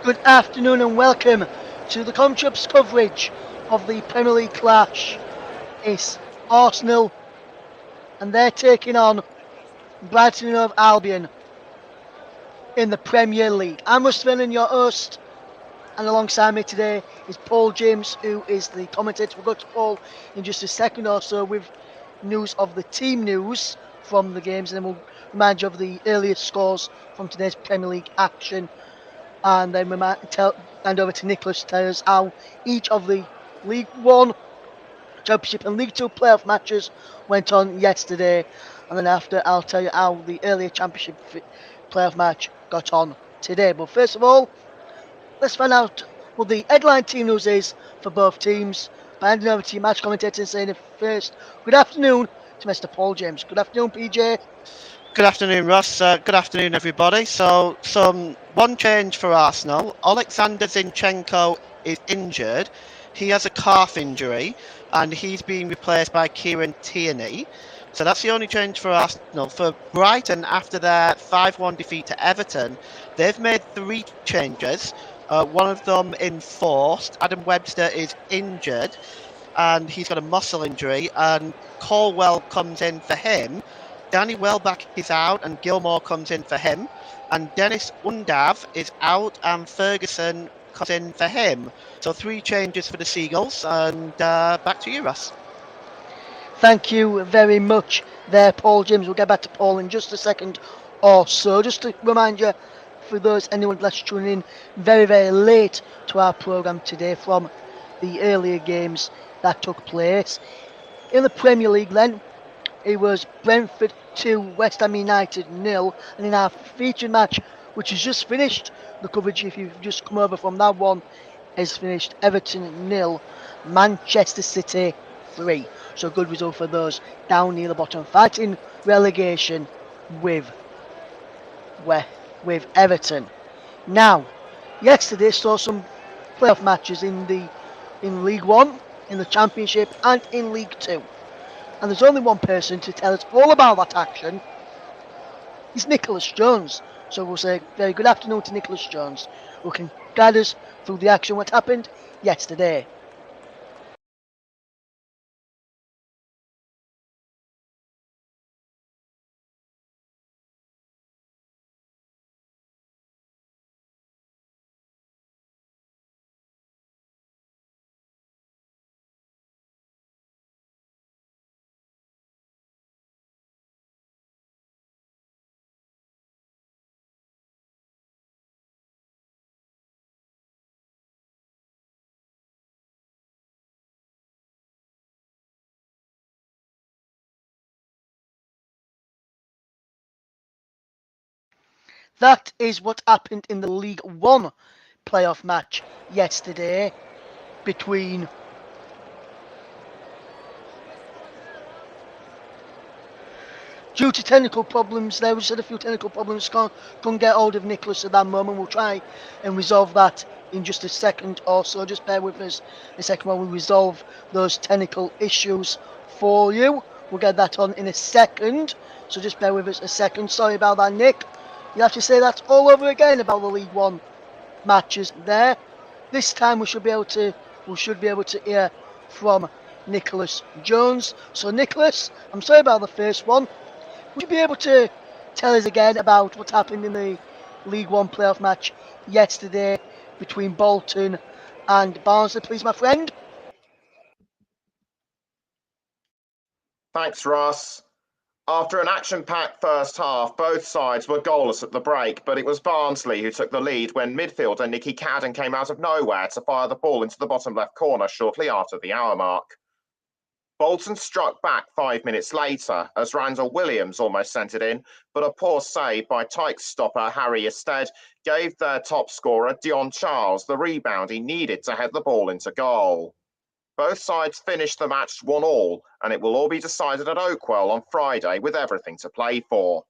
Good afternoon and welcome to the Comtrup's coverage of the Premier League clash. It's Arsenal and they're taking on Brighton and Hove Albion in the Premier League. I'm Russ Vernon, your host, and alongside me today is Paul James, who is the commentator. We'll go to Paul in just a second or so with news of the team news from the games, and then we'll remind you of the earliest scores from today's Premier League action. And then we might hand over to Nicholas to tell us how each of the League One, Championship and League Two playoff matches went on yesterday. And then after, I'll tell you how the earlier Championship playoff match got on today. But first of all, let's find out what the headline team news is for both teams by handing over to your match commentator and saying first, good afternoon to Mr. Paul James. Good afternoon, PJ. Good afternoon, Russ. Good afternoon, everybody. So, one change for Arsenal. Alexander Zinchenko is injured. He has a calf injury, and he's being replaced by Kieran Tierney. So that's the only change for Arsenal. For Brighton, after their 5-1 defeat to Everton, they've made 3 changes. One of them enforced. Adam Webster is injured, and he's got a muscle injury, and Colwell comes in for him. Danny Welbeck is out and Gilmore comes in for him. And Dennis Undav is out and Ferguson comes in for him. So 3 changes for the Seagulls. And back to you, Russ. Thank you very much there, Paul James. We'll get back to Paul in just a second or so. Just to remind you, for anyone that's tuning in very, very late to our programme today from the earlier games that took place. In the Premier League then, it was Brentford 2, West Ham United 0, and in our featured match, which has just finished, the coverage, if you've just come over from that one, has finished Everton 0, Manchester City 3. So good result for those down near the bottom, fighting relegation with Everton. Now, yesterday saw some playoff matches in League One, in the Championship, and in League Two. And there's only one person to tell us all about that action. It's Nicholas Jones. So we'll say very good afternoon to Nicholas Jones, who can guide us through the action, what happened yesterday. That is what happened in the League One playoff match yesterday between due to technical problems. There was a few technical problems. Couldn't get hold of Nicholas at that moment. We'll try and resolve that in just a second or so. Just bear with us a second while we resolve those technical issues for you. We'll get that on in a second. So just bear with us a second. Sorry about that, Nick. You'll have to say that all over again about the League One matches there. This time we should be able to hear from Nicholas Jones. So Nicholas, I'm sorry about the first one. Would you be able to tell us again about what happened in the League One playoff match yesterday between Bolton and Barnsley, please, my friend? Thanks, Ross. After an action-packed first half, both sides were goalless at the break, but it was Barnsley who took the lead when midfielder Nicky Cadden came out of nowhere to fire the ball into the bottom left corner shortly after the hour mark. Bolton struck back 5 minutes later as Randall Williams almost sent it in, but a poor save by Tykes stopper Harry Isted gave their top scorer Dion Charles the rebound he needed to head the ball into goal. Both sides finished the match 1-1, and it will all be decided at Oakwell on Friday with everything to play for.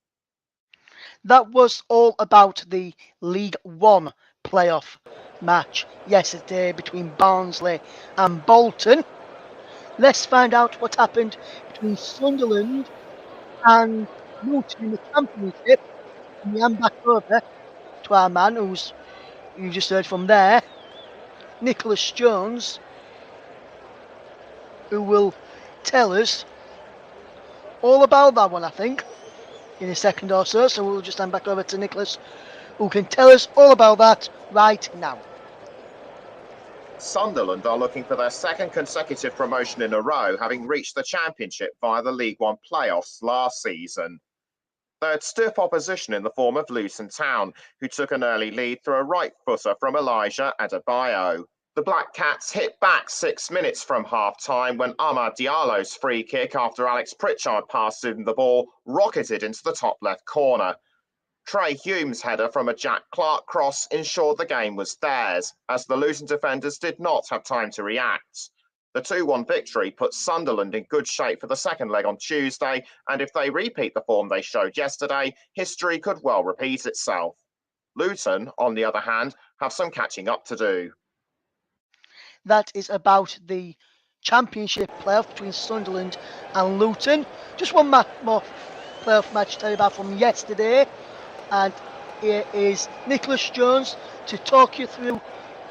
That was all about the League One playoff match yesterday between Barnsley and Bolton. Let's find out what happened between Sunderland and Luton in the Championship. And we hand back over to our man who's You just heard from there Nicholas Jones, who will tell us all about that one, I think, in a second or so. So we'll just hand back over to Nicholas, who can tell us all about that right now. Sunderland are looking for their second consecutive promotion in a row, having reached the Championship via the League One playoffs last season. They had stiff opposition in the form of Luton Town, who took an early lead through a right footer from Elijah Adebayo. The Black Cats hit back 6 minutes from half-time when Amad Diallo's free kick after Alex Pritchard passed him the ball rocketed into the top left corner. Trey Hume's header from a Jack Clark cross ensured the game was theirs, as the Luton defenders did not have time to react. The 2-1 victory puts Sunderland in good shape for the second leg on Tuesday, and if they repeat the form they showed yesterday, history could well repeat itself. Luton, on the other hand, have some catching up to do. That is about the Championship playoff between Sunderland and Luton. Just one more playoff match to tell you about from yesterday, and here is Nicholas Jones to talk you through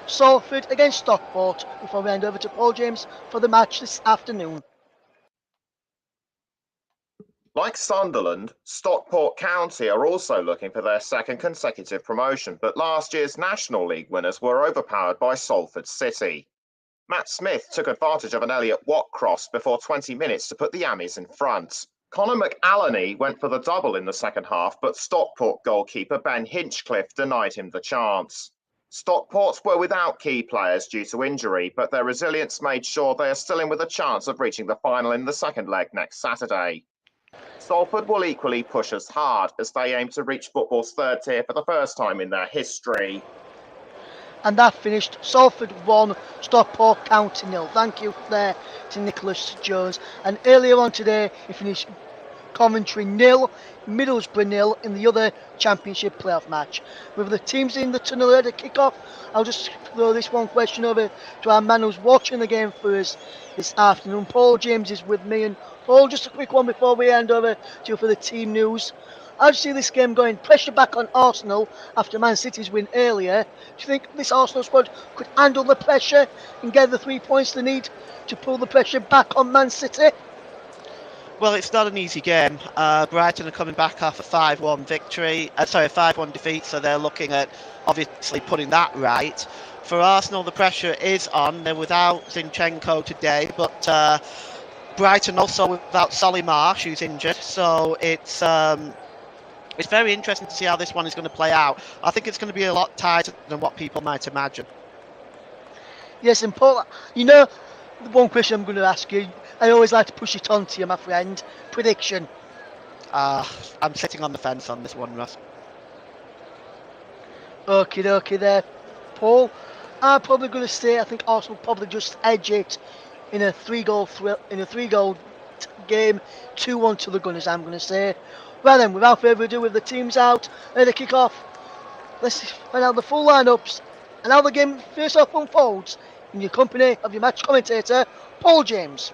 Salford against Stockport before we hand over to Paul James for the match this afternoon. Like Sunderland, Stockport County are also looking for their second consecutive promotion, but last year's National League winners were overpowered by Salford City. Matt Smith took advantage of an Elliot Watt cross before 20 minutes to put the Ammies in front. Connor McAlleney went for the double in the second half, but Stockport goalkeeper Ben Hinchcliffe denied him the chance. Stockport were without key players due to injury, but their resilience made sure they are still in with a chance of reaching the final in the second leg next Saturday. Salford will equally push as hard as they aim to reach football's third tier for the first time in their history. And that finished Salford 1, Stockport County 0. Thank you there to Nicholas Jones. And earlier on today, he finished Coventry 0, Middlesbrough 0 in the other Championship playoff match. With the teams in the tunnel at the kick-off, I'll just throw this one question over to our man who's watching the game for us this afternoon. Paul James is with me. And Paul, just a quick one before we hand over to you for the team news. How do you see this game going? Pressure back on Arsenal after Man City's win earlier. Do you think this Arsenal squad could handle the pressure and get the 3 points they need to pull the pressure back on Man City? Well, it's not an easy game. Brighton are coming back off a 5-1 victory. 5-1 defeat, so they're looking at obviously putting that right. For Arsenal, the pressure is on. They're without Zinchenko today, but Brighton also without Solly Marsh, who's injured. So it's very interesting to see how this one is going to play out. I think it's going to be a lot tighter than what people might imagine. Yes, and Paul, you know, the one question I'm going to ask you, I always like to push it on to you, my friend. Prediction. I'm sitting on the fence on this one, Russ. Okay there, Paul. I'm probably going to say I think Arsenal probably just edge it in a three-goal game, 2-1 to the Gunners, I'm going to say. Well then, without further ado, with the teams out at the kick-off, let's find out the full lineups and how the game first off unfolds in your company of your match commentator, Paul James.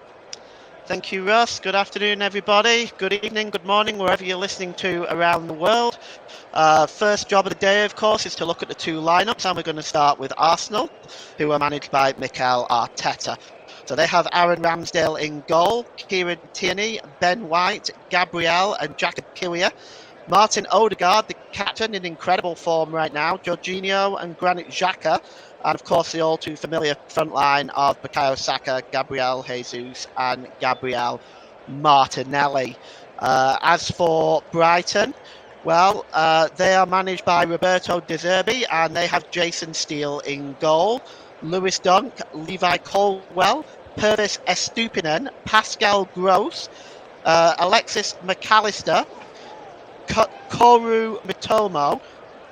Thank you, Russ. Good afternoon, everybody. Good evening, good morning, wherever you're listening to around the world. First job of the day, of course, is to look at the two lineups, and we're going to start with Arsenal, who are managed by Mikel Arteta. So they have Aaron Ramsdale in goal, Kieran Tierney, Ben White, Gabriel and Jacob Kiwior. Martin Odegaard, the captain, in incredible form right now, Jorginho and Granit Xhaka. And of course, the all too familiar front line of Bukayo Saka, Gabriel Jesus and Gabriel Martinelli. As for Brighton, well, they are managed by Roberto De Zerbi and they have Jason Steele in goal. Lewis Dunk, Levi Colwell, Pervis Estupinen, Pascal Gross, Alexis McAllister, Koru Mitomo,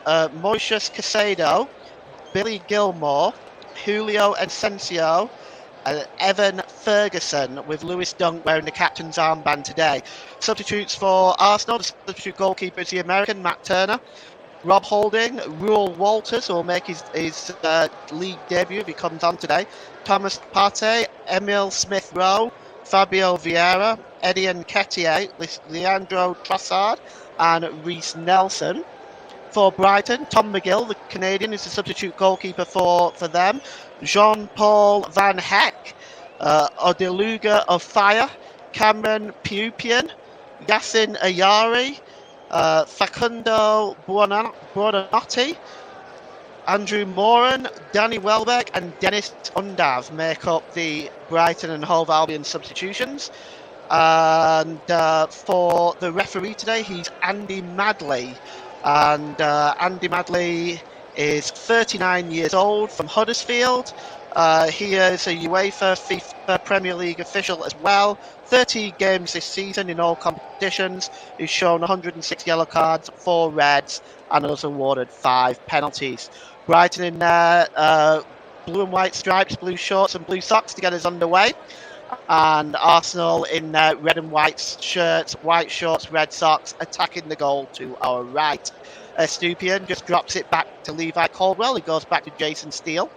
Moises Caicedo, Billy Gilmore, Julio Asensio, and Evan Ferguson, with Lewis Dunk wearing the captain's armband today. Substitutes for Arsenal, the substitute goalkeeper is the American Matt Turner. Rob Holding, Ruel Walters will make his league debut if he comes on today. Thomas Partey, Emile Smith-Rowe, Fabio Vieira, Eddie Nketiah, Leandro Trossard and Reece Nelson. for Brighton. Tom McGill, the Canadian, is the substitute goalkeeper for them. Jean-Paul Van Heck, Odeluga of Fire, Cameron Pupian, Yassin Ayari, Facundo Buonanotte, Andrew Moran, Danny Welbeck and Dennis Undav make up the Brighton and Hove Albion substitutions. And for the referee today, he's Andy Madley. And Andy Madley is 39 years old from Huddersfield. He is a UEFA FIFA Premier League official as well. 30 games this season in all competitions. He's shown 106 yellow cards, 4 reds, and has awarded 5 penalties. Brighton in their blue and white stripes, blue shorts and blue socks to get us underway. And Arsenal in their red and white shirts, white shorts, red socks, attacking the goal to our right. Stupian just drops it back to Levi Caldwell, who goes back to Jason Steele.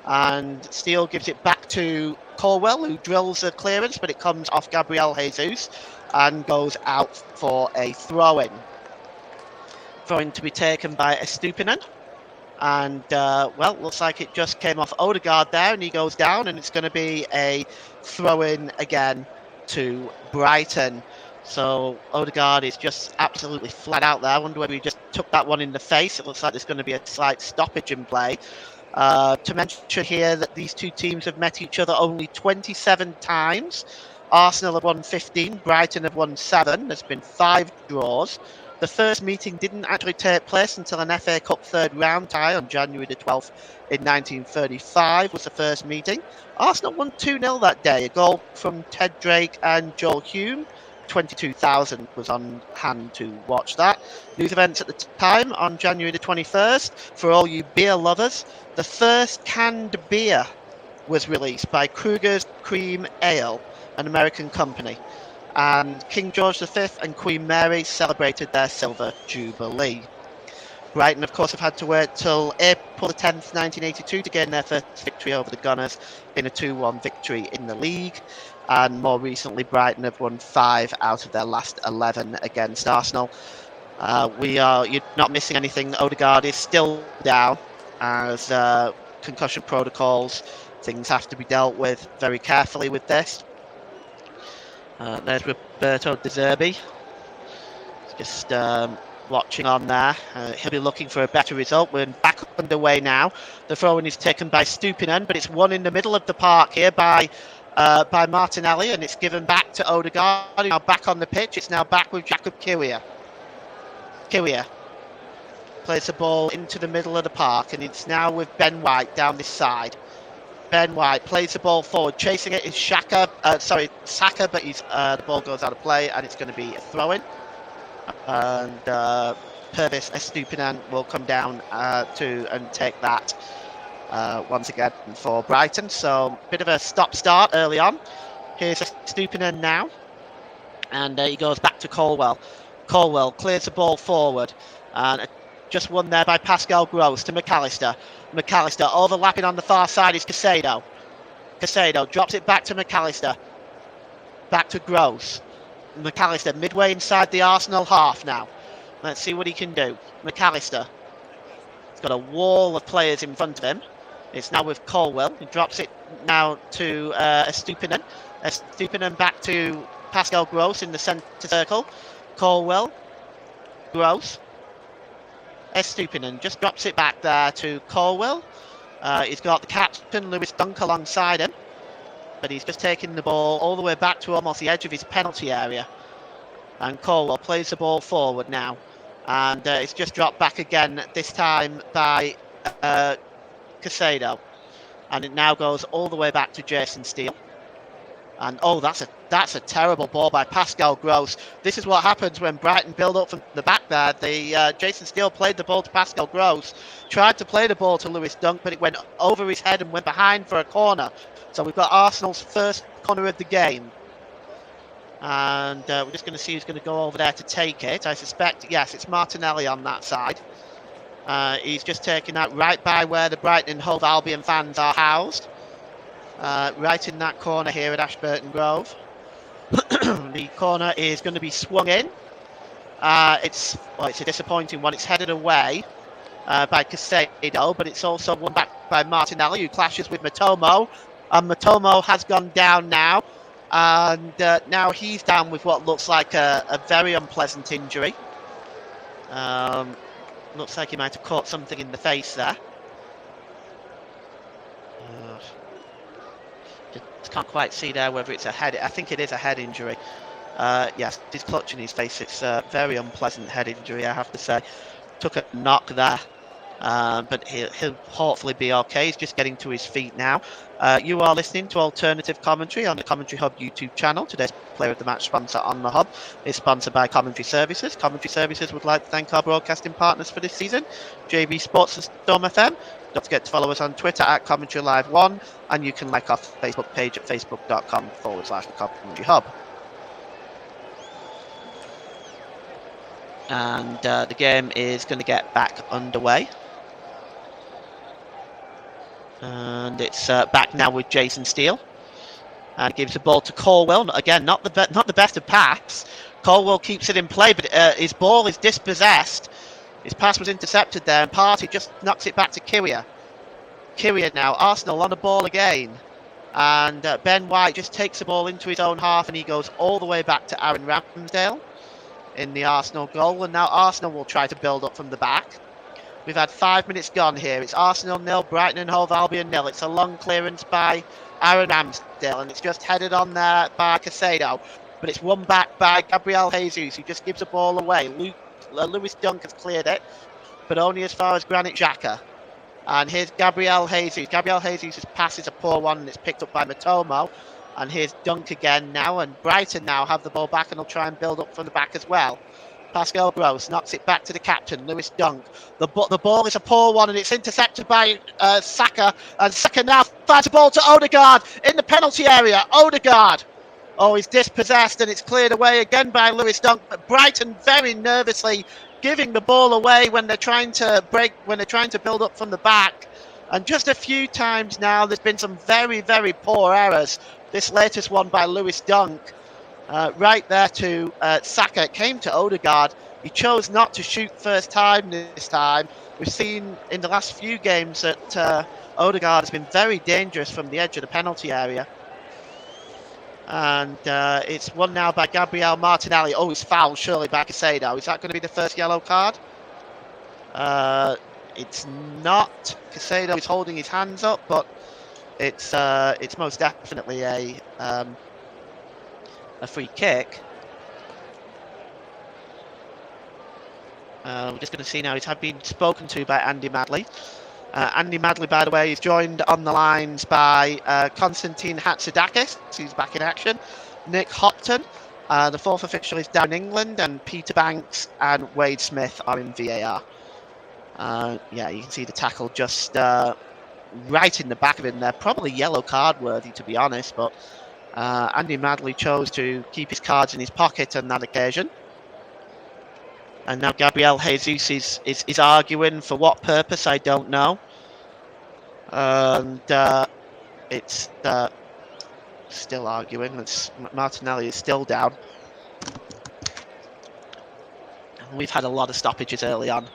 And Steele gives it back to Caldwell, who drills a clearance, but it comes off Gabriel Jesus and goes out for a throw-in. Throw-in to be taken by Estupinen. And, well, looks like it just came off Odegaard there, and he goes down, and it's going to be a throw-in again to Brighton. So Odegaard is just absolutely flat out there. I wonder whether he just took that one in the face. It looks like there's going to be a slight stoppage in play. To mention here that these two teams have met each other only 27 times. Arsenal have won 15, Brighton have won 7. There's been 5 draws. The first meeting didn't actually take place until an FA Cup third round tie on January the 12th in 1935 was the first meeting. Arsenal won 2-0 that day. A goal from Ted Drake and Joel Hume. 22,000 was on hand to watch that. News events at the time on January the 21st. For all you beer lovers, the first canned beer was released by Kruger's Cream Ale, an American company. And King George V and Queen Mary celebrated their silver jubilee. Brighton, of course, have had to wait till April 10th, 1982 to gain their first victory over the Gunners in a 2-1 victory in the league. And more recently, Brighton have won 5 out of their last 11 against Arsenal. You're not missing anything. Odegaard is still down as concussion protocols. Things have to be dealt with very carefully with this. There's Roberto De Zerbi, just watching on there. He'll be looking for a better result. We're back underway now. The throw-in is taken by Stupinen, but it's won in the middle of the park here by Martinelli, and it's given back to Odegaard. Now back on the pitch. It's now back with Jacob Kiwior. Kiwior plays the ball into the middle of the park, and it's now with Ben White down this side. Ben White plays the ball forward. Chasing it is Saka, but the ball goes out of play, and it's going to be a throw-in. And Pervis Estupinan will come down and take that once again for Brighton. So a bit of a stop-start early on. Here's Estupinan now, and he goes back to Caldwell. Caldwell clears the ball forward, and just won there by Pascal Gross to McAllister. McAllister overlapping on the far side is Casado. Casado drops it back to McAllister. Back to Gross. McAllister midway inside the Arsenal half now. Let's see what he can do. McAllister. He's got a wall of players in front of him. It's now with Caldwell. He drops it now to Estupinen. Estupinen back to Pascal Gross in the centre circle. Caldwell. Gross. Estupinen just drops it back there to Caldwell. He's got the captain, Lewis Dunk, alongside him. But he's just taking the ball all the way back to almost the edge of his penalty area. And Caldwell plays the ball forward now. And it's just dropped back again, this time by Casado. And it now goes all the way back to Jason Steele. And oh, that's a terrible ball by Pascal Gross. This is what happens when Brighton build up from the back there. Jason Steele played the ball to Pascal Gross, tried to play the ball to Lewis Dunk, but it went over his head and went behind for a corner. So we've got Arsenal's first corner of the game. And we're just going to see who's going to go over there to take it. I suspect, yes, it's Martinelli on that side. He's just taking that right by where the Brighton and Hove Albion fans are housed. Right in that corner here at Ashburton Grove. The corner is going to be swung in. It's a disappointing one. It's headed away by Casado, but it's also won back by Martinelli, who clashes with Matomo. And Matomo has gone down now. And now he's down with what looks like a very unpleasant injury. Looks like he might have caught something in the face there. Just can't quite see there whether it's a head. I think it is a head injury. Yes, he's clutching his face. It's a very unpleasant head injury, I have to say. Took a knock there. But he'll hopefully be okay. He's just getting to his feet now. You are listening to Alternative Commentary on the Commentary Hub YouTube channel. Today's Player of the Match sponsor on the Hub is sponsored by Commentary Services. Commentary Services would like to thank our broadcasting partners for this season, JB Sports and Storm FM. Don't forget to follow us on Twitter at Commentary Live 1, and you can like our Facebook page at facebook.com/the Commentary Hub. And the game is going to get back underway. And it's back now with Jason Steele, and gives the ball to Colwell. Again, not the best of pass. Colwell keeps it in play, but his ball is dispossessed. His pass was intercepted there, and Partey just knocks it back to Kyria. Kyria now, Arsenal on the ball again, and Ben White just takes the ball into his own half, and he goes all the way back to Aaron Ramsdale in the Arsenal goal. And now Arsenal will try to build up from the back. We've had 5 minutes gone here. It's Arsenal 0, Brighton and Hove Albion 0. It's a long clearance by Aaron Ramsdale, and it's just headed on there by Casado. But it's won back by Gabriel Jesus, who just gives the ball away. Lewis Dunk has cleared it, but only as far as Granit Xhaka. And here's Gabriel Jesus. Gabriel Jesus' pass is a poor one, and it's picked up by Matomo. And here's Dunk again now, and Brighton now have the ball back, and they'll try and build up from the back as well. Pascal Gross knocks it back to the captain, Lewis Dunk. The ball is a poor one, and it's intercepted by Saka. And Saka now fires the ball to Odegaard in the penalty area. Odegaard. Oh, he's dispossessed, and it's cleared away again by Lewis Dunk. But Brighton very nervously giving the ball away when they're trying to build up from the back. And just a few times now, there's been some very, very poor errors. This latest one by Lewis Dunk. Right there to Saka. It came to Odegaard. He chose not to shoot first time this time. We've seen in the last few games that Odegaard has been very dangerous from the edge of the penalty area. And it's won now by Gabriel Martinelli. Oh, he's fouled surely by Casado. Is that going to be the first yellow card? It's not. Casado is holding his hands up, but it's most definitely a free kick. We're just going to see now. He's been spoken to by Andy Madley. Andy Madley, by the way, is joined on the lines by Konstantin Hatzidakis, who's back in action, Nick Hopton, the fourth official is down in England, and Peter Banks and Wade Smith are in VAR. Yeah, you can see the tackle just right in the back of him there. Probably yellow card worthy, to be honest, but Andy Madley chose to keep his cards in his pocket on that occasion. And now Gabriel Jesus is arguing for what purpose, I don't know. And it's still arguing. Martinelli is still down. And we've had a lot of stoppages early on.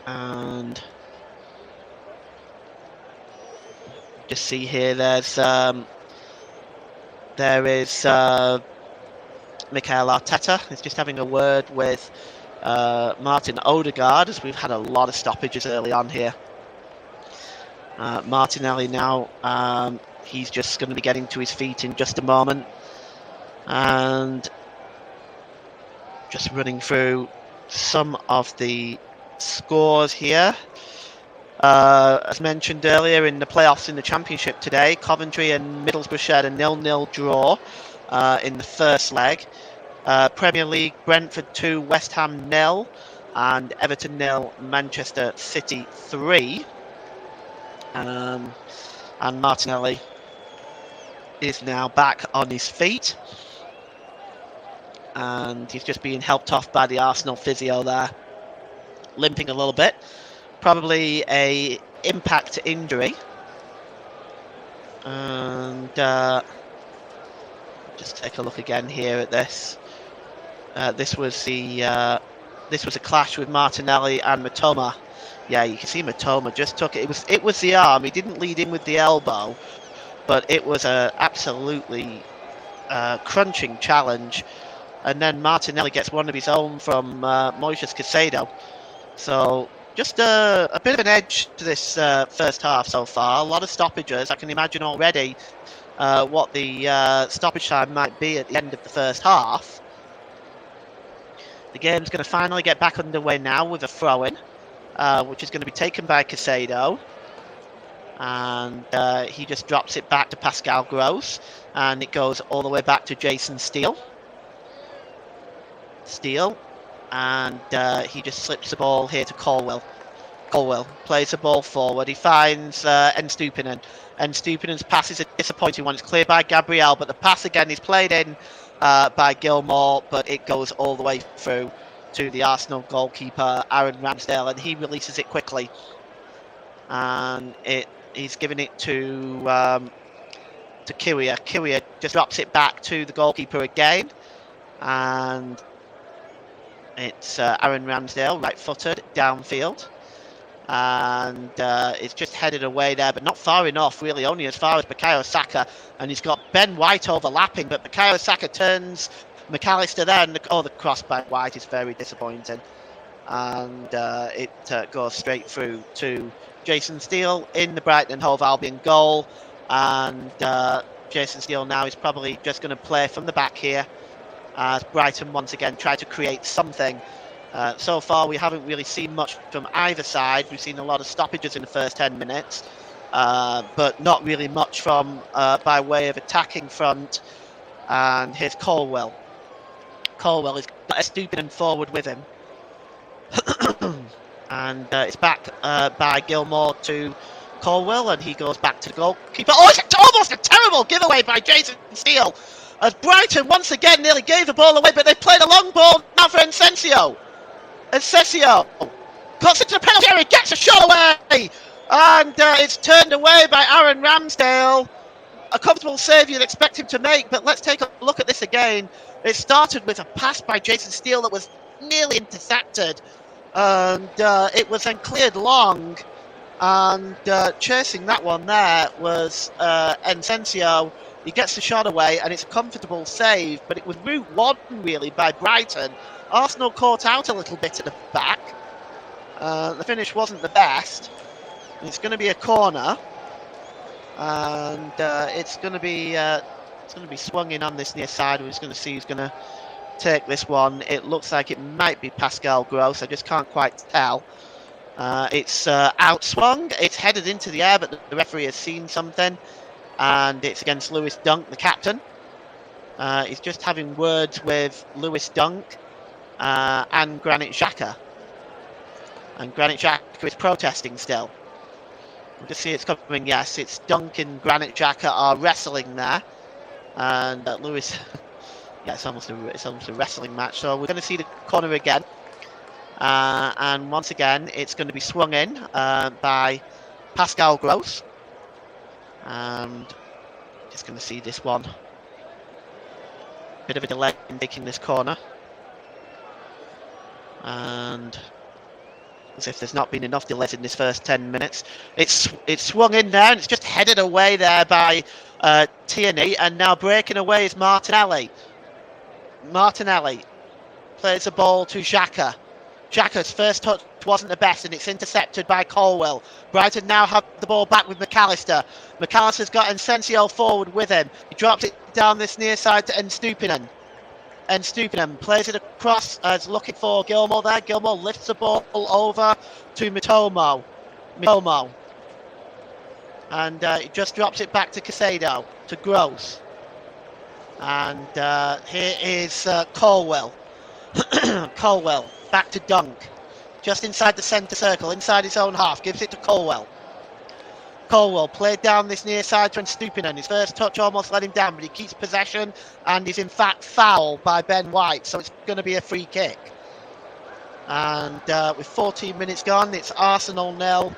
And just see here, there is Mikel Arteta is just having a word with Martin Odegaard, as we've had a lot of stoppages early on here. Martinelli now, he's just going to be getting to his feet in just a moment. And just running through some of the scores here. As mentioned earlier, in the playoffs in the Championship today, Coventry and Middlesbrough shared a 0-0 draw in the first leg. Premier League, Brentford 2, West Ham 0, and Everton 0, Manchester City 3. And Martinelli is now back on his feet. And he's just being helped off by the Arsenal physio there, limping a little bit. Probably a impact injury. And Just take a look again here at this. This was a clash with Martinelli and Matoma. Yeah, you can see Matoma just took it. It was the arm. He didn't lead in with the elbow, but it was a absolutely crunching challenge. And then Martinelli gets one of his own from Moises Caicedo. So just a bit of an edge to this first half so far. A lot of stoppages. I can imagine already what the stoppage time might be at the end of the first half. The game's going to finally get back underway now with a throw-in, which is going to be taken by Caicedo. And he just drops it back to Pascal Gross, and it goes all the way back to Jason Steele. And he just slips the ball here to Colwell. Colwell plays the ball forward. He finds Nstupinen. Nstupinen's pass is a disappointing one. It's cleared by Gabriel, but the pass again is played in by Gilmour, but it goes all the way through to the Arsenal goalkeeper, Aaron Ramsdale, and he releases it quickly. And he's giving it to Kyria. Kyria just drops it back to the goalkeeper again, and it's Aaron Ramsdale, right-footed, downfield. And it's just headed away there, but not far enough, really, only as far as Bukayo Saka. And he's got Ben White overlapping, but Bukayo Saka turns McAllister there, and the cross by White is very disappointing. And it goes straight through to Jason Steele in the Brighton and Hove Albion goal. And Jason Steele now is probably just going to play from the back here, as Brighton once again try to create something. So far, we haven't really seen much from either side. We've seen a lot of stoppages in the first 10 minutes, but not really much from by way of attacking front. And here's Colwell. Colwell has got Nstupinen forward with him. And it's back by Gilmour to Colwell, and he goes back to the goalkeeper. Oh, it's almost a terrible giveaway by Jason Steele, as Brighton once again nearly gave the ball away, but they played a long ball now for Encensio. Encensio cuts into the penalty area, gets a shot away, and it's turned away by Aaron Ramsdale. A comfortable save you'd expect him to make, but let's take a look at this again. It started with a pass by Jason Steele that was nearly intercepted, and it was then cleared long, and chasing that one there was Encensio. He gets the shot away, and it's a comfortable save, but it was route one, really, by Brighton. Arsenal caught out a little bit at the back. The finish wasn't the best. It's going to be a corner, and it's going to be swung in on this near side. We're just going to see who's going to take this one. It looks like it might be Pascal Gross. I just can't quite tell. It's outswung. It's headed into the air, but the referee has seen something, and it's against Lewis Dunk, the captain. He's just having words with Lewis Dunk and Granit Xhaka. And Granit Xhaka is protesting still. We'll just see it's coming. Yes, it's Dunk and Granit Xhaka are wrestling there. And Lewis... yeah, it's almost a wrestling match. So we're going to see the corner again. And once again, it's going to be swung in by Pascal Gross. And just going to see this one. Bit of a delay in making this corner. And as if there's not been enough delays in this first 10 minutes. It's swung in there, and it's just headed away there by Tierney, and now breaking away is Martinelli. Martinelli plays the ball to Xhaka. Xhaka's first touch wasn't the best, and it's intercepted by Colwell. Brighton now have the ball back with McAllister. McAllister's got Encensio forward with him. He drops it down this near side to Nstupinen. Nstupinen plays it across, looking for Gilmour there. Gilmour lifts the ball over to Mitomo. And he just drops it back to Caicedo, to Gross. And here is Colwell. Colwell, back to Dunk. Just inside the centre circle, inside his own half. Gives it to Colwell. Colwell played down this near side to Nstupinen. His first touch almost let him down, but he keeps possession and is in fact fouled by Ben White. So it's going to be a free kick. And with 14 minutes gone, it's Arsenal 0,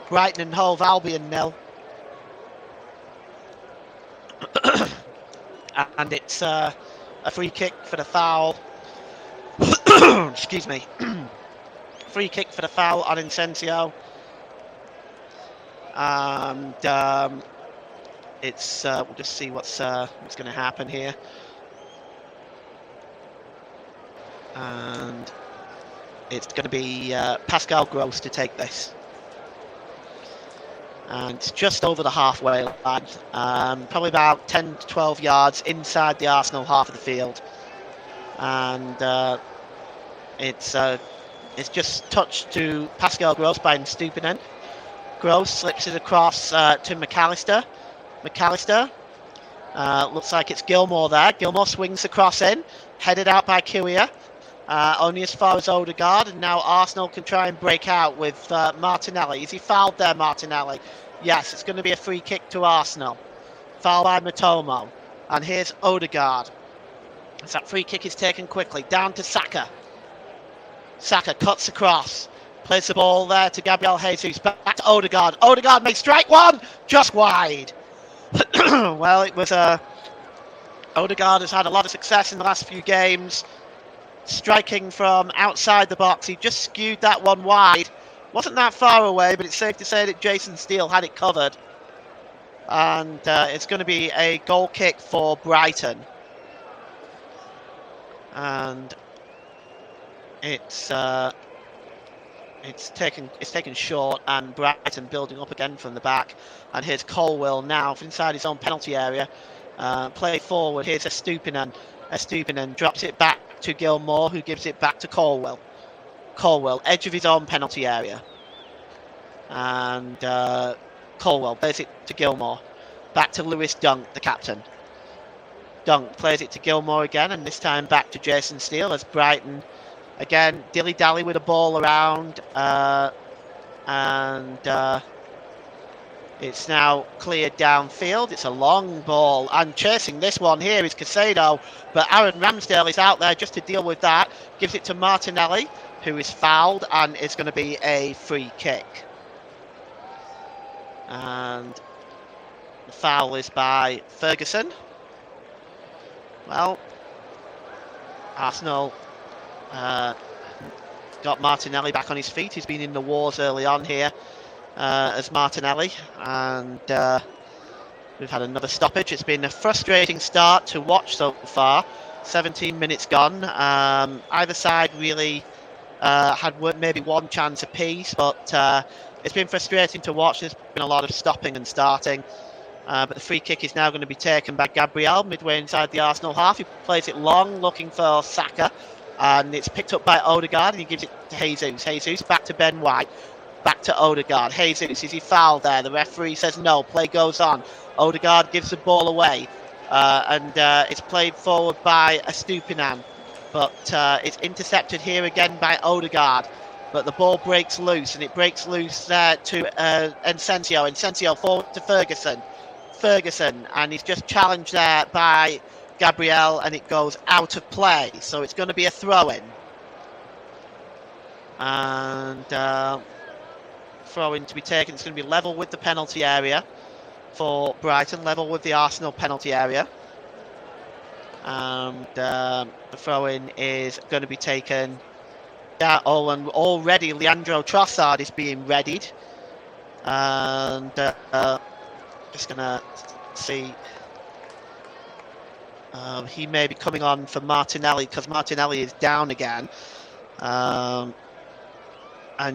Brighton and Hove Albion 0. and it's a free kick for the foul. Excuse me. Free kick for the foul on Incensio. And it's we'll just see what's going to happen here. And it's going to be Pascal Gross to take this. And it's just over the halfway line, probably about 10 to 12 yards inside the Arsenal half of the field. And it's just touched to Pascal Gross by Stupinen. Gross slips it across to McAllister. McAllister, looks like it's Gilmore there. Gilmore swings the cross in, headed out by Kiwior. Only as far as Odegaard, and now Arsenal can try and break out with Martinelli. Is he fouled there, Martinelli? Yes, it's going to be a free kick to Arsenal. Foul by Matomo. And here's Odegaard. As that free kick is taken quickly, down to Saka. Saka cuts across, plays the ball there to Gabriel Jesus, back to Odegaard. Odegaard may strike one, just wide. Well, it was Odegaard has had a lot of success in the last few games, striking from outside the box. He just skewed that one wide. Wasn't that far away, but it's safe to say that Jason Steele had it covered. And it's going to be a goal kick for Brighton. And it's taken short, and Brighton building up again from the back. And here's Colwill now inside his own penalty area. Play forward. Here's Estupinen. Estupinen drops it back to Gilmore, who gives it back to Colwill. Colwill, edge of his own penalty area. And Colwill plays it to Gilmore. Back to Lewis Dunk, the captain. Dunk plays it to Gilmore again, and this time back to Jason Steele as Brighton again dilly-dally with a ball around. And it's now cleared downfield. It's a long ball, and chasing this one here is Casado, but Aaron Ramsdale is out there just to deal with that. Gives it to Martinelli, who is fouled, and it's going to be a free kick. And the foul is by Ferguson. Well, Arsenal got Martinelli back on his feet. He's been in the wars early on here as Martinelli, and we've had another stoppage. It's been a frustrating start to watch so far. 17 minutes gone. Either side really had maybe one chance apiece, but it's been frustrating to watch. There's been a lot of stopping and starting. But the free kick is now going to be taken by Gabriel midway inside the Arsenal half. He plays it long, looking for Saka, and it's picked up by Odegaard, and he gives it to Jesus. Jesus back to Ben White, back to Odegaard. Jesus, is he fouled there? The referee says no, play goes on. Odegaard gives the ball away, and it's played forward by Estupinan, but it's intercepted here again by Odegaard. But the ball breaks loose, and it breaks loose there to Incensio. Incensio forward to Ferguson. Ferguson, and he's just challenged there by Gabriel, and it goes out of play. So it's going to be a throw-in. And throw-in to be taken. It's going to be level with the penalty area for Brighton, level with the Arsenal penalty area. And the throw-in is going to be taken. Yeah, oh, and already Leandro Trossard is being readied. And just going to see. He may be coming on for Martinelli, because Martinelli is down again. And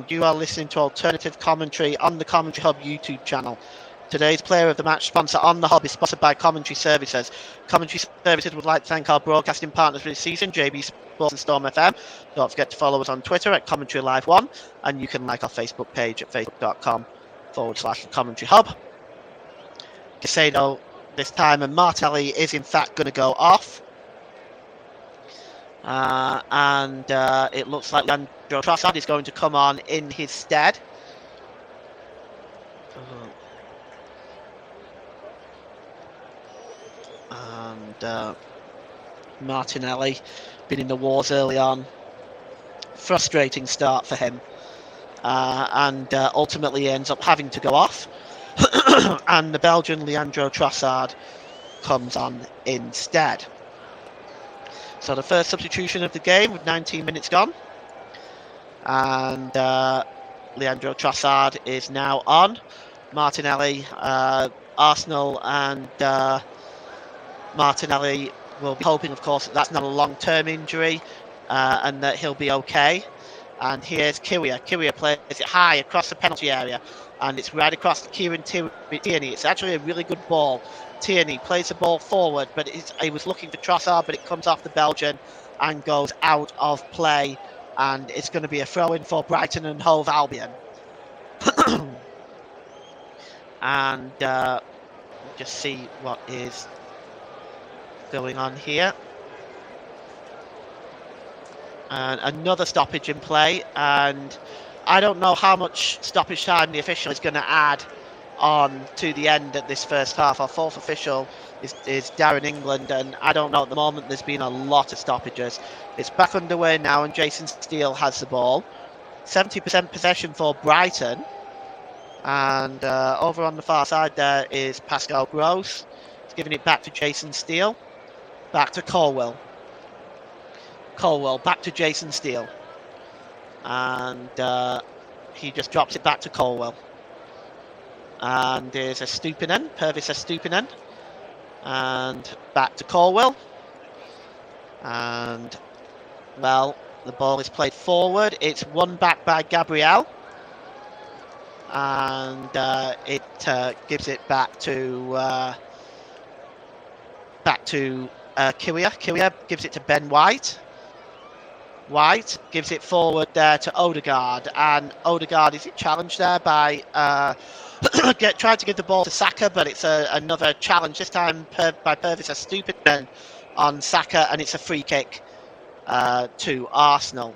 you are listening to alternative commentary on the Commentary Hub YouTube channel. Today's Player of the Match sponsor on the Hub is sponsored by Commentary Services. Commentary Services would like to thank our broadcasting partners for this season, JB Sports and Storm FM. Don't forget to follow us on Twitter at Commentary Live 1, and you can like our Facebook page at facebook.com/Commentary Hub. Casado this time, and Martelli is in fact going to go off. And it looks like Leandro Trossard is going to come on in his stead. And Martinelli, been in the wars early on. Frustrating start for him. And ultimately ends up having to go off. And the Belgian Leandro Trossard comes on instead. So the first substitution of the game with 19 minutes gone. And Leandro Trossard is now on. Martinelli, Arsenal and Martinelli will be hoping, of course, that that's not a long-term injury and that he'll be okay. And here's Kiwior. Kiwior plays it high across the penalty area, and it's right across to Kieran Tierney. It's actually a really good ball. Tierney plays the ball forward, but he was looking for Trossard, but it comes off the Belgian and goes out of play. And it's going to be a throw-in for Brighton and Hove Albion. And just see what is going on here. And another stoppage in play, and I don't know how much stoppage time the official is going to add on to the end of this first half. Our fourth official is Darren England, and I don't know, at the moment there's been a lot of stoppages. It's back underway now, and Jason Steele has the ball. 70% possession for Brighton, and over on the far side there is Pascal Gross. He's giving it back to Jason Steele, back to Colwell, back to Jason Steele, and he just drops it back to Colwell. And there's a Stupinen, Purvis Stupinen, and back to Colwell. And, well, the ball is played forward. It's won back by Gabriel. And it gives it back to Kiwior. Kiwior gives it to Ben White. White gives it forward there to Odegaard, and Odegaard is challenged there by tried to give the ball to Saka, but it's another challenge, this time by Purvis Stupinen on Saka, and it's a free kick to Arsenal.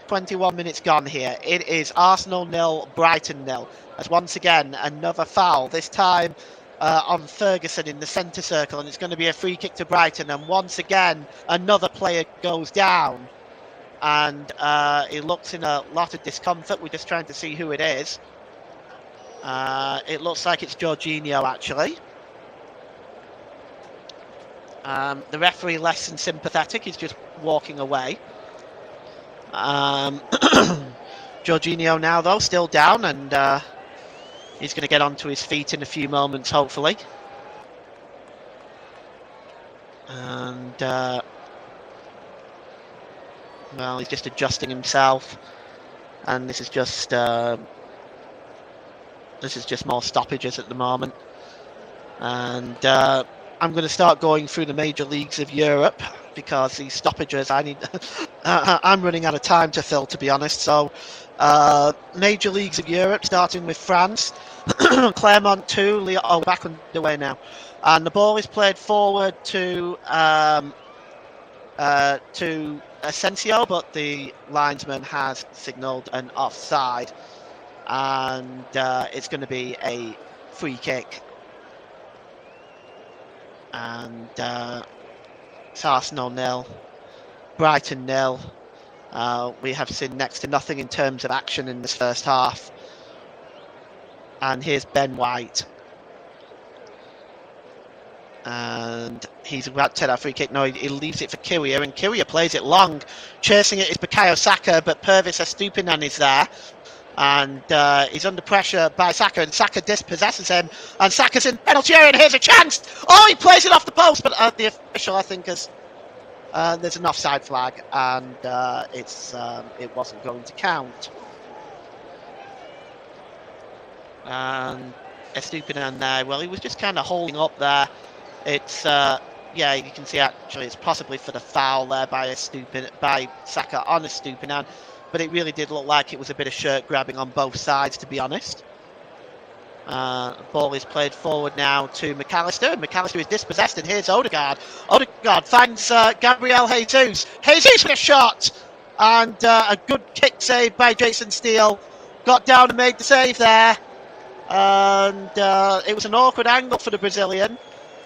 21 minutes gone here. It is Arsenal 0, Brighton 0. As once again another foul, this time on Ferguson in the centre circle, and it's going to be a free kick to Brighton, and once again another player goes down, and he looks in a lot of discomfort. We're just trying to see who it is. It looks like it's Jorginho, actually. The referee less than sympathetic, he's just walking away. Jorginho now, though, still down, and he's going to get onto his feet in a few moments, hopefully. And, well, he's just adjusting himself. And this is just more stoppages at the moment. And I'm going to start going through the major leagues of Europe, because these stoppages, I'm running out of time to fill, to be honest. So, major leagues of Europe, starting with France. Clermont 2, Lyon back underway now, and the ball is played forward to Asensio, but the linesman has signalled an offside, and it's going to be a free kick, and it's Arsenal 0, Brighton 0. We have seen next to nothing in terms of action in this first half. And here's Ben White. And he's about to take that free kick. No, he leaves it for Kiwior, and Kiwior plays it long. Chasing it is Bukayo Saka, but Purvis Estupiñán is there. And he's under pressure by Saka, and Saka dispossesses him. And Saka's in penalty area, and here's a chance! Oh, he plays it off the post, but the official, I think, has... there's an offside flag, and it wasn't going to count. And Estupiñán there, well, he was just kind of holding up there. It's yeah, you can see actually it's possibly for the foul there by Saka on Estupiñán, but it really did look like it was a bit of shirt grabbing on both sides, to be honest. Ball is played forward now to McAllister. McAllister is dispossessed, and here's Odegaard. Odegaard finds Gabriel Jesus. Jesus with a shot, and a good kick save by Jason Steele. Got down and made the save there, and it was an awkward angle for the Brazilian.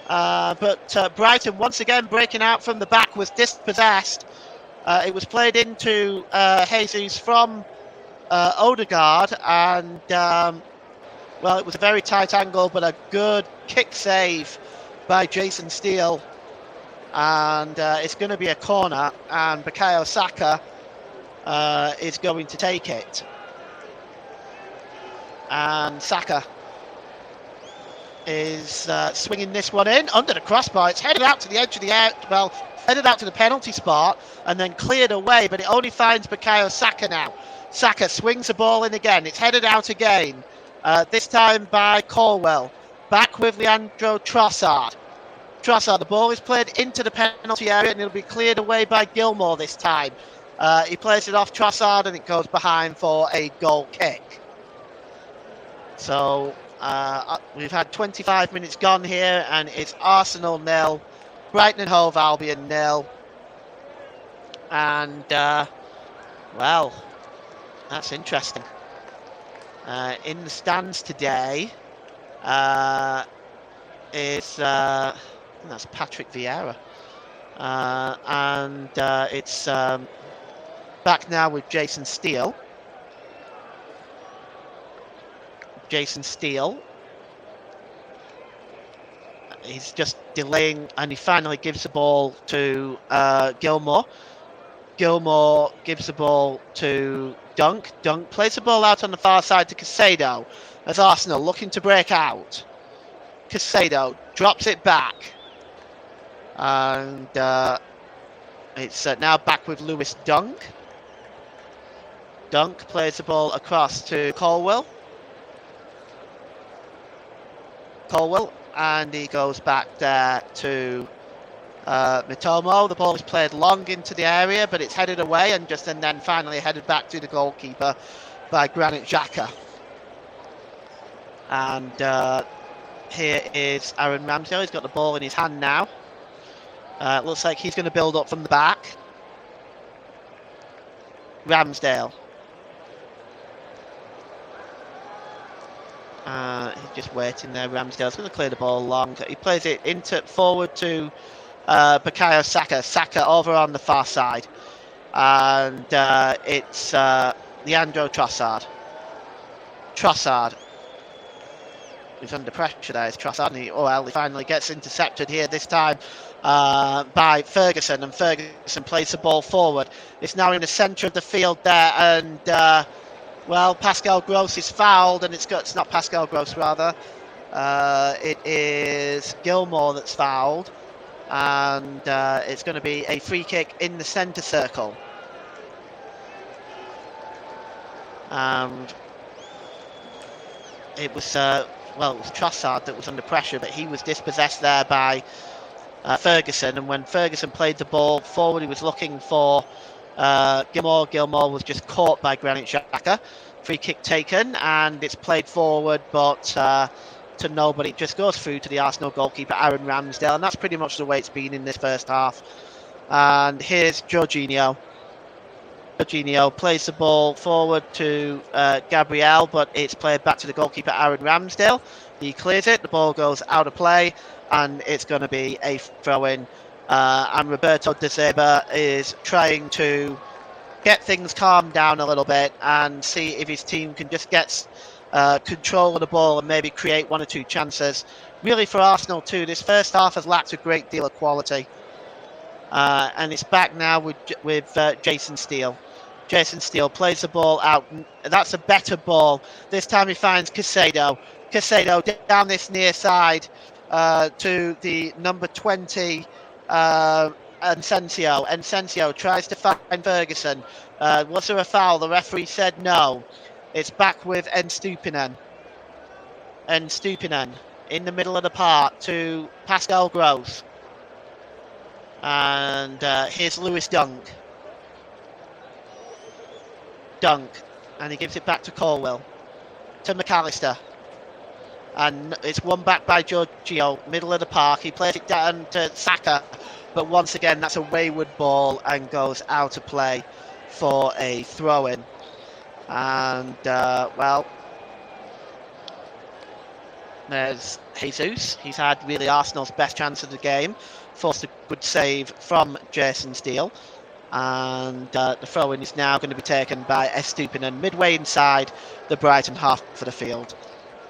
But Brighton once again breaking out from the back was dispossessed. It was played into Jesus from Odegaard, and well, it was a very tight angle, but a good kick save by Jason Steele, and it's going to be a corner, and Bukayo Saka is going to take it. And Saka is swinging this one in under the crossbar. It's headed out to the edge of the air, well, headed out to the penalty spot and then cleared away, but it only finds Bukayo Saka now. Saka swings the ball in again. It's headed out again, this time by Colwell. Back with Leandro Trossard. Trossard, the ball is played into the penalty area and it'll be cleared away by Gilmour this time. He plays it off Trossard and it goes behind for a goal kick. So we've had 25 minutes gone here, and it's Arsenal 0, Brighton and Hove Albion 0. And, well, that's interesting. In the stands today is, I think that's Patrick Vieira. And it's back now with Jason Steele. Jason Steele. He's just delaying, and he finally gives the ball to Gilmour. Gilmour gives the ball to Dunk. Dunk plays the ball out on the far side to Caicedo as Arsenal looking to break out. Caicedo drops it back. And it's now back with Lewis Dunk. Dunk plays the ball across to Colwell. And he goes back there to Mitomo. The ball is played long into the area, but it's headed away and then finally headed back to the goalkeeper by Granit Xhaka. And here is Aaron Ramsdale. He's got the ball in his hand now. It looks like he's going to build up from the back. Ramsdale. He's just waiting there. Ramsdale's going to clear the ball long. He plays it forward to Bukayo Saka. Saka over on the far side. And it's Leandro Trossard. Trossard. He's under pressure there. It's Trossard. And he finally gets intercepted here this time by Ferguson. And Ferguson plays the ball forward. It's now in the centre of the field there. And well, Pascal Gross is fouled, and it's not Pascal Gross, rather. It is Gilmour that's fouled, and it's going to be a free kick in the centre circle. And it was it was Trossard that was under pressure, but he was dispossessed there by Ferguson. And when Ferguson played the ball forward, he was looking for Gilmour. Gilmour was just caught by Granit Xhaka. Free kick taken, and it's played forward, but to nobody. It just goes through to the Arsenal goalkeeper, Aaron Ramsdale, and that's pretty much the way it's been in this first half. And here's Jorginho. Jorginho plays the ball forward to Gabriel, but it's played back to the goalkeeper, Aaron Ramsdale. He clears it, the ball goes out of play, and it's going to be a throw-in. And Roberto De Zerba is trying to get things calmed down a little bit and see if his team can just get control of the ball and maybe create one or two chances. Really, for Arsenal too, this first half has lacked a great deal of quality. And it's back now with Jason Steele. Jason Steele plays the ball out. That's a better ball. This time he finds Caicedo. Caicedo down this near side to the number 20, Encensio. Encensio tries to find Ferguson. Was there a foul? The referee said no. It's back with Nstupinen. Nstupinen in the middle of the park to Pascal Gross. And here's Lewis Dunk. Dunk. And he gives it back to Colwell. To McAllister. And it's won back by Giorgio, middle of the park. He plays it down to Saka. But once again, that's a wayward ball and goes out of play for a throw-in. And, well, there's Jesus. He's had really Arsenal's best chance of the game. Forced a good save from Jason Steele. And the throw-in is now going to be taken by Estupinan midway inside the Brighton half of the field.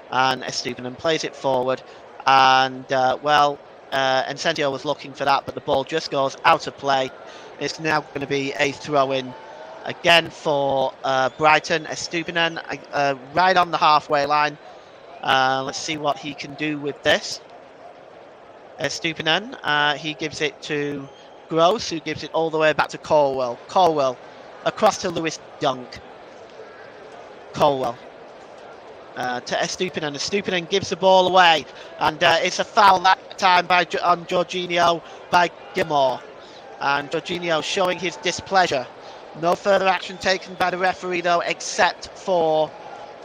And Estupinan plays it forward. And Encentio was looking for that, but the ball just goes out of play. It's now going to be a throw-in again for Brighton. Estupinen right on the halfway line. Let's see what he can do with this. Estupinen, he gives it to Gross, who gives it all the way back to Colwell. Colwell across to Lewis Dunk. Colwell to Estupinen. Estupinen gives the ball away, and it's a foul that time on Jorginho by Gilmore. And Jorginho showing his displeasure. No further action taken by the referee though, except for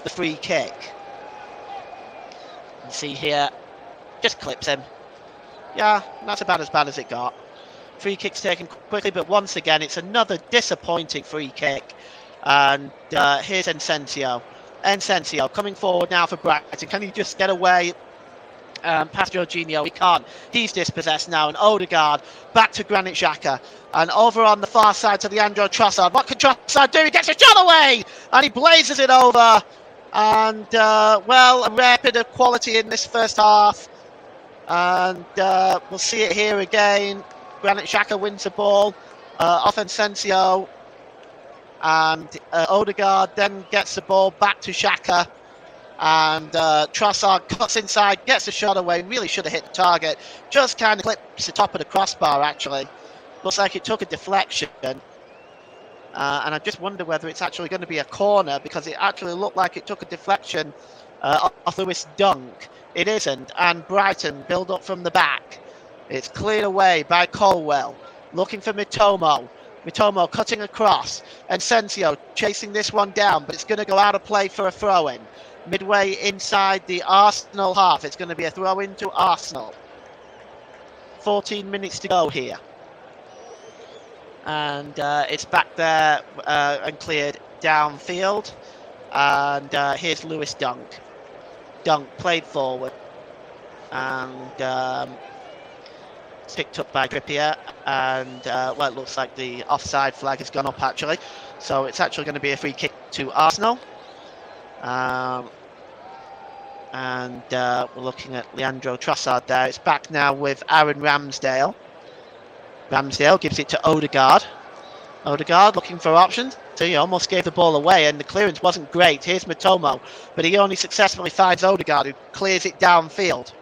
the free kick. You see here, just clips him. Yeah, that's about as bad as it got. Free kick's taken quickly, but once again, it's another disappointing free kick. And here's Encentio. Encentio coming forward now for Brighton. Can he just get away past Jorginho? He can't. He's dispossessed now. And Odegaard back to Granit Xhaka. And over on the far side to Leandro Trossard. What can Trossard do? He gets a shot away! And he blazes it over. And, a rare bit of quality in this first half. And we'll see it here again. Granit Xhaka wins the ball off Encentio. And Odegaard then gets the ball back to Xhaka. And Trossard cuts inside, gets the shot away. Really should have hit the target. Just kind of clips the top of the crossbar, actually. Looks like it took a deflection. And I just wonder whether it's actually going to be a corner, because it actually looked like it took a deflection off Lewis Dunk. It isn't. And Brighton build up from the back. It's cleared away by Colwell. Looking for Mitomo. Mitomo cutting across. Encentio chasing this one down, but it's going to go out of play for a throw-in. Midway inside the Arsenal half. It's going to be a throw-in to Arsenal. 14 minutes to go here. And it's back there and cleared downfield. And here's Lewis Dunk. Dunk played forward. And picked up by Trippier. And, it looks like the offside flag has gone up, actually. So it's actually going to be a free kick to Arsenal. We're looking at Leandro Trossard there. It's back now with Aaron Ramsdale. Ramsdale gives it to Odegaard. Odegaard looking for options. So he almost gave the ball away, and the clearance wasn't great. Here's Mitomo, but he only successfully finds Odegaard, who clears it downfield.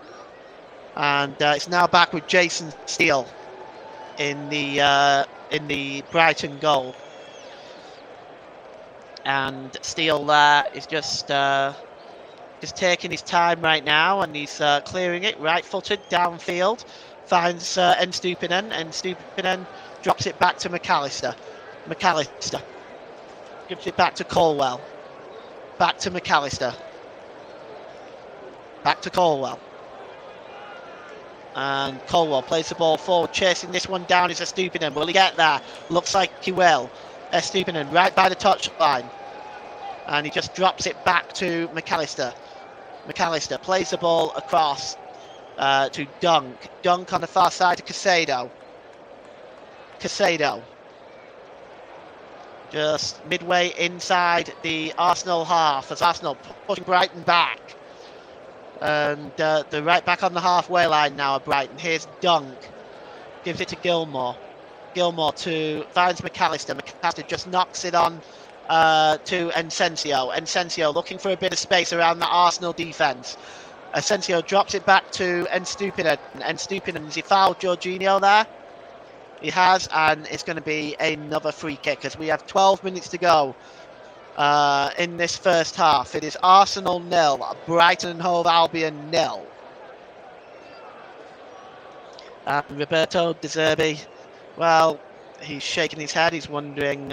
And it's now back with Jason Steele in the Brighton goal. And Steele there is just taking his time right now, and he's clearing it right-footed downfield. Finds Estupinen. Estupinen drops it back to McAllister. McAllister gives it back to Colwell. Back to McAllister. Back to Colwell. And Colwell plays the ball forward, chasing this one down is Estupinen. Will he get there? Looks like he will. Estupinen right by the touchline. And he just drops it back to McAllister. McAllister plays the ball across to Dunk. Dunk on the far side to Casado. Casado. Just midway inside the Arsenal half as Arsenal pushing Brighton back. And they're right back on the halfway line now at Brighton. Here's Dunk. Gives it to Gilmore. Gilmore finds McAllister. McAllister just knocks it on to Encentio. Encentio looking for a bit of space around the Arsenal defence. Encentio drops it back to Estupinen. Estupinen, has he fouled Jorginho there? He has, and it's going to be another free kick as we have 12 minutes to go in this first half. It is Arsenal 0, Brighton and Hove Albion 0. Roberto De Zerbi, well, he's shaking his head. He's wondering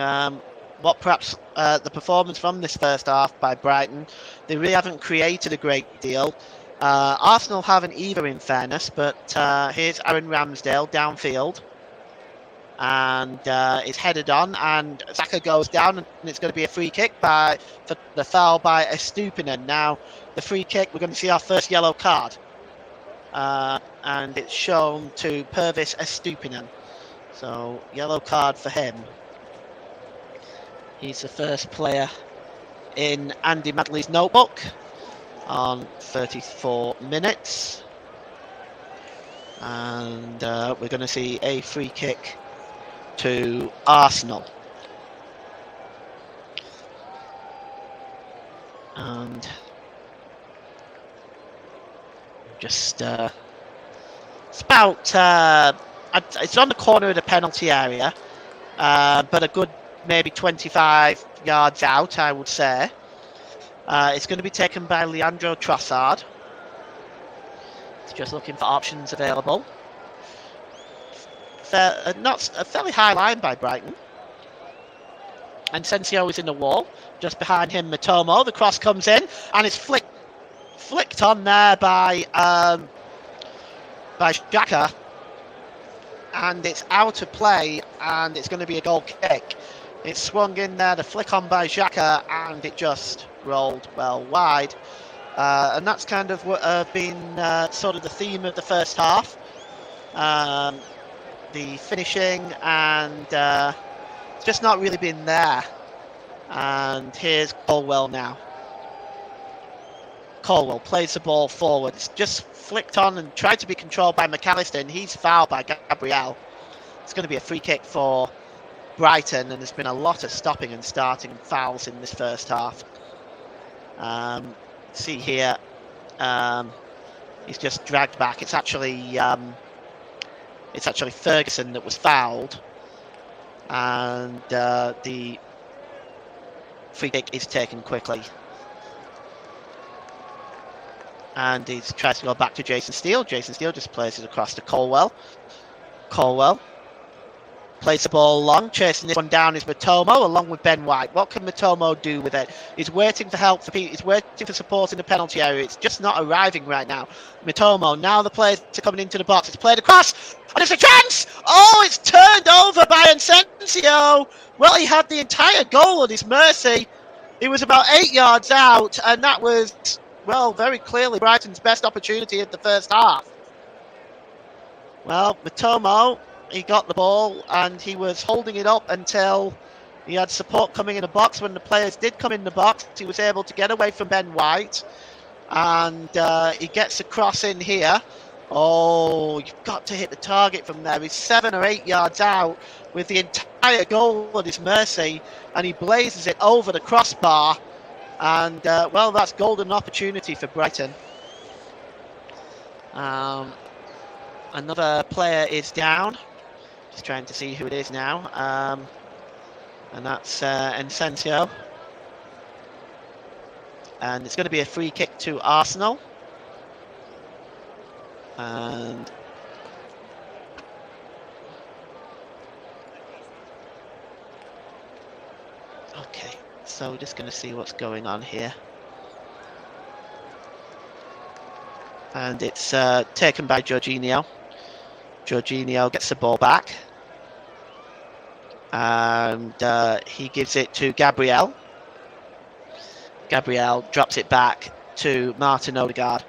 what perhaps the performance from this first half by Brighton. They really haven't created a great deal. Arsenal haven't either, in fairness, but here's Aaron Ramsdale downfield. And it's headed on, and Xhaka goes down, and it's going to be a free kick for the foul by Estupinen. Now, the free kick, we're going to see our first yellow card. And it's shown to Pervis Estupinen. So, yellow card for him. He's the first player in Andy Madley's notebook on 34 minutes. And we're going to see a free kick to Arsenal. And just it's about it's on the corner of the penalty area, but a good maybe 25 yards out, I would say. It's going to be taken by Leandro Trossard. It's just looking for options available. Not a fairly high line by Brighton. And Sensio is in the wall. Just behind him, Matomo. The cross comes in, and it's flicked on there by Xhaka, and it's out of play, and it's going to be a goal kick. It's swung in there, the flick on by Xhaka, and it just rolled well wide. And that's kind of what been sort of the theme of the first half. The finishing, and it's just not really been there. And here's Colwell now. Colwell plays the ball forward. It's just flicked on and tried to be controlled by McAllister, and he's fouled by Gabriel. It's going to be a free kick for Brighton, and there's been a lot of stopping and starting fouls in this first half. See here, he's just dragged back. It's actually Ferguson that was fouled, and the free kick is taken quickly. And he tries to go back to Jason Steele. Jason Steele just plays it across to Colwell. Colwell plays the ball long. Chasing this one down is Matomo along with Ben White. What can Matomo do with it? He's waiting for help. He's waiting for support in the penalty area. It's just not arriving right now. Matomo, now the players are coming into the box. It's played across. And it's a chance! Oh, it's turned over by Asensio. Well, he had the entire goal at his mercy. He was about 8 yards out, and that was, well, very clearly Brighton's best opportunity of the first half. Well, Matomo, he got the ball and he was holding it up until he had support coming in the box. When the players did come in the box, he was able to get away from Ben White, and he gets a cross in here. Oh, you've got to hit the target from there. He's 7 or 8 yards out with the entire goal at his mercy, and he blazes it over the crossbar. And, well, that's golden opportunity for Brighton. Another player is down. Just trying to see who it is now. And that's Asensio. And it's going to be a free kick to Arsenal. And okay, so we're just going to see what's going on here. And it's taken by Jorginho. Jorginho gets the ball back, and he gives it to Gabriel. Gabriel drops it back to Martin Odegaard.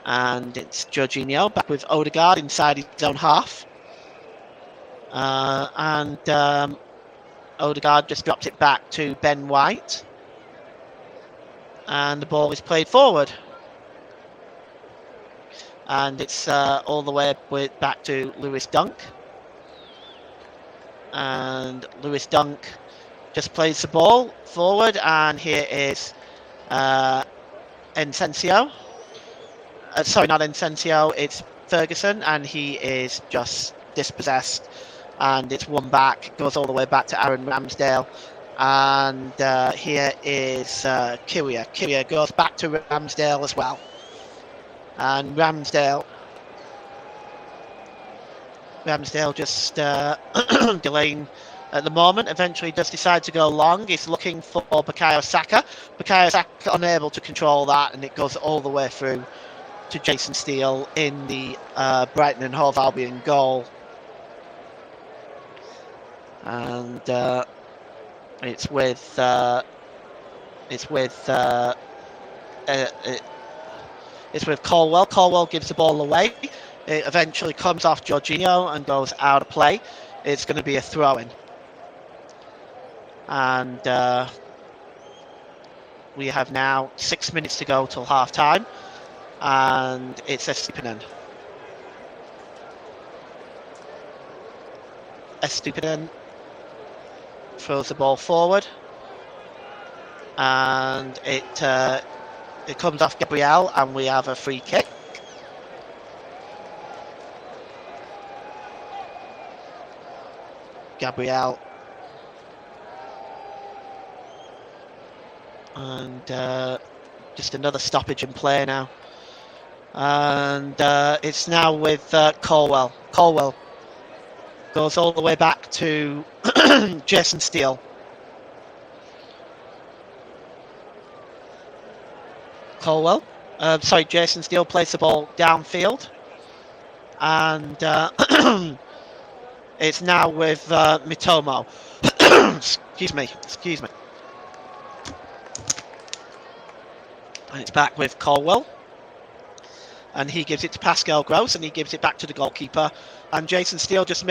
And it's Jorginho back with Odegaard inside his own half. And Odegaard just drops it back to Ben White. And the ball is played forward. And it's all the way back to Lewis Dunk. And Lewis Dunk just plays the ball forward. And here is Asensio. Sorry, not Asensio, it's Ferguson. And he is just dispossessed. And it's won back, goes all the way back to Aaron Ramsdale. And here is Kyria. Kyria goes back to Ramsdale as well. And Ramsdale just delaying at the moment. Eventually does decide to go long. He's looking for Bukayo Saka. Bukayo Saka unable to control that, and it goes all the way through to Jason Steele in the Brighton and Hove Albion goal. And it's with Colwell. Colwell gives the ball away. It eventually comes off Jorginho and goes out of play. It's going to be a throw-in. And we have now 6 minutes to go till half-time. and it's Estupinen. Estupinen throws the ball forward, and it comes off Gabriel, and we have a free kick. Gabriel, and just another stoppage in play now, and it's now with Colwell. Colwell goes all the way back to Jason Steele. Colwell, Jason Steele plays the ball downfield, and it's now with Mitomo. Excuse me. And it's back with Colwell, and he gives it to Pascal Gross, and he gives it back to the goalkeeper, and Jason Steele just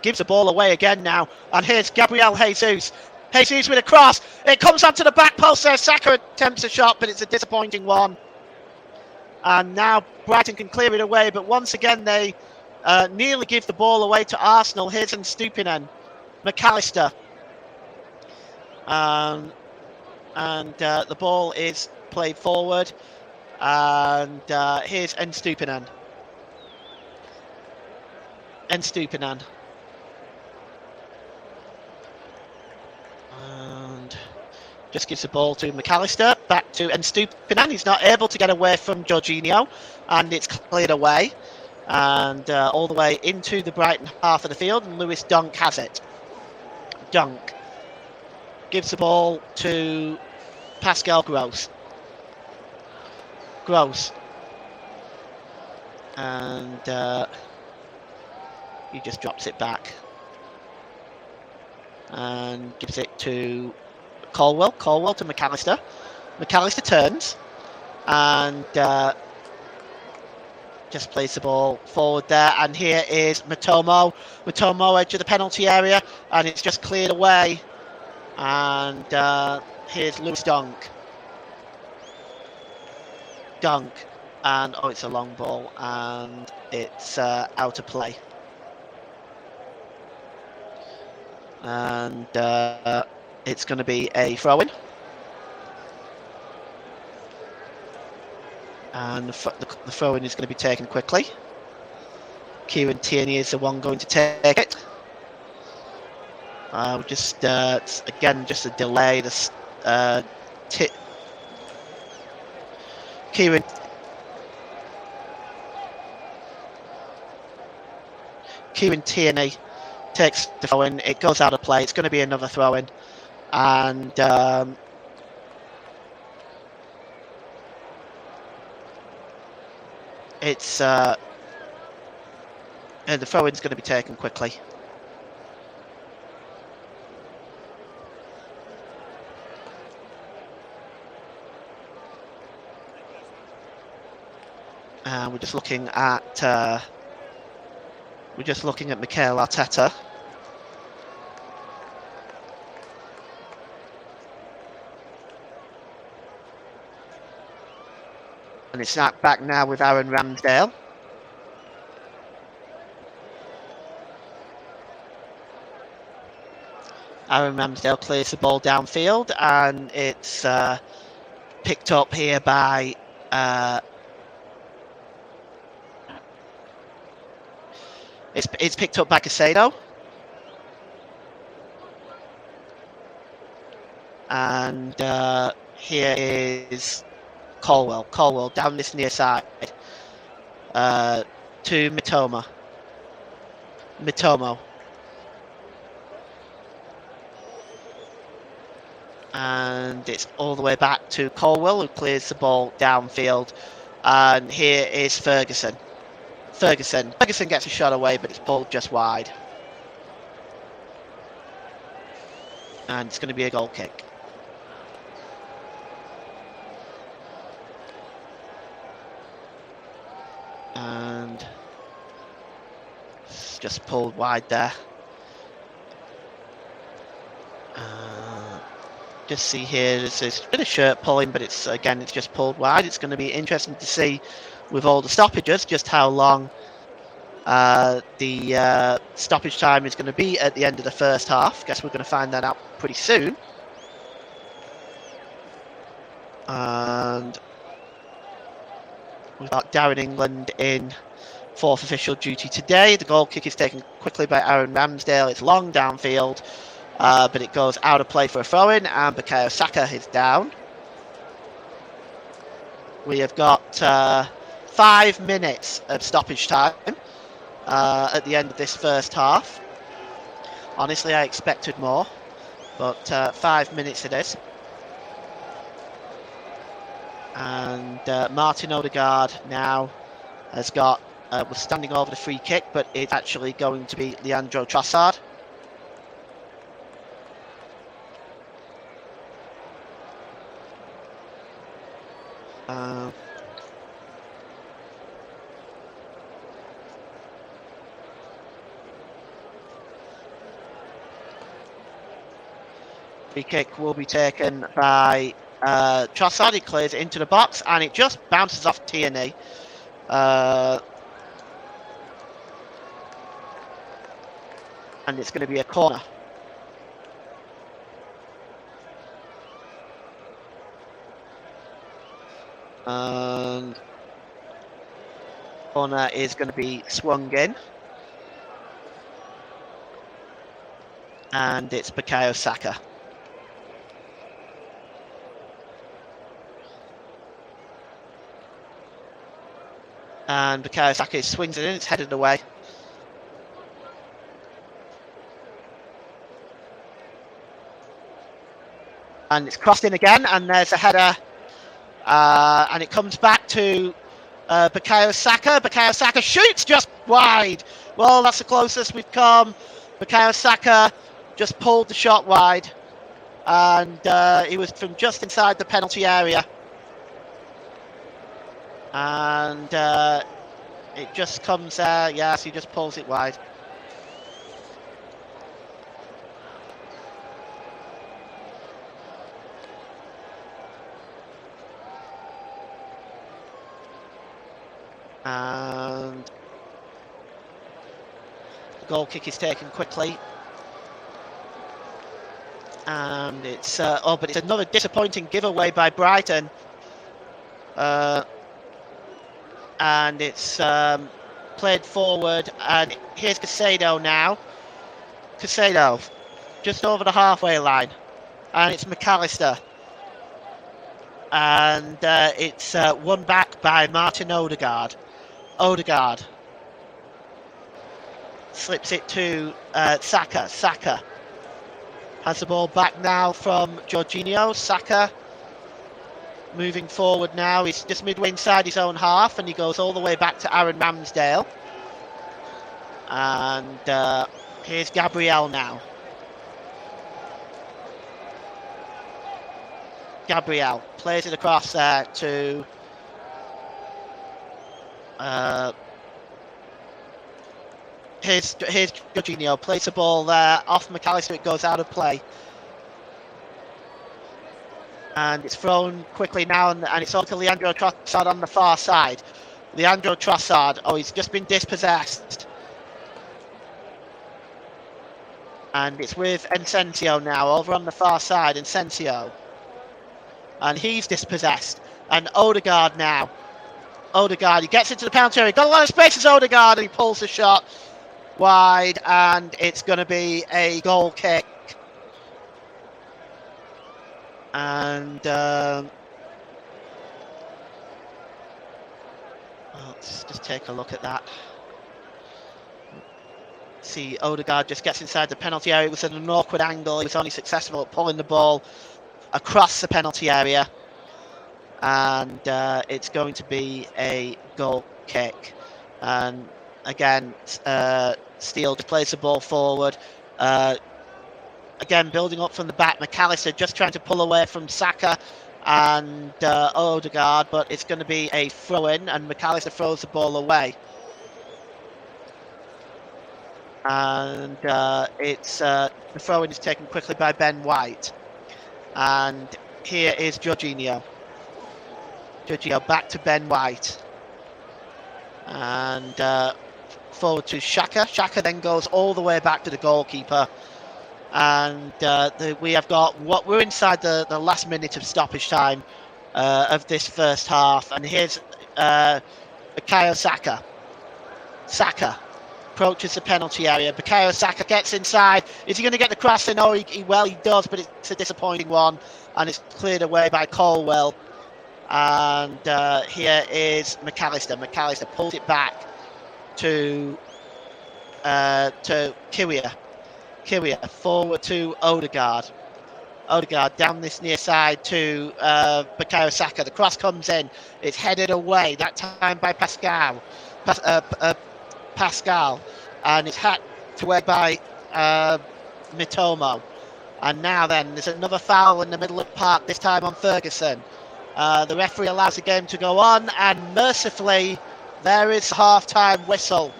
gives the ball away again now, and here's Gabriel Jesus with a cross. It comes onto the back post there. Saka attempts a shot, but it's a disappointing one, and now Brighton can clear it away, but once again they nearly give the ball away to Arsenal. Here's Stupinen, McAllister, and the ball is played forward, and here's Stupinen. Stupinen, and just gives the ball to McAllister, back to Stupinen. He's not able to get away from Jorginho, and it's cleared away, and all the way into the Brighton half of the field, and Lewis Dunk has it. Dunk gives the ball to Pascal Gross. And he just drops it back and gives it to Colwell to McAllister. McAllister turns and just plays the ball forward there, and here is Mitomo edge of the penalty area, and it's just cleared away, and here's Lewis Dunk, and it's a long ball, and it's out of play, and it's going to be a throw-in, and the throw-in is going to be taken quickly. Kieran Tierney is the one going to take it. Just a delay. Kieran Tierney takes the throw-in. It goes out of play. It's going to be another throw-in, and it's and the throw-in is going to be taken quickly. We're just looking at Mikel Arteta. And it's back now with Aaron Ramsdale. Aaron Ramsdale clears the ball downfield, and it's picked up here by it's picked up by Casado, and here is Colwell down this near side to Mitomo, and it's all the way back to Colwell, who clears the ball downfield, and here is Ferguson gets a shot away, but it's pulled just wide, and it's going to be a goal kick. And it's just pulled wide there. just see here, there's a bit of shirt pulling, but it's just pulled wide. It's going to be interesting to see with all the stoppages just how long the stoppage time is going to be at the end of the first half. Guess we're going to find that out pretty soon. And we've got Darren England in fourth official duty today. The goal kick is taken quickly by Aaron Ramsdale. It's long downfield, but it goes out of play for a throw-in, and Bukayo Saka is down. We have got 5 minutes of stoppage time at the end of this first half. Honestly, I expected more, but 5 minutes it is. And Martin Odegaard now has got, was standing over the free kick, but it's actually going to be Leandro Trossard. Free kick will be taken by Trossard. He clears it into the box and it just bounces off Tierney. And it's going to be a corner. And corner is going to be swung in. And it's Bukayo Saka. And Bukayo Saka swings it in, it's headed away. And it's crossed in again, and there's a header. And it comes back to Bukayo Saka. Bukayo Saka shoots just wide. Well, that's the closest we've come. Bukayo Saka just pulled the shot wide. And he was from just inside the penalty area. And it just comes there. Yes, he just pulls it wide. And the goal kick is taken quickly. And it's but it's another disappointing giveaway by Brighton. And it's played forward, and here's Caicedo now. Caicedo, just over the halfway line, and it's McAllister. And it's won back by Martin Odegaard. Odegaard slips it to Saka. Saka has the ball back now from Jorginho. Saka moving forward now. He's just midway inside his own half, and he goes all the way back to Aaron Ramsdale. And here's Gabriel now. Gabriel plays it across there to here's Jorginho, plays the ball there off McAllister. It goes out of play, and it's thrown quickly now, and it's on to Leandro Trossard on the far side. Leandro Trossard, oh, he's just been dispossessed, and it's with Encensio now over on the far side. Encensio, and he's dispossessed, and Odegaard now. Odegaard, he gets into the penalty area, got a lot of space as Odegaard, and he pulls the shot wide, and it's going to be a goal kick. And let's just take a look at that. See, Odegaard just gets inside the penalty area. It was at an awkward angle. He was only successful at pulling the ball across the penalty area. And it's going to be a goal kick. And again, Steele just plays the ball forward. Again, building up from the back. McAllister just trying to pull away from Saka and Odegaard, but it's going to be a throw-in, and McAllister throws the ball away. And it's the throw-in is taken quickly by Ben White. And here is Jorginho. Jorginho back to Ben White. And forward to Xhaka. Xhaka then goes all the way back to the goalkeeper. And we have got we're inside the last minute of stoppage time of this first half. And here's Bukayo Saka. Saka approaches the penalty area. Bukayo Saka gets inside. Is he going to get the cross in? Oh, he does, but it's a disappointing one. And it's cleared away by Colwell. And here is McAllister. McAllister pulls it back to Kiwior. Kiwior forward to Odegaard. Odegaard down this near side to Bukayo Saka. The cross comes in. It's headed away, that time by Pascal. Pascal. And it's hacked away by Mitomo. And now then, there's another foul in the middle of the park, this time on Ferguson. The referee allows the game to go on, and mercifully, there is half-time whistle.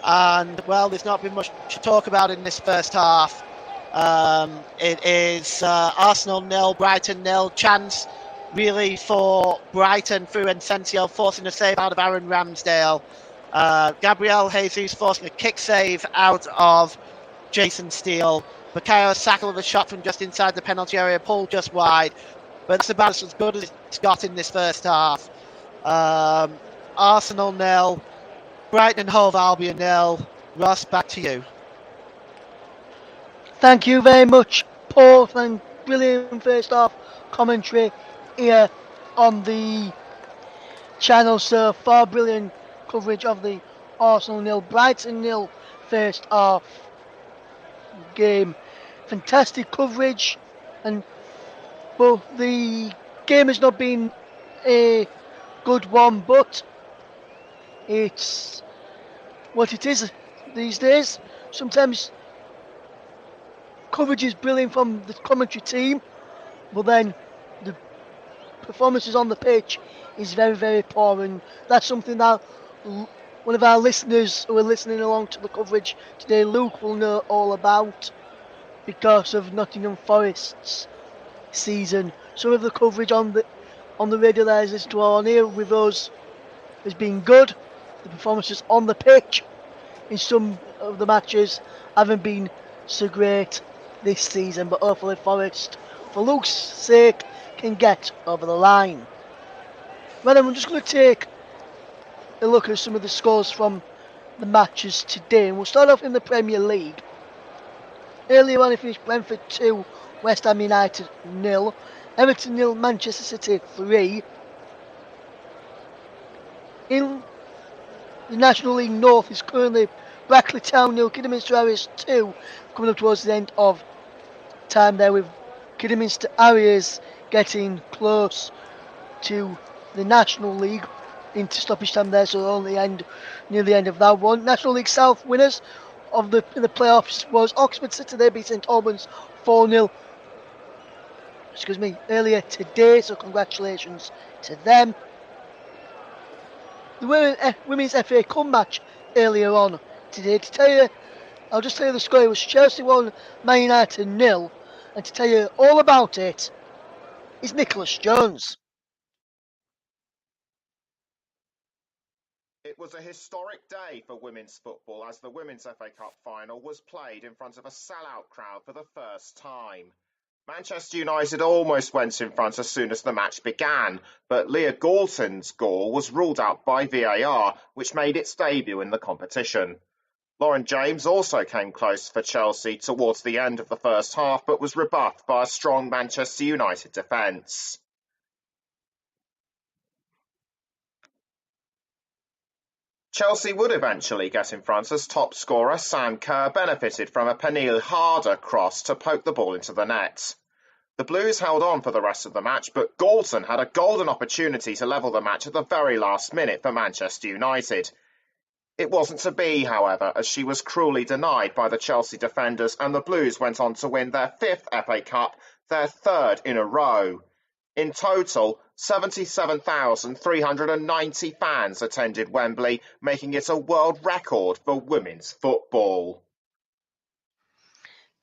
And, well, there's not been much to talk about in this first half. It is Arsenal 0, Brighton 0. Chance, really, for Brighton through Encensio, forcing a save out of Aaron Ramsdale. Gabriel Jesus forcing a kick save out of Jason Steele. Bukayo Saka with a shot from just inside the penalty area, pulled just wide. But it's about as good as it's got in this first half. Arsenal 0, Brighton and Hove Albion 0. Ross, back to you. Thank you very much, Paul, and brilliant first half commentary here on the channel, so far brilliant coverage of the Arsenal 0, Brighton 0 first half game. Fantastic coverage, and well, the game has not been a good one, but it's what it is these days. Sometimes coverage is brilliant from the commentary team, but then the performances on the pitch is very, very poor, and that's something that one of our listeners who are listening along to the coverage today, Luke, will know all about because of Nottingham Forest's season. Some of the coverage on the radio that is listened to on here with us has been good. The performances on the pitch in some of the matches haven't been so great this season, but hopefully Forest, for Luke's sake, can get over the line. Well, then, I'm just going to take a look at some of the scores from the matches today, and we'll start off in the Premier League. Earlier on, it finished Brentford 2, West Ham United 0, Everton 0, Manchester City 3. In the National League North is currently Brackley Town 0, Kidderminster Harriers 2, coming up towards the end of time there with Kidderminster Harriers getting close to the National League into stoppage time there, so only near the end of that one. National League South winners in the playoffs was Oxford City. They beat St Albans 4-0 earlier today, so congratulations to them. The Women's FA Cup match earlier on today, I'll just tell you the score. It was Chelsea 1, Man United 0, and to tell you all about it is Nicholas Jones. It was a historic day for women's football as the Women's FA Cup final was played in front of a sellout crowd for the first time. Manchester United almost went in front as soon as the match began, but Leah Galton's goal was ruled out by VAR, which made its debut in the competition. Lauren James also came close for Chelsea towards the end of the first half, but was rebuffed by a strong Manchester United defence. Chelsea would eventually get in front as top scorer Sam Kerr benefited from a Pernille Harder cross to poke the ball into the net. The Blues held on for the rest of the match, but Galton had a golden opportunity to level the match at the very last minute for Manchester United. It wasn't to be, however, as she was cruelly denied by the Chelsea defenders, and the Blues went on to win their 5th FA Cup, their 3rd in a row. In total, 77,390 fans attended Wembley, making it a world record for women's football.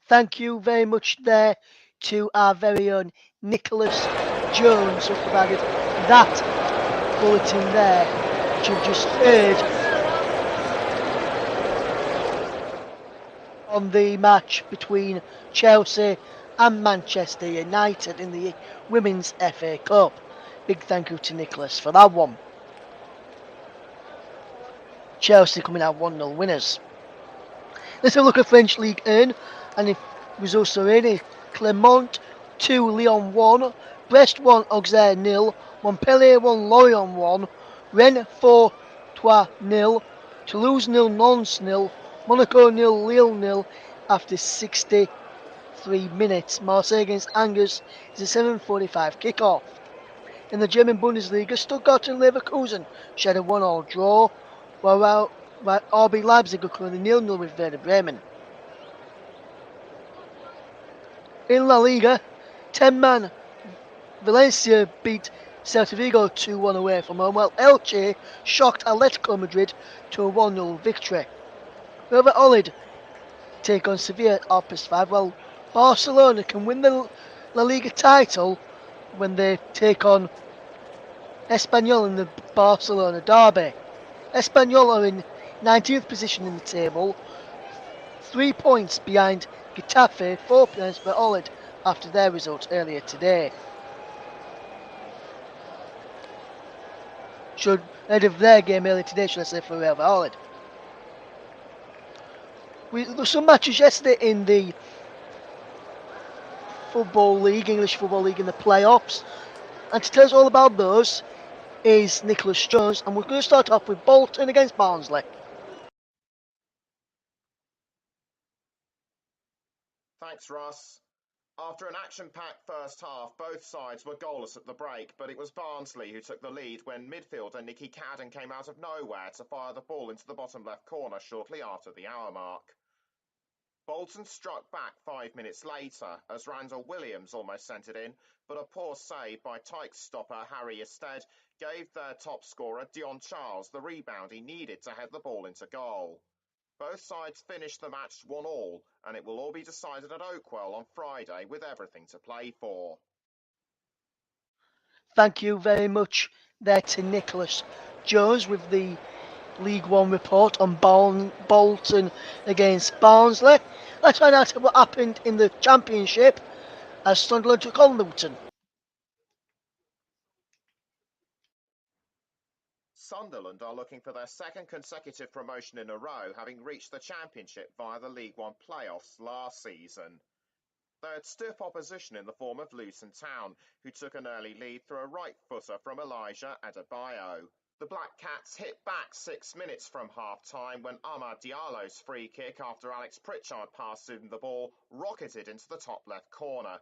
Thank you very much there to our very own Nicholas Jones, who provided that bulletin there, which you've just heard on the match between Chelsea and Manchester United in the Women's FA Cup. Big thank you to Nicholas for that one. Chelsea coming out 1-0 winners. Let's have a look at French League 1, and it was also in Clermont 2, Lyon 1, Brest 1, Auxerre 0, Montpellier 1, Lorient 1, Rennes 4, Troyes 0, Toulouse 0, Nantes 0, Monaco 0, Lille 0 after 63 minutes. Marseille against Angers is a 7:45 kickoff. In the German Bundesliga, Stuttgart and Leverkusen shared a 1-1 draw, while RB Leipzig are currently 0-0 with Werder Bremen. In La Liga, 10-man Valencia beat Celta Vigo 2-1 away from home, while Elche shocked Atletico Madrid to a 1-0 victory. Real Valladolid take on Sevilla at 5:30, while Barcelona can win the La Liga title when they take on Espanyol in the Barcelona derby. Espanyol are in 19th position in the table, 3 points behind Getafe, 4 points for Valladolid after their result earlier today. Ahead of their game earlier today, should I say, for Real Valladolid. There were some matches yesterday in the Football League, English Football League in the playoffs, and to tell us all about those is Nicholas Jones, and we're going to start off with Bolton against Barnsley. Thanks, Russ. After an action-packed first half, both sides were goalless at the break, but it was Barnsley who took the lead when midfielder Nicky Cadden came out of nowhere to fire the ball into the bottom left corner shortly after the hour mark. Bolton struck back 5 minutes later as Randall Williams almost sent it in, but a poor save by Tykes stopper Harry Ested gave their top scorer Dion Charles the rebound he needed to head the ball into goal. Both sides finished the match 1-1, and it will all be decided at Oakwell on Friday with everything to play for. Thank you very much there to Nicholas Jones with the League One report on Bolton against Barnsley. Let's find out what happened in the Championship as Sunderland took on Luton. Sunderland are looking for their second consecutive promotion in a row, having reached the Championship via the League One playoffs last season. They had stiff opposition in the form of Luton Town, who took an early lead through a right footer from Elijah Adebayo. The Black Cats hit back 6 minutes from half-time when Amad Diallo's free kick after Alex Pritchard passed him the ball rocketed into the top left corner.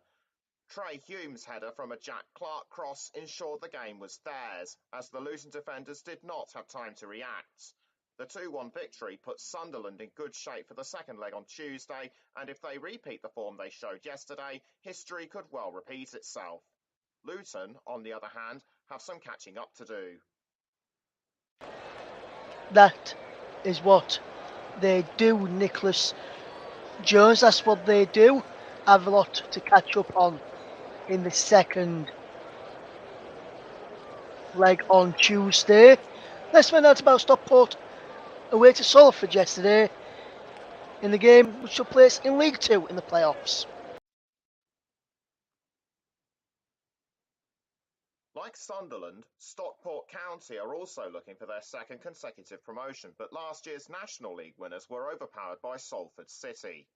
Trey Hume's header from a Jack Clark cross ensured the game was theirs, as the Luton defenders did not have time to react. The 2-1 victory puts Sunderland in good shape for the second leg on Tuesday, and if they repeat the form they showed yesterday, history could well repeat itself. Luton, on the other hand, have some catching up to do. That is what they do, Nicholas Jones. That's what they do. Have a lot to catch up on in the second leg on Tuesday. Let's find out about Stockport away to Salford yesterday in the game which took place in League Two in the playoffs. Like Sunderland, Stockport County are also looking for their second consecutive promotion, but last year's National League winners were overpowered by Salford City.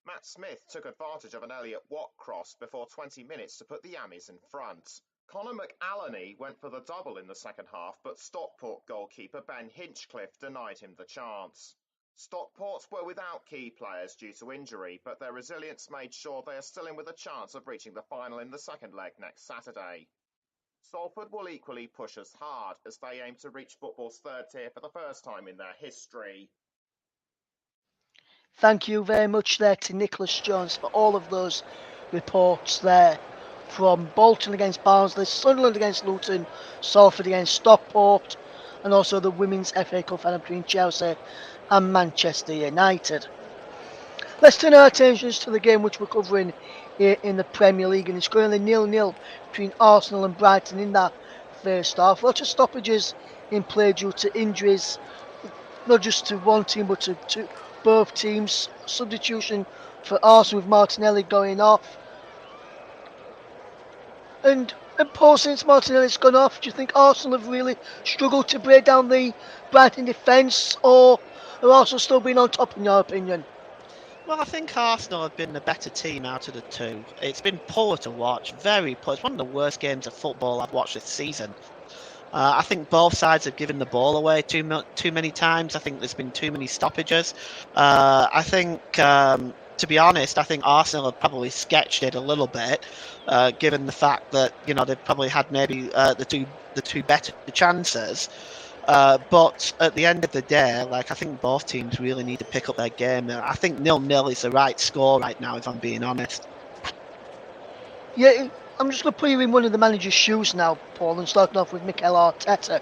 Matt Smith took advantage of an Elliot Watt cross before 20 minutes to put the Yammies in front. Conor McAlleney went for the double in the second half, but Stockport goalkeeper Ben Hinchcliffe denied him the chance. Stockport were without key players due to injury, but their resilience made sure they are still in with a chance of reaching the final in the second leg next Saturday. Salford will equally push as hard as they aim to reach football's third tier for the first time in their history. Thank you very much there to Nicholas Jones for all of those reports there from Bolton against Barnsley, Sunderland against Luton, Salford against Stockport, and also the Women's FA Cup final between Chelsea and Manchester United. Let's turn our attentions to the game which we're covering here in the Premier League, and it's currently 0-0 between Arsenal and Brighton in that first half. Lots of stoppages in play due to injuries, not just to one team but to both teams. Substitution for Arsenal with Martinelli going off. And Paul, since Martinelli's gone off, do you think Arsenal have really struggled to break down the Brighton defence, or are Arsenal still being on top in your opinion? Well, I think Arsenal have been the better team out of the two. It's been poor to watch, very poor. It's one of the worst games of football I've watched this season. I think both sides have given the ball away too many times. I think there's been too many stoppages. I think, to be honest, I think Arsenal have probably sketched it a little bit, given the fact that they've probably had maybe the two better chances. But at the end of the day, I think both teams really need to pick up their game. I think 0-0 is the right score right now, if I'm being honest. Yeah, I'm just going to put you in one of the manager's shoes now, Paul, and starting off with Mikel Arteta.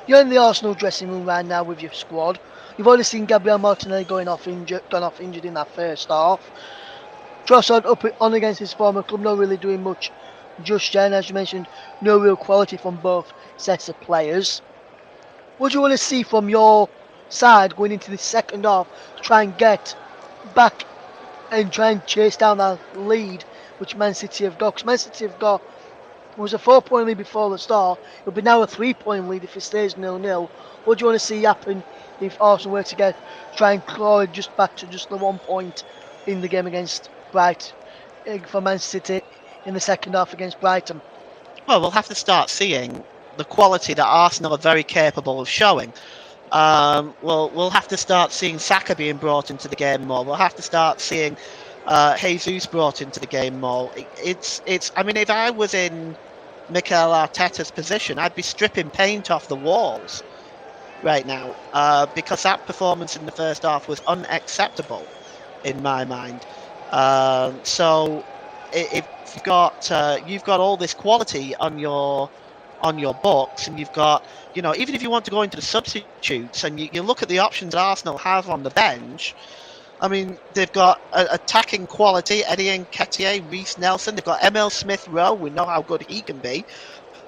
You're in the Arsenal dressing room right now with your squad. You've already seen Gabriel Martinelli gone off injured in that first half. Trossard up on against his former club, not really doing much just yet, and as you mentioned, no real quality from both sets of players. What do you want to see from your side going into the second half to try and get back and try and chase down that lead which Man City have got? Because Man City have got, it was a 4-point lead before the start, it'll be now a 3-point lead if it stays 0-0. What do you want to see happen if Arsenal were to try and claw it just back to just the 1 point in the game against Brighton, for Man City in the second half against Brighton? Well, we'll have to start seeing the quality that Arsenal are very capable of showing. We'll have to start seeing Saka being brought into the game more. We'll have to start seeing Jesus brought into the game more. I mean, if I was in Mikel Arteta's position, I'd be stripping paint off the walls right now, because that performance in the first half was unacceptable in my mind. So if you've got all this quality on your books, and you've got, even if you want to go into the substitutes and you look at the options Arsenal have on the bench, I mean, they've got attacking quality, Eddie Nketiah, Reece Nelson, they've got Emil Smith-Rowe, we know how good he can be,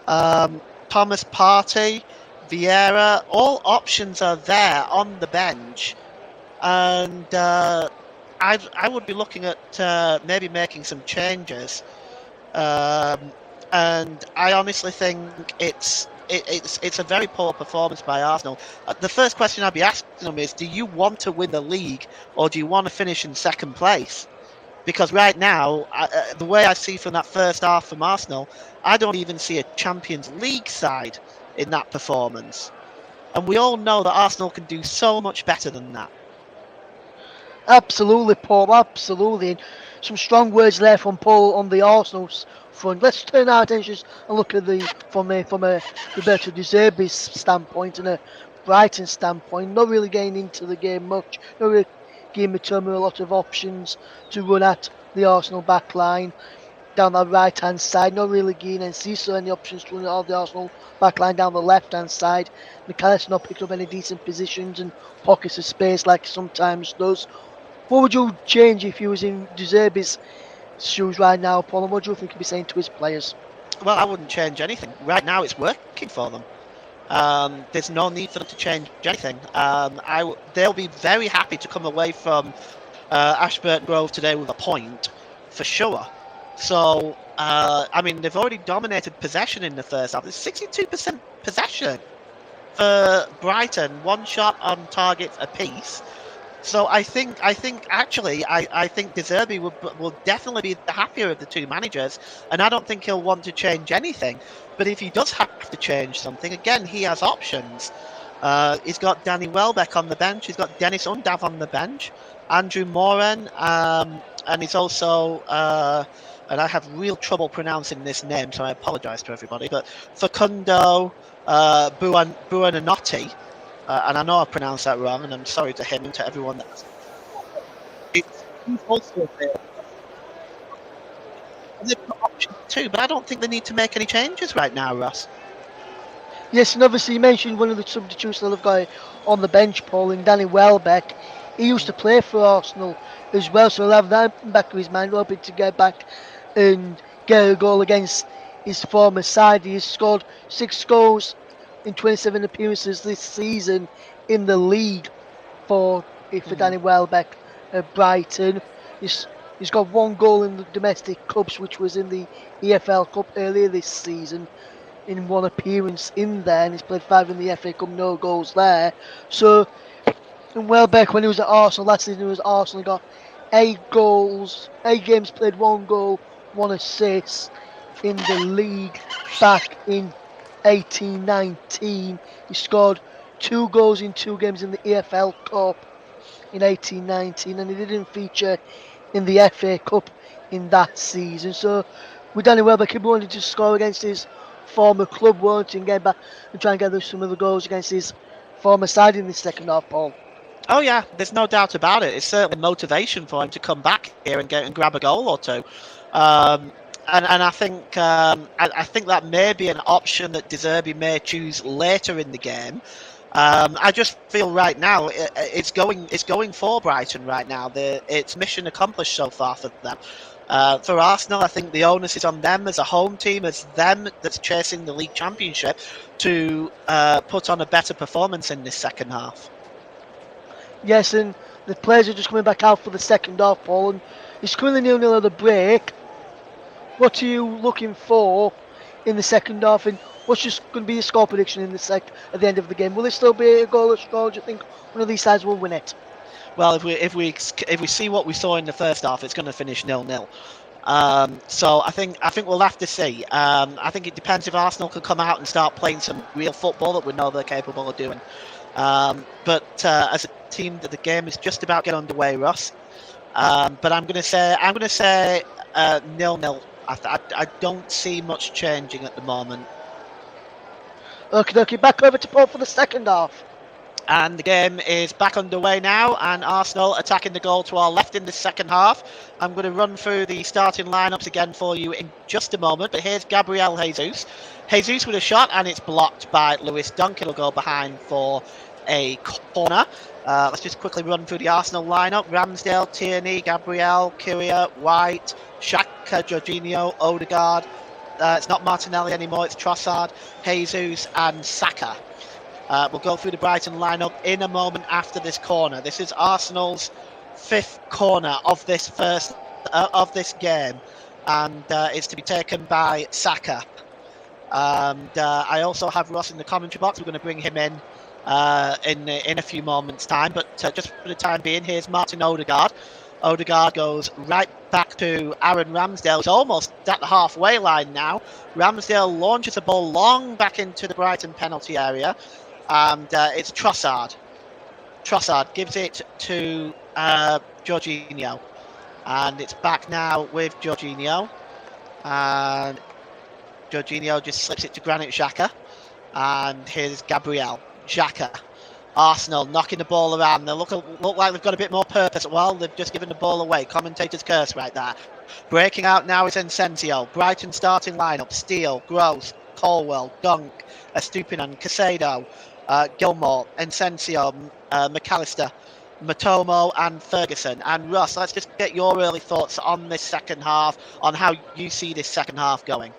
Thomas Partey, Vieira, all options are there on the bench, and I would be looking at maybe making some changes. And I honestly think it's a very poor performance by Arsenal. The first question I'd be asking them is, do you want to win the league, or do you want to finish in second place? Because right now, the way I see from that first half from Arsenal, I don't even see a Champions League side in that performance. And we all know that Arsenal can do so much better than that. Absolutely, Paul, absolutely. And some strong words there from Paul on the Arsenal's front. Let's turn our attentions and look at from a Roberto De Zerbi's standpoint and a Brighton standpoint. Not really getting into the game much. Not really giving Mitoma a lot of options to run at the Arsenal back line down the right hand side. Not really giving Enciso any options to run at all the Arsenal back line down the left hand side. McAllister not picking up any decent positions and pockets of space like he sometimes does. What would you change if you was in De Zerbi's shoes right now, Paul? And what do you think he'd be saying to his players? Well, I wouldn't change anything. Right now, it's working for them. There's no need for them to change anything. They'll be very happy to come away from Ashburton Grove today with a point, for sure. So, I mean, they've already dominated possession in the first half. There's 62% possession for Brighton, one shot on target apiece. So I think De Zerbi will definitely be the happier of the two managers, and I don't think he'll want to change anything. But if he does have to change something, again, he has options. He's got Danny Welbeck on the bench. He's got Dennis Undav on the bench, Andrew Moran, and he's also, and I have real trouble pronouncing this name, so I apologise to everybody, but Facundo Buonanotte. And I know I pronounced that wrong, and I'm sorry to him and to everyone that's. He's also there. They've got options too, but I don't think they need to make any changes right now, Ross. Yes, and obviously you mentioned one of the substitutes that have got on the bench, Paul, and Danny Welbeck. He used to play for Arsenal as well, so he'll have that in the back of his mind, hoping to get back and get a goal against his former side. He has scored 6 goals in 27 appearances this season in the league for Danny Welbeck at Brighton. He's got 1 goal in the domestic cups, which was in the EFL Cup earlier this season, in 1 appearance in there, and he's played 5 in the FA Cup, no goals there. So, and Welbeck, when he was at Arsenal last season, he was at Arsenal, he got 8 goals, 8 games played, 1 goal, 1 assist in the league back in 18-19. He scored 2 goals in 2 games in the EFL Cup in 18-19, and he didn't feature in the FA Cup in that season. So with Danny Welbeck, he wanted to score against his former club, won't he, and get back and try and get some of the goals against his former side in the second half, Paul. Oh yeah, there's no doubt about it. It's certainly motivation for him to come back here and grab a goal or two. And I think I think that may be an option that De Zerbi may choose later in the game. I just feel right now it's going for Brighton right now. It's mission accomplished so far for them. For Arsenal, I think the onus is on them as a home team, as them that's chasing the league championship, to put on a better performance in this second half. Yes, and the players are just coming back out for the second half, Paul, and it's currently 0-0 at the break. What are you looking for in the second half, and what's just going to be your score prediction in the at the end of the game? Will it still be a goalless score? Do you think one of these sides will win it? Well, if we see what we saw in the first half, it's going to finish 0-0. So I think we'll have to see. I think it depends if Arsenal can come out and start playing some real football that we know they're capable of doing. But as a team, the game is just about getting underway, Ross. But I'm going to say 0-0. I don't see much changing at the moment. Okay, back over to Paul for the second half. And the game is back underway now, and Arsenal attacking the goal to our left in the second half. I'm going to run through the starting lineups again for you in just a moment, but here's Gabriel Jesus. Jesus with a shot, and it's blocked by Lewis Dunk. It'll go behind for a corner. Let's just quickly run through the Arsenal lineup. Ramsdale, Tierney, Gabriel, Kyria, White, Xhaka, Jorginho, Odegaard. It's not Martinelli anymore, it's Trossard, Jesus and Saka. We'll go through the Brighton lineup in a moment after this corner. This is Arsenal's 5th corner of this game, and it's to be taken by Saka. And I also have Ross in the commentary box. We're going to bring him in a few moments' time, but just for the time being, here's Martin Odegaard. Odegaard goes right back to Aaron Ramsdale. It's almost at the halfway line now. Ramsdale launches a ball long back into the Brighton penalty area. And it's Trossard. Trossard gives it to Jorginho. And it's back now with Jorginho. And Jorginho just slips it to Granit Xhaka. And here's Gabriel. Xhaka. Arsenal knocking the ball around. They look like they've got a bit more purpose. Well, they've just given the ball away. Commentator's curse right there. Breaking out now is Encensio. Brighton starting lineup. Steele, Gross, Colwell, Dunk, Estupinan, Caicedo, Gilmore, Encensio, McAllister, Matomo and Ferguson. And Russ, let's just get your early thoughts on this second half, on how you see this second half going.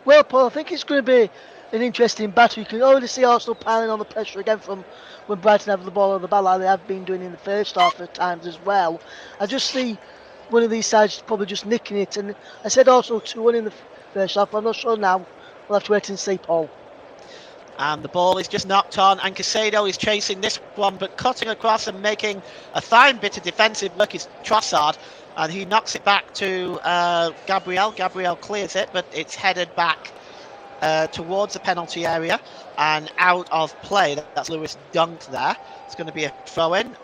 Well, Paul, I think it's going to be an interesting battle. You can already see Arsenal piling on the pressure again from when Brighton have the ball on the ball, like they have been doing in the first half at times as well. I just see one of these sides probably just nicking it. And I said Arsenal 2-1 in the first half. I'm not sure now. We'll have to wait and see, Paul. And the ball is just knocked on, and Caicedo is chasing this one, but cutting across and making a fine bit of defensive work is Trossard, and he knocks it back to Gabriel. Gabriel clears it, but it's headed back towards the penalty area and out of play. That's Lewis Dunk there. It's going to be a throw-in.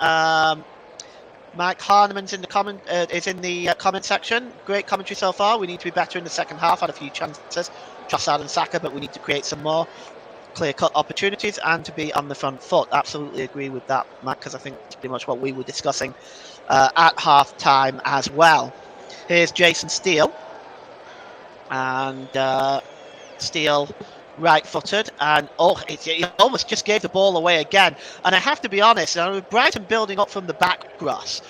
Mike Harneman's in the comment section. Great commentary so far. We need to be better in the second half. Had a few chances, Trossard and Saka, but we need to create some more clear-cut opportunities and to be on the front foot. Absolutely agree with that, Matt, because I think it's pretty much what we were discussing at half-time as well. Here's Jason Steele. And Steele right-footed, and he almost just gave the ball away again. And I have to be honest, with Brighton building up from the back, Ross,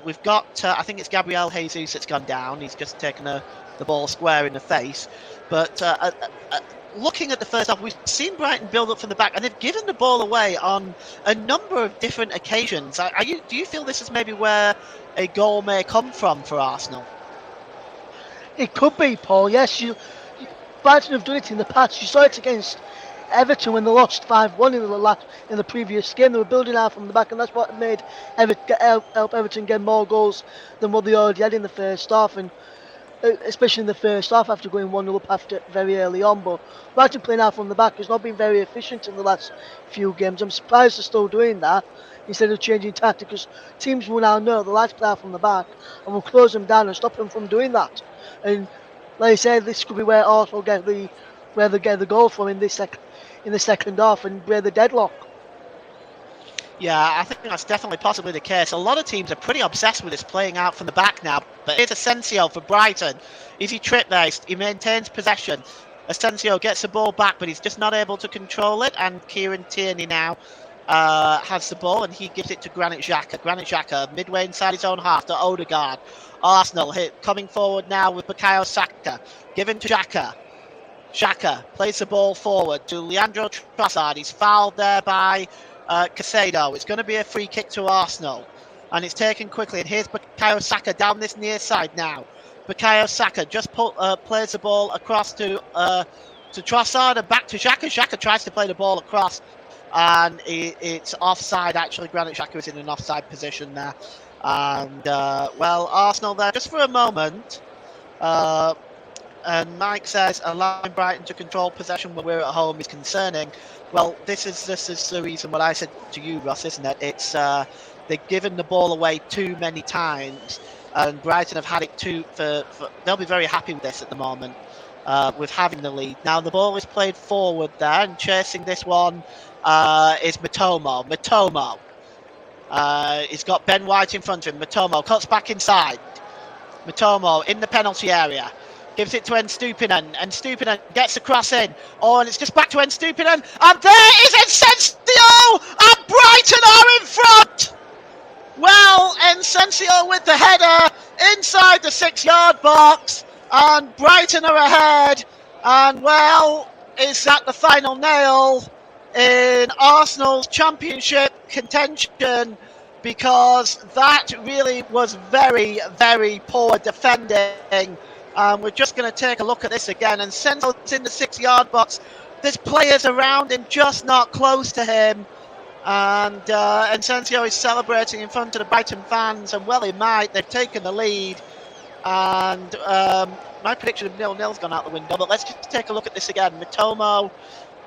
we've got, I think it's Gabriel Jesus that's gone down. He's just taken the ball square in the face. But looking at the first half, we've seen Brighton build up from the back, and they've given the ball away on a number of different occasions. Do you feel this is maybe where a goal may come from for Arsenal? It could be, Paul. Yes, Brighton have done it in the past. You saw it against Everton when they lost 5-1 in the previous game. They were building out from the back, and that's what made help Everton get more goals than what they already had in the first half, and especially in the first half after going 1-0 up after very early on. But Brighton playing out from the back has not been very efficient in the last few games. I'm surprised they're still doing that instead of changing tactics, because teams will now know they like to play out from the back and will close them down and stop them from doing that. And like I said, this could be where Arsenal get the goal from in the second half and break the deadlock. Yeah, I think that's definitely possibly the case. A lot of teams are pretty obsessed with this playing out from the back now. But here's Asensio for Brighton. Easy trip there. He maintains possession. Asensio gets the ball back, but he's just not able to control it. And Kieran Tierney now has the ball, and he gives it to Granit Xhaka. Granit Xhaka midway inside his own half to Odegaard. Arsenal coming forward now with Bukayo Saka. Given to Xhaka. Xhaka plays the ball forward to Leandro Trossard. He's fouled there by Caicedo. It's going to be a free kick to Arsenal, and it's taken quickly. And here's Bukayo Saka down this near side now. Bukayo Saka just plays the ball across to Trossard and back to Xhaka. Xhaka tries to play the ball across, and it's offside. Actually, Granit Xhaka is in an offside position there. And Arsenal there just for a moment. And Mike says allowing Brighton to control possession when we're at home is concerning. Well, this is the reason what I said to you, Ross, isn't it? It's they've given the ball away too many times, and Brighton have had it too. They'll be very happy with this at the moment, with having the lead. Now the ball is played forward there, and chasing this one is Mitomo. He's got Ben White in front of him. Mitomo cuts back inside. Mitomo in the penalty area. Gives it to Nstupinen, and Nstupinen gets the cross in. Oh, and it's just back to Nstupinen, and there is Ensensio, and Brighton are in front! Well, Ensensio with the header inside the 6-yard box, and Brighton are ahead. And well, is that the final nail in Arsenal's championship contention? Because that really was very, very poor defending. We're just going to take a look at this again. And Sensel's in the 6-yard box. There's players around him, just not close to him. And Ensensio is celebrating in front of the Brighton fans. And well, he might. They've taken the lead. And my prediction of 0-0's gone out the window. But let's just take a look at this again. Mitomo,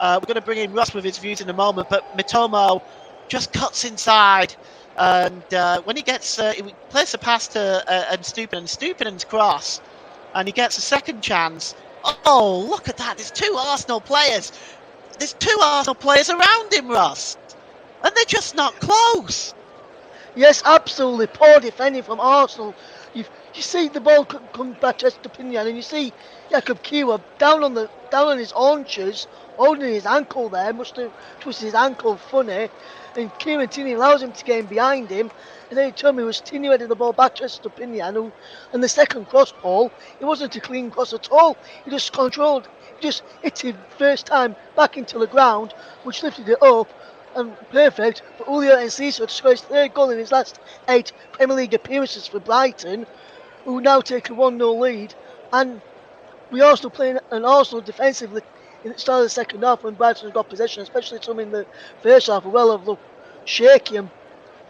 we're going to bring in Russ with his views in a moment. But Mitomo just cuts inside. And when he gets, he plays the pass to Stupinen's cross. And he gets a second chance. Oh, look at that. There's two Arsenal players. There's two Arsenal players around him, Russ. And they're just not close. Yes, absolutely. Poor defending from Arsenal. You see the ball come back to Estepinian, and you see Jakub Kiwa down on his haunches, holding his ankle there. Must have twisted his ankle funny. And Kieran Tierney allows him to get in behind him. And then he told me it was Tierney headed the ball back to Estepinian, and the second cross ball, it wasn't a clean cross at all. He just controlled, he just hit it first time back into the ground, which lifted it up, and perfect for Julio Enciso to score his third goal in his last 8 Premier League appearances for Brighton, who now take a 1-0 lead. And we are still playing an Arsenal defensively in the start of the second half when Brighton got possession, especially some in the first half, well have looked shaky and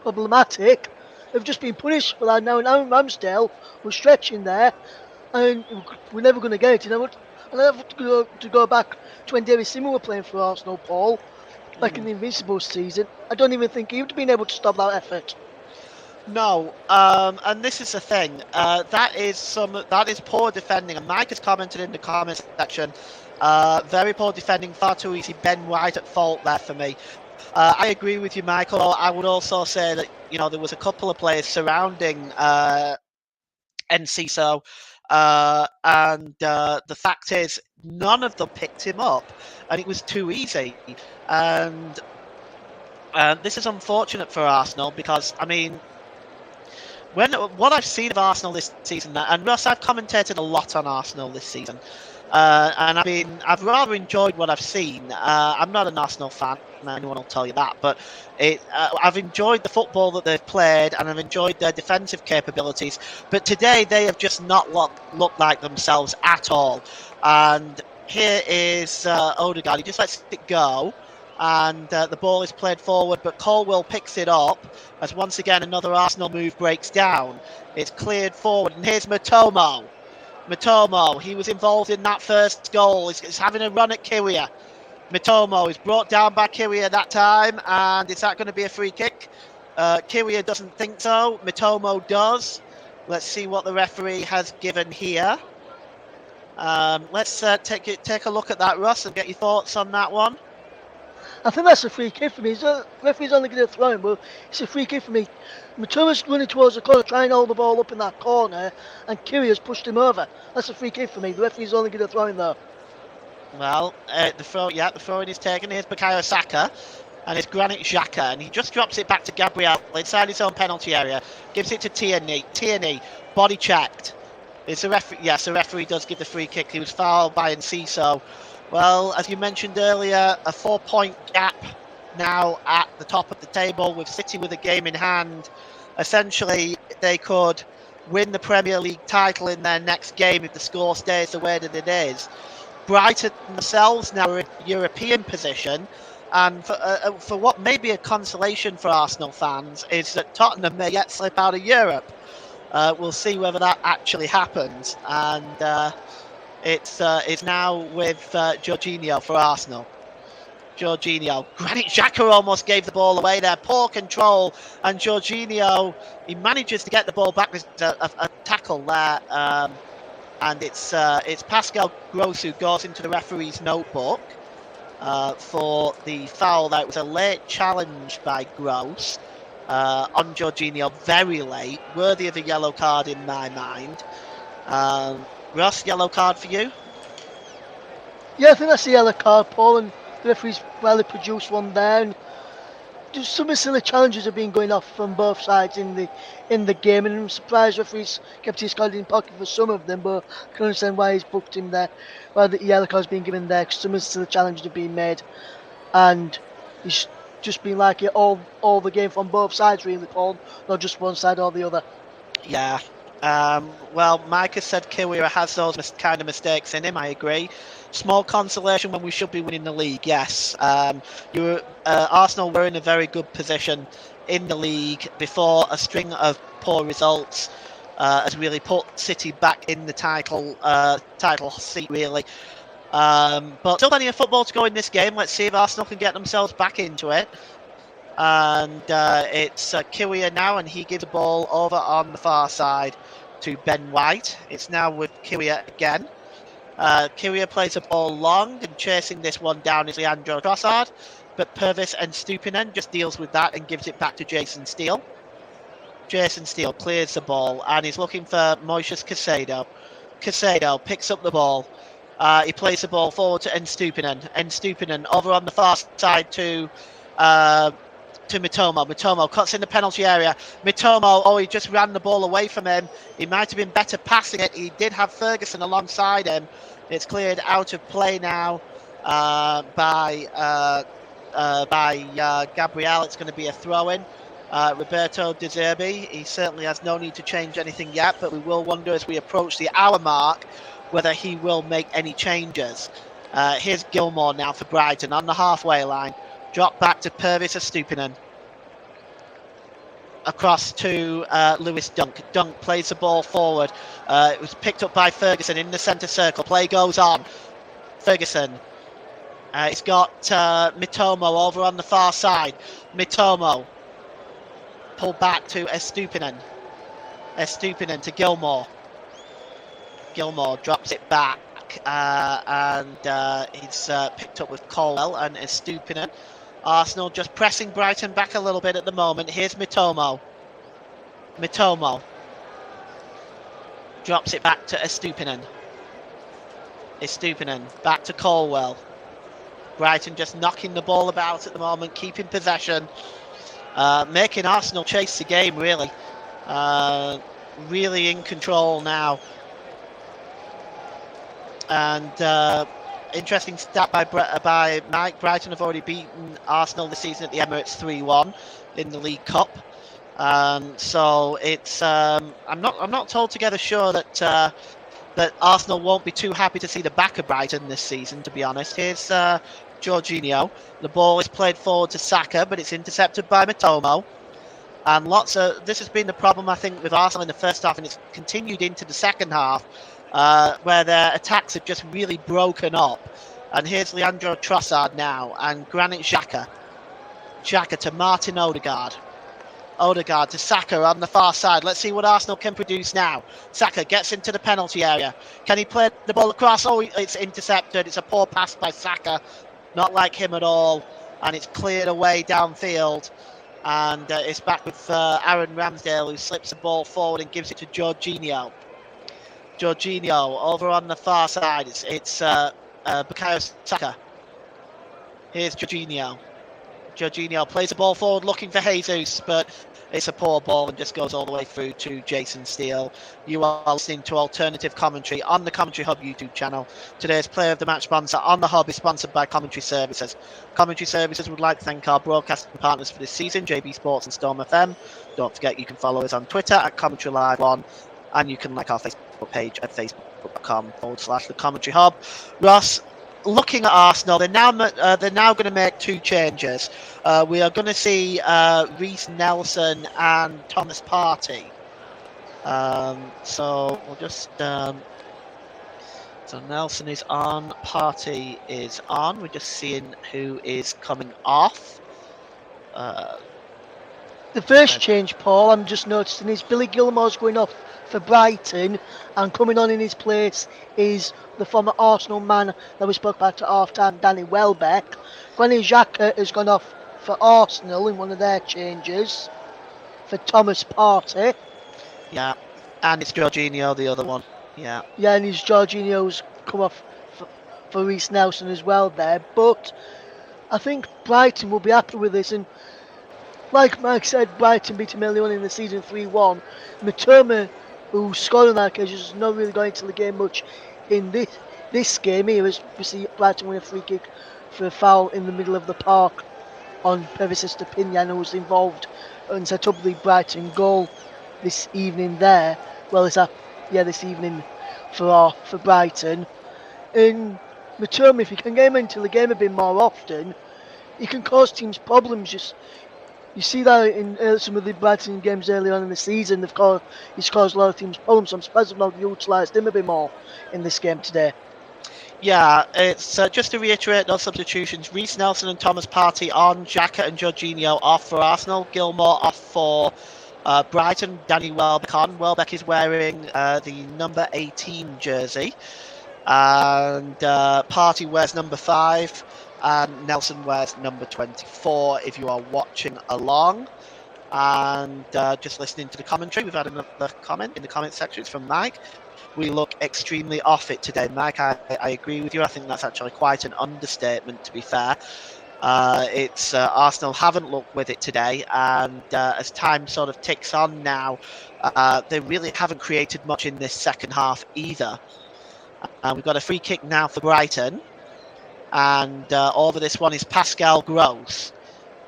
problematic. They've just been punished for that now, and Aaron Ramsdale was stretching there, and we're never going to get it. And I have to go back to when David Seaman were playing for Arsenal, Paul, back in the Invincibles season. I don't even think he would have been able to stop that effort. No, and this is the thing. That is poor defending, and Mike has commented in the comments section. Very poor defending, far too easy. Ben White at fault there for me. I agree with you, Michael. I would also say that there was a couple of players surrounding Enciso. and the fact is, none of them picked him up, and it was too easy. And this is unfortunate for Arsenal because, I mean, what I've seen of Arsenal this season, and Russ, I've commentated a lot on Arsenal this season, and I've rather enjoyed what I've seen. I'm not an Arsenal fan, anyone will tell you that, but I've enjoyed the football that they've played, and I've enjoyed their defensive capabilities. But today they have just not looked like themselves at all. And here is Odegaard. He just lets it go. And the ball is played forward, but Colwill picks it up as once again another Arsenal move breaks down. It's cleared forward, and here's Matomo. Matomo, he was involved in that first goal. He's having a run at Kiwior. Matomo is brought down by Kiwior that time, and is that going to be a free kick? Kiwior doesn't think so. Matomo does. Let's see what the referee has given here. Let's take a look at that, Russ, and get your thoughts on that one. I think that's a free kick for me. The referee's only going to throw him, but it's a free kick for me. Matoma's running towards the corner, trying to hold the ball up in that corner, and Kyrgios pushed him over. That's a free kick for me. The referee's only going to throw him though. Well, the throw-in is taken. Here's Bukayo Saka, and it's Granit Xhaka, and he just drops it back to Gabriel inside his own penalty area. Gives it to Tierney. Tierney, body checked. It's a referee. Yes, the referee does give the free kick. He was fouled by Enciso. Well, as you mentioned earlier, a 4-point gap now at the top of the table with City with a game in hand. Essentially, they could win the Premier League title in their next game if the score stays the way that it is. Brighton themselves now are in European position, and for what may be a consolation for Arsenal fans is that Tottenham may yet slip out of Europe. We'll see whether that actually happens, and it's now with Jorginho for Arsenal. Jorginho. Granit Xhaka almost gave the ball away there. Poor control. And Jorginho, he manages to get the ball back. There's a tackle there. And it's Pascal Gross who goes into the referee's notebook for the foul. That was a late challenge by Gross on Jorginho. Very late. Worthy of a yellow card in my mind. Ross, yellow card for you? Yeah, I think that's a yellow card, Paul, and the referee's well produced one there. And just some silly challenges have been going off from both sides in the game, and I'm surprised referees kept his card in pocket for some of them, but I can understand why he's booked him there, why the yellow card's been given there, because some silly challenges have been made, and it's just been like it all the game from both sides really, Paul, not just one side or the other. Yeah. Well, Micah said Kiwior has those kind of mistakes in him. I agree. Small consolation when we should be winning the league. Yes, Arsenal were in a very good position in the league before a string of poor results has really put City back in the title seat. Really, but still plenty of football to go in this game. Let's see if Arsenal can get themselves back into it. And it's Kiwior now, and he gives the ball over on the far side to Ben White. It's now with Kiwior again. Kiwior plays the ball long, and chasing this one down is Leandro Trossard, but Purvis and Stupinen just deals with that and gives it back to Jason Steele. Jason Steele clears the ball, and he's looking for Moises Caicedo. Caicedo picks up the ball. He plays the ball forward to Stupinen. Stupinen over on the far side to Mitomo. Mitomo cuts in the penalty area. Mitomo, he just ran the ball away from him. He might have been better passing it. He did have Ferguson alongside him. It's cleared out of play now by Gabriel. It's going to be a throw-in. Roberto De Zerbi, he certainly has no need to change anything yet, but we will wonder as we approach the hour mark whether he will make any changes. Here's Gilmour now for Brighton on the halfway line. Drop back to Purvis Stupinen. Across to Lewis Dunk. Dunk plays the ball forward. It was picked up by Ferguson in the centre circle. Play goes on. Ferguson. It's got Mitomo over on the far side. Mitomo. Pulled back to Estupinen. Estupinen to Gilmour. Gilmour drops it back. And he's picked up with Colwell and Estupinen. Arsenal just pressing Brighton back a little bit at the moment. Here's Mitomo. Mitomo drops it back to Estupinen. Back to Colwell. Brighton just knocking the ball about at the moment, keeping possession, making Arsenal chase the game, really. Really in control now. And interesting stat by Mike. Brighton have already beaten Arsenal this season at the Emirates 3-1 in the League Cup. So it's I'm not altogether sure that Arsenal won't be too happy to see the back of Brighton this season, to be honest. Here's Jorginho. The ball is played forward to Saka, but it's intercepted by Mitomo. And this has been the problem, I think, with Arsenal in the first half, and it's continued into the second half, where their attacks have just really broken up. And here's Leandro Trossard now, and Granit Xhaka. Xhaka to Martin Odegaard. Odegaard to Saka on the far side. Let's see what Arsenal can produce now. Saka gets into the penalty area. Can he play the ball across? Oh, it's intercepted. It's a poor pass by Saka. Not like him at all. And it's cleared away downfield. And it's back with Aaron Ramsdale, who slips the ball forward and gives it to Jorginho. Jorginho over on the far side. It's Bukayo Saka. Here's Jorginho. Jorginho plays the ball forward looking for Jesus, but it's a poor ball and just goes all the way through to Jason Steele. You are listening to Alternative Commentary on the Commentary Hub YouTube channel. Today's Player of the Match sponsor on the Hub is sponsored by Commentary Services. Commentary Services would like to thank our broadcasting partners for this season, JB Sports and Storm FM. Don't forget you can follow us on Twitter at Commentary Live 1, and you can like our Facebook page at facebook.com/the Commentary Hub. Ross, looking at Arsenal, they're now going to make two changes. We are going to see Reece Nelson and Thomas Partey. So we'll just so Nelson is on, Partey is on. We're just seeing who is coming off. The first change, Paul, I'm just noticing, is Billy Gilmore's going off for Brighton, and coming on in his place is the former Arsenal man that we spoke about at half-time, Danny Welbeck. Granit Xhaka has gone off for Arsenal in one of their changes for Thomas Partey. Yeah, and it's Jorginho, the other one. Yeah, and his Jorginho's come off for Reece Nelson as well there. But I think Brighton will be happy with this, and like Mike said, Brighton beat him early on in the season 3-1. Mitoma, who scored on that occasion, is not really going into the game much in this game here, as we see Brighton win a free kick for a foul in the middle of the park on Pervis Estupinian, who was involved and set up the Brighton goal this evening there. Well, this evening for Brighton. And Mitoma, if he can get him into the game a bit more often, he can cause teams problems. You see that in some of the Brighton games early on in the season. He's caused a lot of teams problems. So I'm surprised they've not utilised him a bit more in this game today. Yeah, it's just to reiterate those substitutions: Reece Nelson and Thomas Partey on, Xhaka and Jorginho off for Arsenal, Gilmore off for Brighton, Danny Welbeck on. Welbeck is wearing the number 18 jersey, and Partey wears number 5. And Nelson wears number 24 if you are watching along. And just listening to the commentary, we've had another comment in the comment section. It's from Mike. We look extremely off it today. Mike, I agree with you. I think that's actually quite an understatement, to be fair. It's Arsenal haven't looked with it today. And as time sort of ticks on now, they really haven't created much in this second half either. And we've got a free kick now for Brighton. And over this one is Pascal Gross.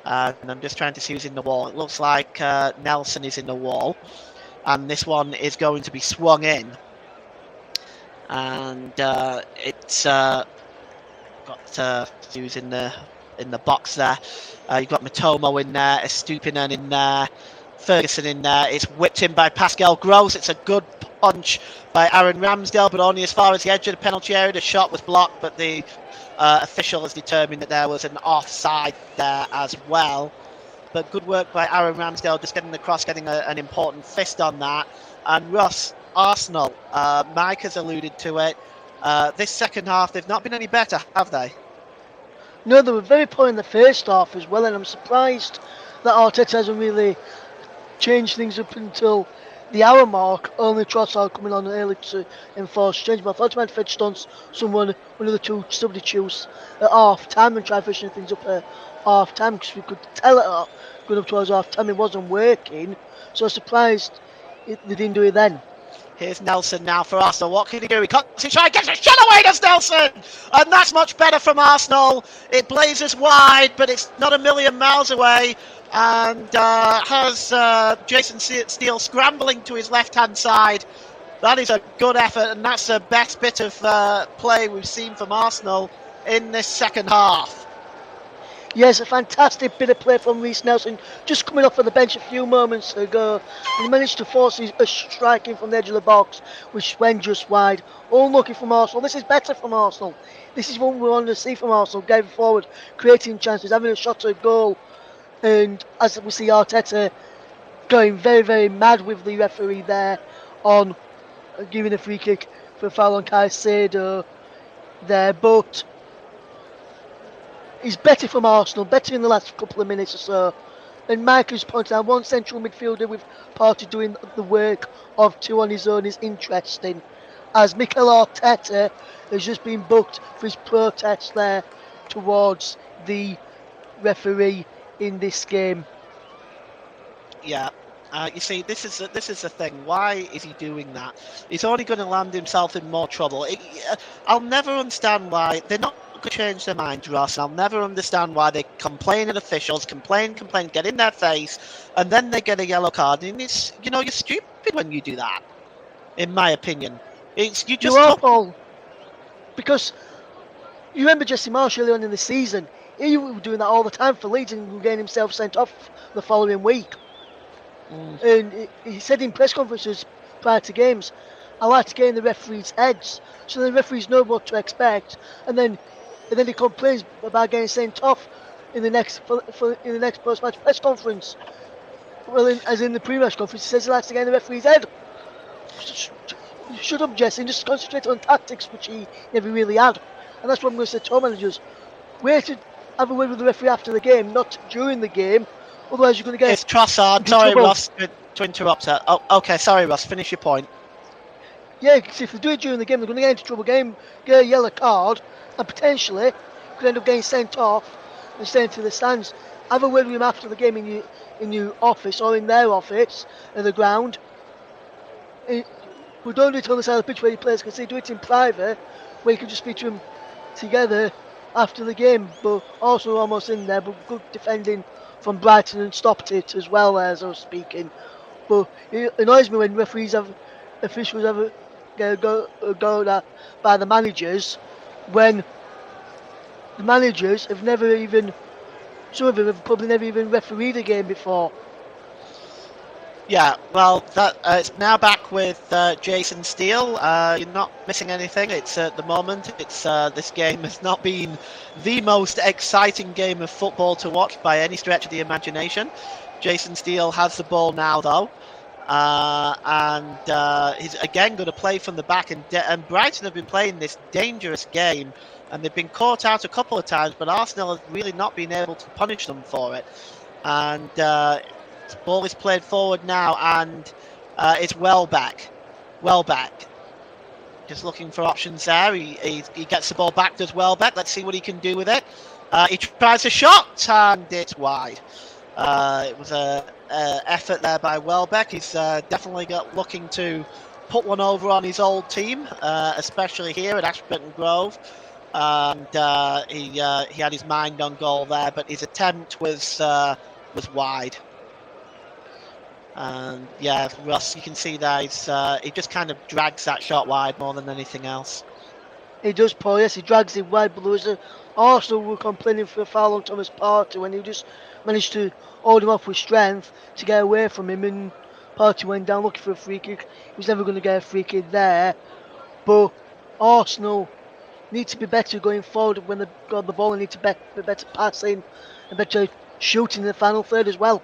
And I'm just trying to see who's in the wall. It looks like Nelson is in the wall. And this one is going to be swung in. And it's got who's in the box there. You've got Mitomo in there, Estupinen in there, Ferguson in there. It's whipped in by Pascal Gross. It's a good punch by Aaron Ramsdale, but only as far as the edge of the penalty area. The shot was blocked, but the official has determined that there was an offside there as well. But good work by Aaron Ramsdale, just getting across, getting an important fist on that. And Ross, Arsenal, Mike has alluded to it. This second half, they've not been any better, have they? No, they were very poor in the first half as well, and I'm surprised that Arteta hasn't really changed things up until the hour mark, only Trossard coming on early to enforce change. But I thought he might fetch on one of the two substitutes at half time and try fishing things up at half time, because we could tell it going up towards half time it wasn't working. So I was surprised they didn't do it then. Here's Nelson now for Arsenal. What can he do? He cuts it, gets a shot away, does Nelson! And that's much better from Arsenal. It blazes wide, but it's not a million miles away. And has Jason Steele scrambling to his left-hand side. That is a good effort, and that's the best bit of play we've seen from Arsenal in this second half. Yes, a fantastic bit of play from Reece Nelson, just coming off of the bench a few moments ago. He managed to force a strike in from the edge of the box, which went just wide. Unlucky from Arsenal. This is better from Arsenal. This is what we want to see from Arsenal, going forward, creating chances, having a shot at goal. And as we see Arteta going very, very mad with the referee there on giving a free kick for a foul on Caicedo there, but he's better from Arsenal, better in the last couple of minutes or so. And Michael's pointed out, one central midfielder with Partey doing the work of two on his own is interesting, as Mikel Arteta has just been booked for his protest there towards the referee in this game. Yeah. You see, this is the thing. Why is he doing that? He's only going to land himself in more trouble. I'll never understand why they're not going to change their minds, Ross. I'll never understand why they complain at officials, complain, get in their face, and then they get a yellow card. And it's, you're stupid when you do that. In my opinion, You're awful. Because you remember Jesse Marsh early on in the season. He was doing that all the time for Leeds and getting himself sent off the following week. And he said in press conferences prior to games, I like to get in the referees' heads so the referees know what to expect, and then he complains about getting sent off in the next post-match press conference. Well, as in the pre-match conference, he says he likes to get in the referee's head. Shut up, Jesse, and just concentrate on tactics, which he never really had. And that's what I'm going to say to our managers. Wait to have a word with the referee after the game, not during the game. Otherwise, you're going to get. It's Trossard. Sorry, Ross, to interrupt her. Oh, okay. Sorry, Ross. Finish your point. Yeah, because if they do it during the game, they're going to get into trouble. Get a yellow card, and potentially could end up getting sent off and staying to the stands. Have a word with him after the game in your office or in their office at the ground. We don't do it on the side of the pitch where the players can see. Do it in private, where you can just speak to them together after the game. But also almost in there, but good defending from Brighton and stopped it as well as I was speaking. But it annoys me when officials have go at by the managers, when the managers have never even, some of them have probably never even refereed a game before. Yeah, well, it's now back with Jason Steele. You're not missing anything. It's at the moment. It's this game has not been the most exciting game of football to watch by any stretch of the imagination. Jason Steele has the ball now, though, and he's again going to play from the back. And Brighton have been playing this dangerous game, and they've been caught out a couple of times, but Arsenal have really not been able to punish them for it. And ball is played forward now, and it's Welbeck. Just looking for options there. He gets the ball back, does Welbeck. Let's see what he can do with it. He tries a shot, and it's wide. It was an effort there by Welbeck. He's definitely looking to put one over on his old team, especially here at Ashburton Grove. And he had his mind on goal there, but his attempt was wide. And yeah, Russ, you can see there he just kind of drags that shot wide more than anything else. He does, Paul. Yes, he drags it wide, but there was Arsenal were complaining for a foul on Thomas Partey when he just managed to hold him off with strength to get away from him, and Partey went down looking for a free kick. He was never going to get a free kick there, but Arsenal need to be better going forward when they've got the ball, and need to be better passing and better shooting in the final third as well.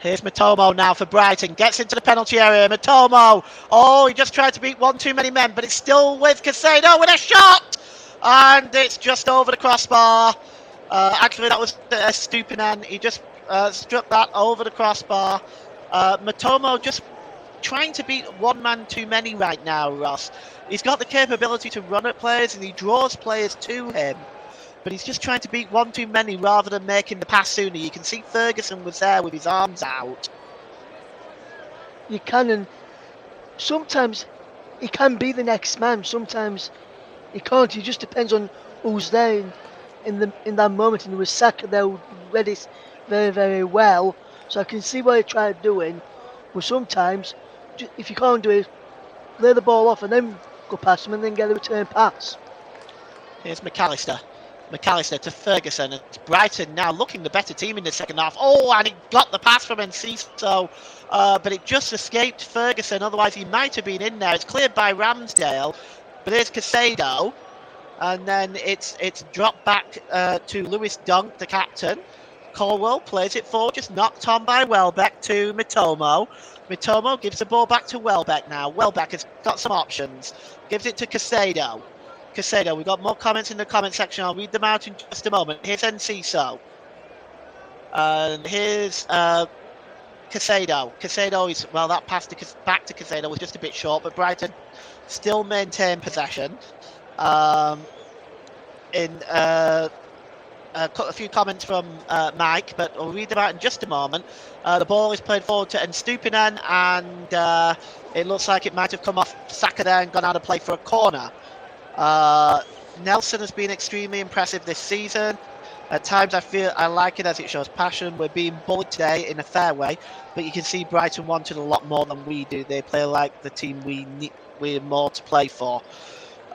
Here's Matomo now for Brighton. Gets into the penalty area. Matomo. Oh, he just tried to beat one too many men, but it's still with Caicedo with a shot. And it's just over the crossbar. Actually, that was a stupid end. He just struck that over the crossbar. Matomo just trying to beat one man too many right now, Ross. He's got the capability to run at players and he draws players to him. But he's just trying to beat one too many rather than making the pass sooner. You can see Ferguson was there with his arms out. You can, and sometimes he can be the next man. Sometimes he can't. It just depends on who's there in that moment. And with Saka there, who read it very, very well. So I can see what he tried doing. But sometimes, if you can't do it, lay the ball off and then go past him and then get a return pass. Here's McAllister. McAllister to Ferguson. And it's Brighton now looking the better team in the second half. Oh, and he got the pass from Enciso, but it just escaped Ferguson. Otherwise, he might have been in there. It's cleared by Ramsdale. But there's Casado. And then it's dropped back to Lewis Dunk, the captain. Colwell plays it forward, just knocked on by Welbeck to Mitomo. Mitomo gives the ball back to Welbeck now. Welbeck has got some options. Gives it to Casado. Casado, we've got more comments in the comment section. I'll read them out in just a moment. Here's Enciso. And here's Casado. Casado is, well, that pass back to Casado was just a bit short, but Brighton still maintain possession. A few comments from Mike, but I'll read them out in just a moment. The ball is played forward to Estupinan, and it looks like it might have come off Saka there and gone out of play for a corner. Nelson has been extremely impressive this season. At times I like it as it shows passion. We're being bullied today in a fair way, but you can see Brighton wanted a lot more than we do. They play like the team we're more to play for.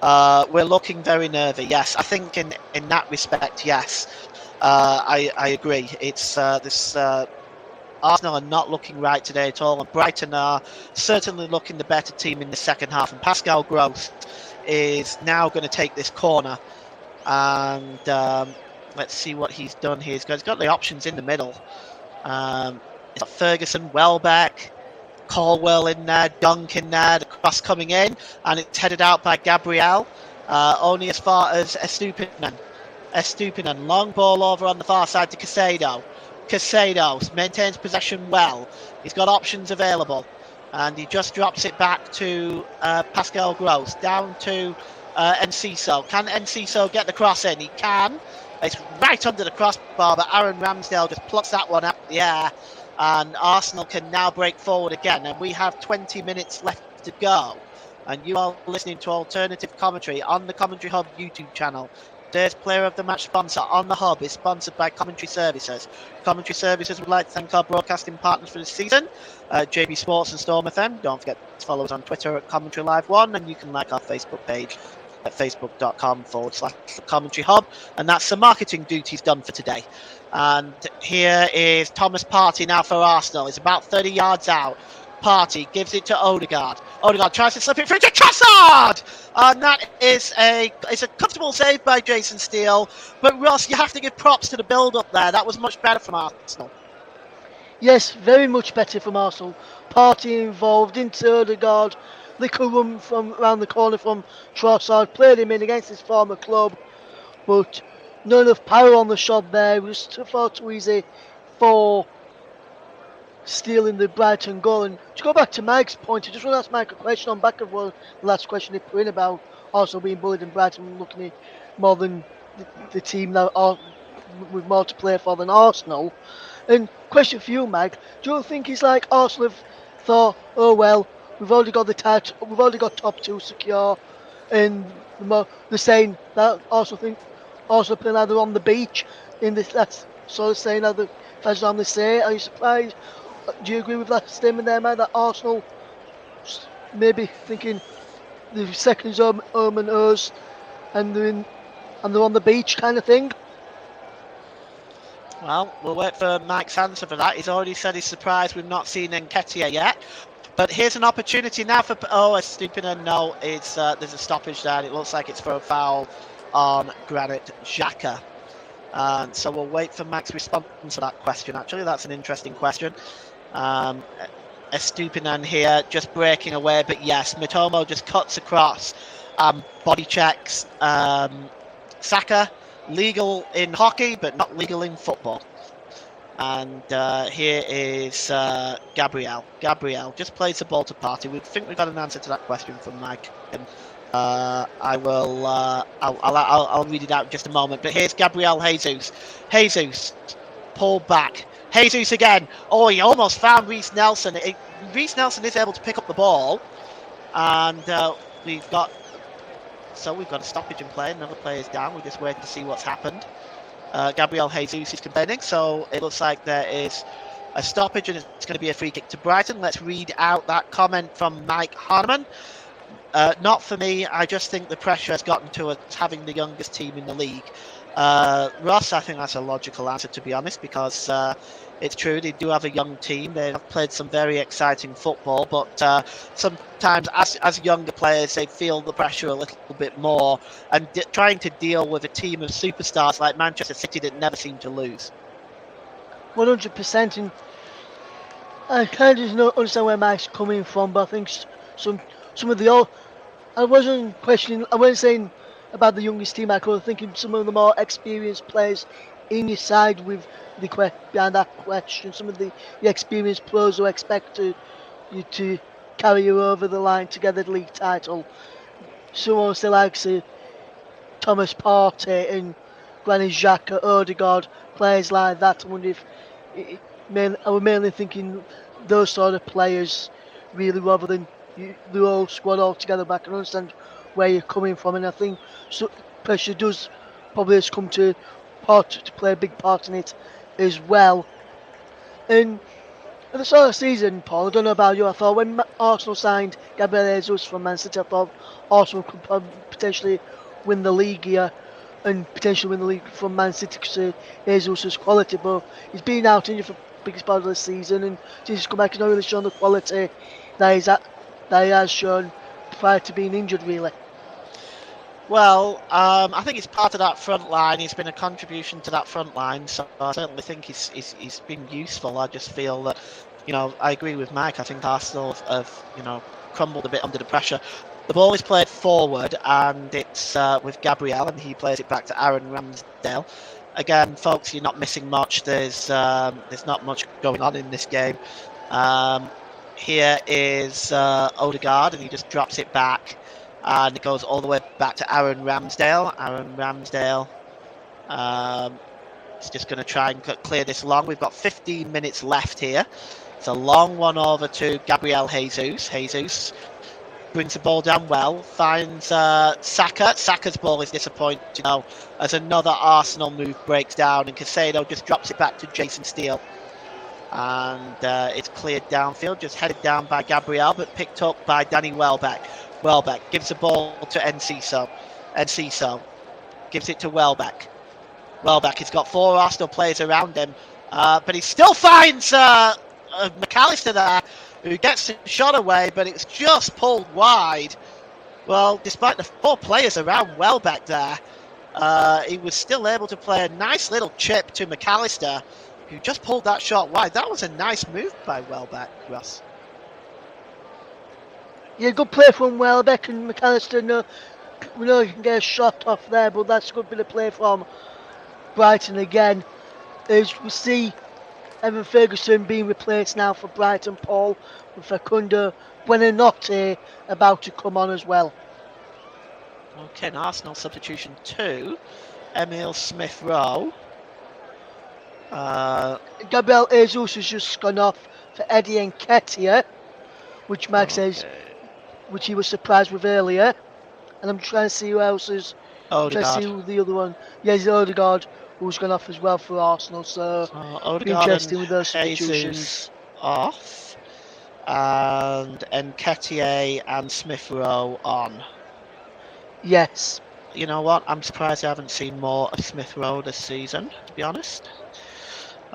We're looking very nervy. Yes, I think in that respect, yes, I agree. It's this Arsenal are not looking right today at all, and Brighton are certainly looking the better team in the second half. And Pascal Gross is now going to take this corner, and let's see what he's done here. He's got the options in the middle. It's got Ferguson, Welbeck, Colwell in there, Dunk in there, the cross coming in, and it's headed out by Gabriel, only as far as Estupinan. Estupinan, long ball over on the far side to Casado. Casado maintains possession well. He's got options available, and he just drops it back to Pascal Gross, down to Enciso. Can Enciso get the cross in? He can. It's right under the crossbar, but Aaron Ramsdale just plucks that one up in the air. And Arsenal can now break forward again. And we have 20 minutes left to go. And you are listening to alternative commentary on the Commentary Hub YouTube channel. Today's Player of the Match sponsor on the Hub is sponsored by Commentary Services. Commentary Services would like to thank our broadcasting partners for this season, JB Sports and Storm FM. Don't forget to follow us on Twitter at Commentary Live 1, and you can like our Facebook page at facebook.com/Commentary Hub. And that's the marketing duties done for today. And here is Thomas Partey now for Arsenal. It's about 30 yards out. Partey gives it to Odegaard. Odegaard tries to slip it through to Trossard! And that is a comfortable save by Jason Steele. But Ross, you have to give props to the build-up there. That was much better from Arsenal. Yes, very much better from Arsenal. Partey involved into Odegaard. Little run from around the corner from Trossard. Played him in against his former club. But not enough power on the shot there. It was too far too easy for stealing the Brighton goal. And to go back to Mike's point, I just want to ask Mike a question on back of the last question he put in about also being bullied in Brighton, looking at more than the team that are with more to play for than Arsenal. And question for you, Mike, do you think it's like Arsenal have thought, oh well, we've already got the title, we've already got top two secure, and they're saying that Arsenal playing either on the beach in this, that's sort of saying either as on the say. Are you surprised? Do you agree with that statement there, Mike, that Arsenal maybe thinking the second's home and us, and they're on the beach kind of thing? Well, we'll wait for Mike's answer for that. He's already said he's surprised we've not seen Nketiah yet. But here's an opportunity now for... Oh, a stupid and no. It's, there's a stoppage there. It looks like it's for a foul on Granit Xhaka. So we'll wait for Mike's response to that question. Actually, that's an interesting question. Estupinan here just breaking away. But yes, Mitomo just cuts across. Body checks. Saka, legal in hockey, but not legal in football. And here is Gabriel. Gabriel just plays the ball to Party. We think we've got an answer to that question from Mike. I will. I'll read it out in just a moment. But here's Gabriel Jesus. Jesus, pull back. Jesus again. Oh, he almost found Reece Nelson. Reece Nelson is able to pick up the ball, and we've got a stoppage in play. Another player is down. We're just waiting to see what's happened. Gabriel Jesus is complaining, so it looks like there is a stoppage and it's going to be a free kick to Brighton. Let's read out that comment from Mike Harneman. Not for me. I just think the pressure has gotten to us having the youngest team in the league. Ross, I think that's a logical answer, to be honest, because it's true, they do have a young team. They have played some very exciting football, but sometimes as younger players, they feel the pressure a little bit more, and trying to deal with a team of superstars like Manchester City that never seem to lose. 100%, and I kind of just understand where Mike's coming from, but I think some of the old, I wasn't saying about the youngest team. I was thinking some of the more experienced players in your side with behind that question. Some of the experienced players who expect you to carry you over the line to get the league title. Someone still likes Thomas Partey and Granit Xhaka, Odegaard, players like that. I wonder if I was mainly thinking those sort of players really, rather than the whole squad all together. But I can understand where you're coming from, and I think pressure does probably has come to play a big part in it as well. And at the start of the season, Paul, I don't know about you, I thought when Arsenal signed Gabriel Jesus from Man City, I thought Arsenal could potentially win the league here, and potentially win the league from Man City because Jesus' quality, but he's been out injured for the biggest part of the season, and since he's come back, he's not really shown the quality that he has shown prior to being injured, really. Well, I think it's part of that front line. He's been a contribution to that front line, so I certainly think he's been useful. I just feel that, I agree with Mike. I think Arsenal have crumbled a bit under the pressure. The ball is played forward, and it's with Gabriel, and he plays it back to Aaron Ramsdale. Again, folks, you're not missing much. There's not much going on in this game. Here is Odegaard, and he just drops it back. And it goes all the way back to Aaron Ramsdale. Aaron Ramsdale is just going to try and clear this long. We've got 15 minutes left here. It's a long one over to Gabriel Jesus. Jesus brings the ball down well, finds Saka. Saka's ball is disappointing now as another Arsenal move breaks down, and Caicedo just drops it back to Jason Steele. And it's cleared downfield, just headed down by Gabriel, but picked up by Danny Welbeck. Welbeck gives the ball to Enciso. Enciso gives it to Welbeck. Welbeck has got 4 Arsenal players around him, but he still finds McAllister there, who gets the shot away, but it's just pulled wide. Well, despite the 4 players around Welbeck there, he was still able to play a nice little chip to McAllister, who just pulled that shot wide. That was a nice move by Welbeck, Russ. Yeah, good play from Welbeck, and McAllister. We know you can get a shot off there, but that's a good bit of play from Brighton again. As we see Evan Ferguson being replaced now for Brighton, Paul, with Facundo Buonanotte about to come on as well. Okay, an Arsenal substitution 2. Emile Smith-Rowe. Gabriel Jesus has just gone off for Eddie Nketiah, which Mike says, which he was surprised with earlier. And I'm trying to see who else is. Odegaard. Trying to see who the other one. Yeah, it's Odegaard, who's gone off as well for Arsenal. So Odegaard, interesting with those substitutions. Off, and Nketiah and Smith-Rowe on. Yes. You know what? I'm surprised I haven't seen more of Smith-Rowe this season, to be honest.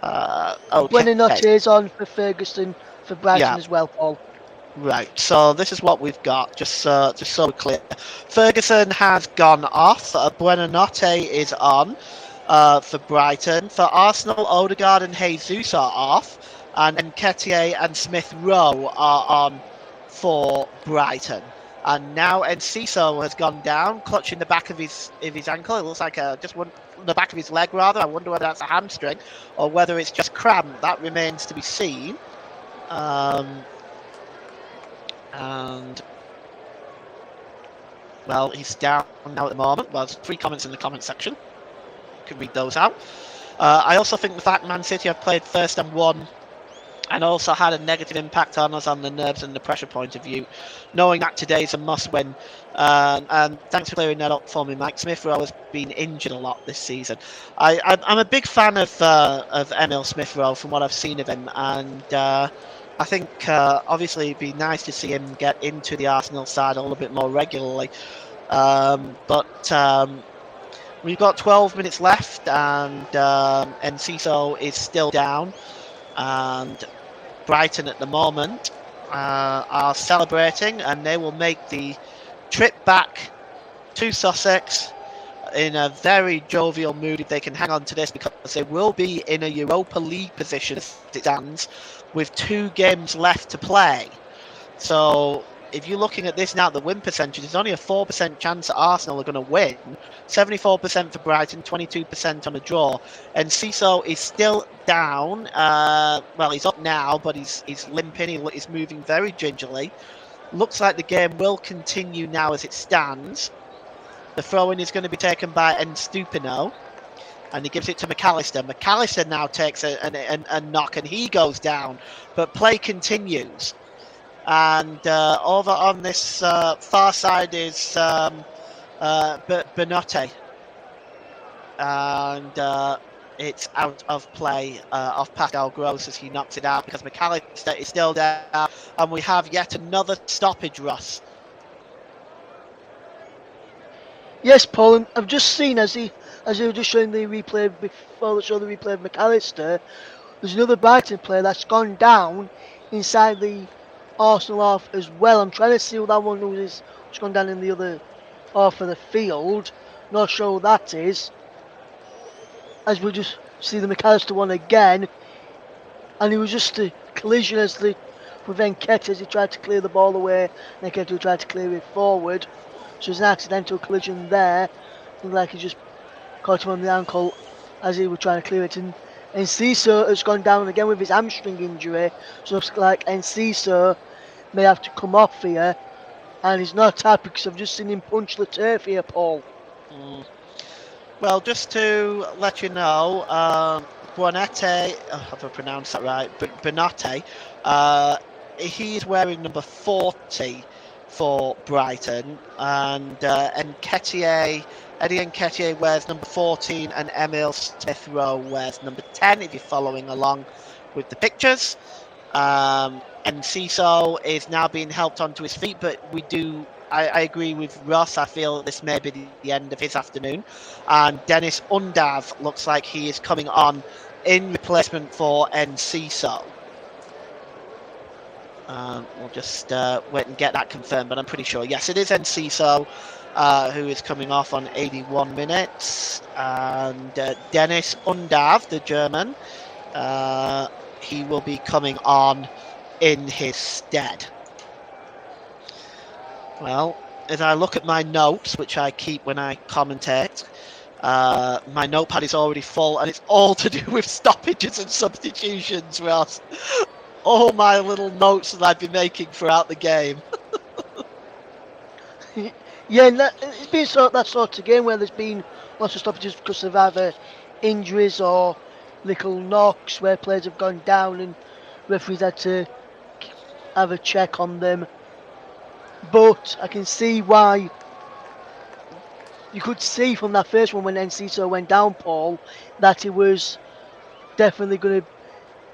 Buonanotte is on for Ferguson for Brighton as well, Paul. Right, so this is what we've got, just so we're clear. Ferguson has gone off, Buonanotte is on for Brighton. For Arsenal, Odegaard and Jesus are off, and Nketiah and Smith-Rowe are on for Brighton. And now Enciso has gone down, clutching the back of his ankle. It looks like the back of his leg, rather. I wonder whether that's a hamstring or whether it's just cramp. That remains to be seen. And well, he's down now at the moment. Well, there's 3 comments in the comment section. You can read those out. I also think the fact Man City have played first and won and also had a negative impact on us on the nerves and the pressure point of view, knowing that today's a must-win. And thanks for clearing that up for me, Mike. Smith-Rowe has been injured a lot this season. I'm a big fan of Emil Smith-Rowe from what I've seen of him, and I think obviously it'd be nice to see him get into the Arsenal side a little bit more regularly. But we've got 12 minutes left, and Enciso is still down. And Brighton at the moment are celebrating, and they will make the trip back to Sussex in a very jovial mood if they can hang on to this, because they will be in a Europa League position as it stands with 2 games left to play. So if you're looking at this now, the win percentage, there's only a 4% chance that Arsenal are going to win. 74% for Brighton, 22% on a draw. And Enciso is still down. Well, he's up now, but he's limping. He's moving very gingerly. Looks like the game will continue now as it stands. The throw-in is going to be taken by Stupino, and he gives it to McAllister. McAllister now takes a knock, and he goes down. But play continues. And over on this far side is Benote. And it's out of play off Pascal Gross as he knocks it out because McAllister is still there. And we have yet another stoppage, Ross. Yes, Paul, and I've just seen as you were just showing the replay before the show, the replay of McAllister, there's another Brighton player that's gone down inside the Arsenal half as well. I'm trying to see who that one is who's gone down in the other half of the field. Not sure who that is. As we just see the McAllister one again, and it was just a collision as with Nketiah as he tried to clear the ball away, and Nketiah tried to clear it forward. So there's an accidental collision there. Looked like he just caught him on the ankle as he was trying to clear it. And Enciso has gone down again with his hamstring injury. So it looks like Enciso may have to come off here. And he's not happy because I've just seen him punch the turf here, Paul. Well, just to let you know, Buonete, have I pronounced that right? Benote, he's wearing number 40 for Brighton, and Eddie Nketiah wears number 14, and Emil Smith-Rowe wears number 10, if you're following along with the pictures. Enciso is now being helped onto his feet, but I agree with Ross. I feel this may be the end of his afternoon. And Dennis Undav looks like he is coming on in replacement for Enciso. We'll just wait and get that confirmed, but I'm pretty sure. Yes, it is Enciso who is coming off on 81 minutes. And Dennis Undav, the German, he will be coming on in his stead. Well, as I look at my notes, which I keep when I commentate, my notepad is already full, and it's all to do with stoppages and substitutions, Ross. All my little notes that I've been making throughout the game. Yeah, and it's been that sort of game where there's been lots of stoppages because of either injuries or little knocks where players have gone down and referees had to have a check on them. But I can see why. You could see from that first one when Enciso went down, Paul, that he was definitely going to.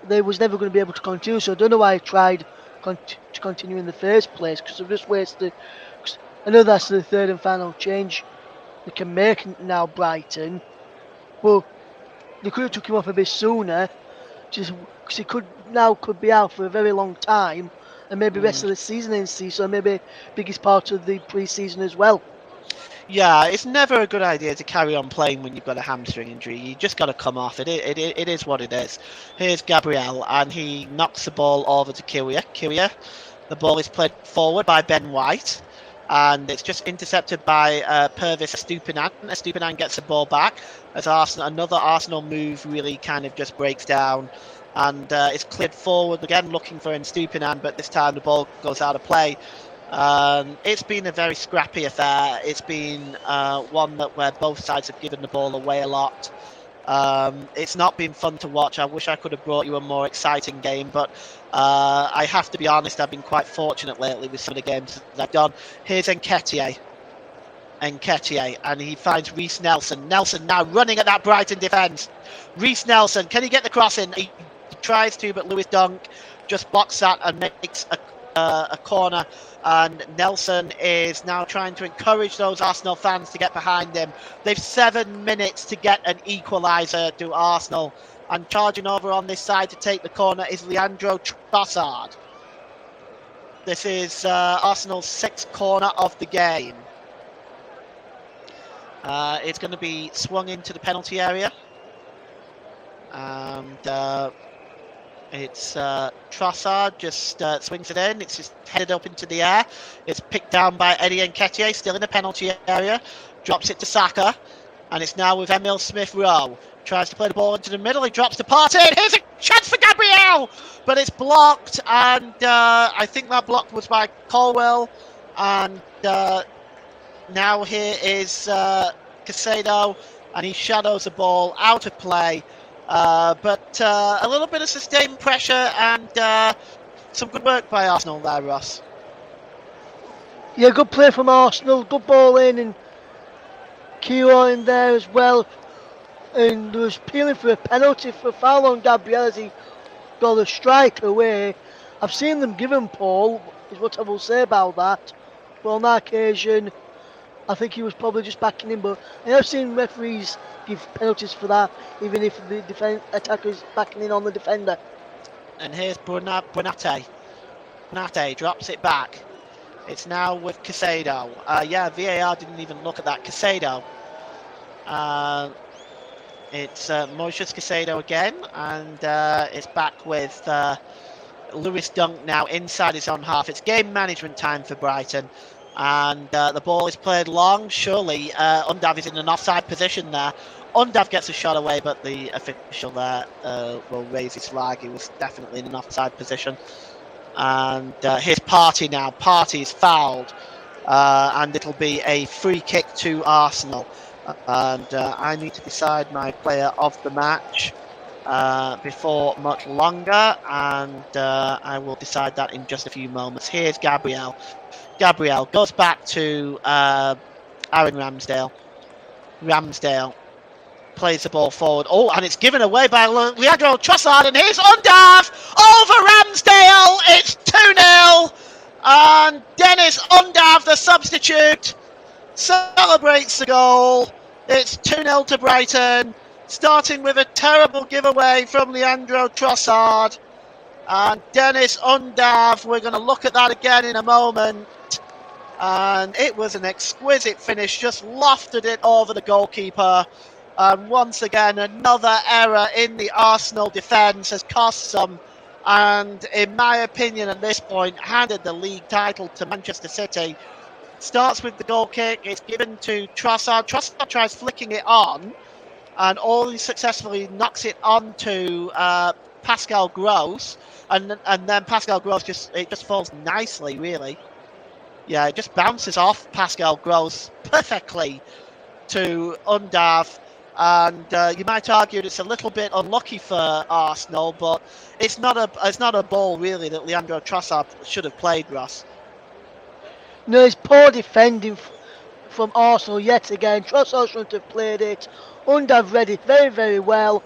They was never going to be able to continue. So I don't know why I tried to continue in the first place, because I've just wasted. I know that's the third and final change they can make now, Brighton. Well, they could have took him off a bit sooner, just because he could be out for a very long time, and maybe rest of the season in so maybe biggest part of the pre-season as well. Yeah, it's never a good idea to carry on playing when you've got a hamstring injury. You just got to come off. It is what it is. Here's Gabriel, and he knocks the ball over to Kiwior. The ball is played forward by Ben White, and it's just intercepted by Purvis Estupinan. Estupinan gets the ball back as another Arsenal move really kind of just breaks down, and it's cleared forward again looking for Estupinan, but this time the ball goes out of play. It's been a very scrappy affair. It's been one where both sides have given the ball away a lot. It's not been fun to watch. I wish I could have brought you a more exciting game, but I have to be honest, I've been quite fortunate lately with some of the games that I've done. Here's Nketiah, and he finds Reece Nelson. Nelson now running at that Brighton defence. Reece Nelson, can he get the cross in? He tries to, but Lewis Dunk just blocks that and makes a corner. And Nelson is now trying to encourage those Arsenal fans to get behind him. They've 7 minutes to get an equaliser to Arsenal. And charging over on this side to take the corner is Leandro Trossard. This is Arsenal's 6th corner of the game. It's going to be swung into the penalty area. And it's Trossard just swings it in. It's just headed up into the air. It's picked down by Eddie Nketiah, still in the penalty area. Drops it to Saka. And it's now with Emil Smith-Rowe. Tries to play the ball into the middle. He drops to Partey. Here's a chance for Gabriel! But it's blocked. And I think that block was by Colwell. And now here is Caicedo. And he shadows the ball out of play. But a little bit of sustained pressure and some good work by Arsenal there, Ross. Yeah, good play from Arsenal. Good ball in and Kilo in there as well. And there was peeling for a penalty for a foul on Gabriel as he got a strike away. I've seen them give him Paul, is what I will say about that. But on that occasion, I think he was probably just backing him. But I have seen referees give penalties for that, even if the attacker is backing in on the defender. And here's Bonate. Bonate drops it back. It's now with Caicedo. Yeah, VAR didn't even look at that. Caicedo. It's Moises Caicedo again, and it's back with Lewis Dunk now inside his own half. It's game management time for Brighton, and the ball is played long. Surely Undav is in an offside position there. Undav gets a shot away, but the official there will raise his flag. He was definitely in an offside position. And here's Partey now. Partey is fouled, and it'll be a free kick to Arsenal. And I need to decide my player of the match before much longer, and I will decide that in just a few moments. Here's Gabriel. Gabriel goes back to Aaron Ramsdale. Ramsdale plays the ball forward. Oh, and it's given away by Leandro Trossard, and here's Undav over Ramsdale. It's 2-0, and Dennis Undav, the substitute, celebrates the goal. It's 2-0 to Brighton, starting with a terrible giveaway from Leandro Trossard. And Dennis Undav, we're going to look at that again in a moment. And it was an exquisite finish, just lofted it over the goalkeeper. And once again, another error in the Arsenal defence has cost them. And in my opinion, at this point, handed the league title to Manchester City. Starts with the goal kick. It's given to Trossard. Trossard tries flicking it on, and all he successfully knocks it onto Pascal Gross, and then Pascal Gross just falls nicely, really. Yeah, it just bounces off Pascal Gross perfectly to Undav, and you might argue it's a little bit unlucky for Arsenal, but it's not a ball really that Leandro Trossard should have played, Ross. No, it's poor defending from Arsenal yet again. Trossard shouldn't have played it. Undav read it very, very well,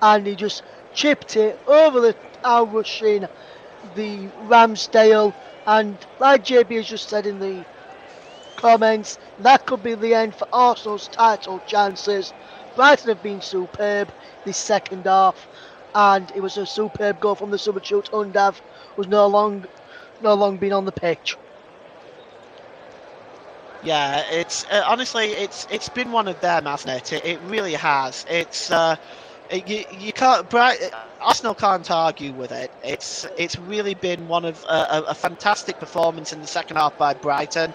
and he just chipped it over the rushing the Ramsdale. And like JB has just said in the comments, that could be the end for Arsenal's title chances. Brighton have been superb this second half, and it was a superb goal from the substitute. Undav was no long been on the pitch. Yeah, it's honestly it's been one of them, hasn't it? It really has. It's You can't. Arsenal can't argue with it. It's really been one of a fantastic performance in the second half by Brighton.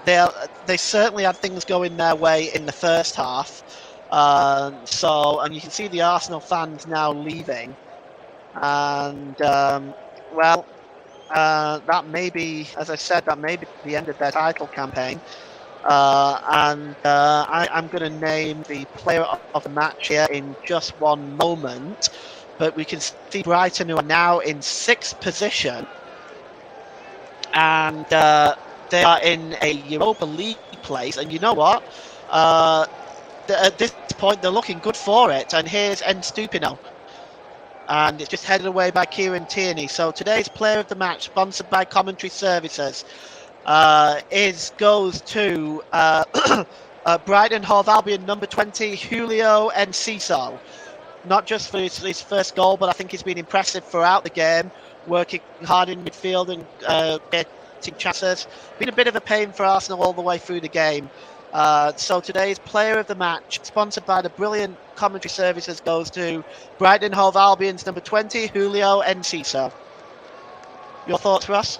They certainly had things going their way in the first half. And you can see the Arsenal fans now leaving, and that may be, as I said, that may be the end of their title campaign. I'm going to name the player of the match here in just one moment. But we can see Brighton, who are now in sixth position, and they are in a Europa League place. And you know what? At this point, they're looking good for it. And here's Stupino. And it's just headed away by Kieran Tierney. So today's player of the match, sponsored by Commentary Services, goes to Brighton and Hove Albion number 20, Julio Enciso. Not just for his first goal, but I think he's been impressive throughout the game, working hard in midfield and getting chances. Been a bit of a pain for Arsenal all the way through the game. So today's player of the match, sponsored by the brilliant Commentary Services, goes to Brighton and Hove Albion's number 20, Julio Enciso. Your thoughts, Ross?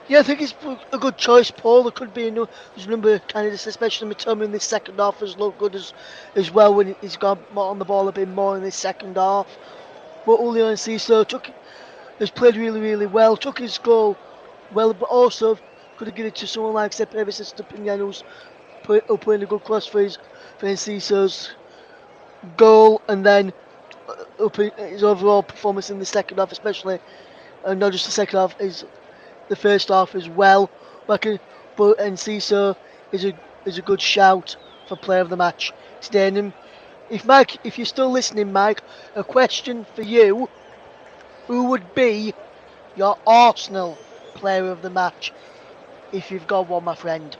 Yeah, I think it's a good choice, Paul. There could be there's a number of candidates, especially Matoma in this second half has looked good as well when he's got on the ball a bit more in this second half. But Julio Enciso has played really, really well, took his goal well, but also could have given it to someone like Cepevich Stupinian, who's putting a good cross for Enciso's goal, and then his overall performance in the second half, especially, and not just the second half, is the first half as well. But Enciso is a good shout for player of the match today. And if you're still listening, Mike, a question for you: who would be your Arsenal player of the match if you've got one, my friend?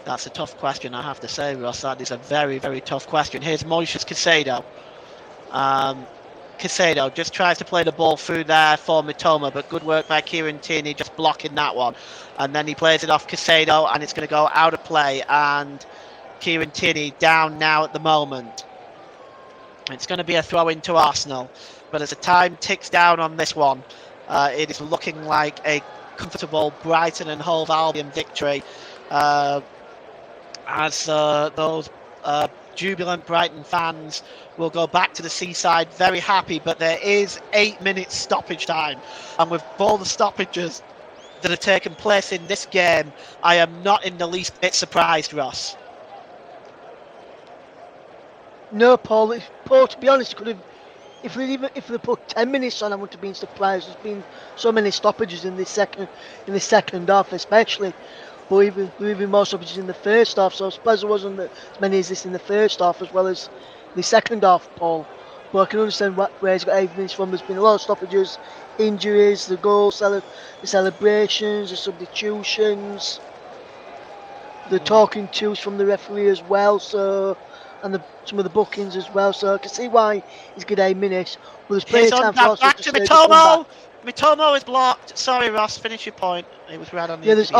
That's a tough question, I have to say, Ross. That is a very, very tough question. Here's Moises Caicedo. Caicedo just tries to play the ball through there for Mitoma, but good work by Kieran Tierney just blocking that one. And then he plays it off Caicedo, and it's going to go out of play. And Kieran Tierney down now at the moment. It's going to be a throw into Arsenal. But as the time ticks down on this one, it is looking like a comfortable Brighton and Hove Albion victory. As those jubilant Brighton fans will go back to the seaside very happy, but there is 8 minutes stoppage time, and with all the stoppages that have taken place in this game, I am not in the least bit surprised, Ross. No, Paul. Paul, to be honest, could have. If they put 10 minutes on, I wouldn't have been surprised. There's been so many stoppages in the second half, especially. But even more stoppages in the first half. So I suppose there wasn't as many as this in the first half as well as the second half, Paul. But I can understand where he's got 8 minutes from. There's been a lot of stoppages, injuries, the goals, the celebrations, the substitutions, the talking tos from the referee as well. So. And some of the bookings as well, so I can see why he's got 8 minutes. But there's plenty of time for Arsenal back to Mitoma. Mitoma is blocked. Sorry, Ross. Finish your point. It was right on the. Yeah, there's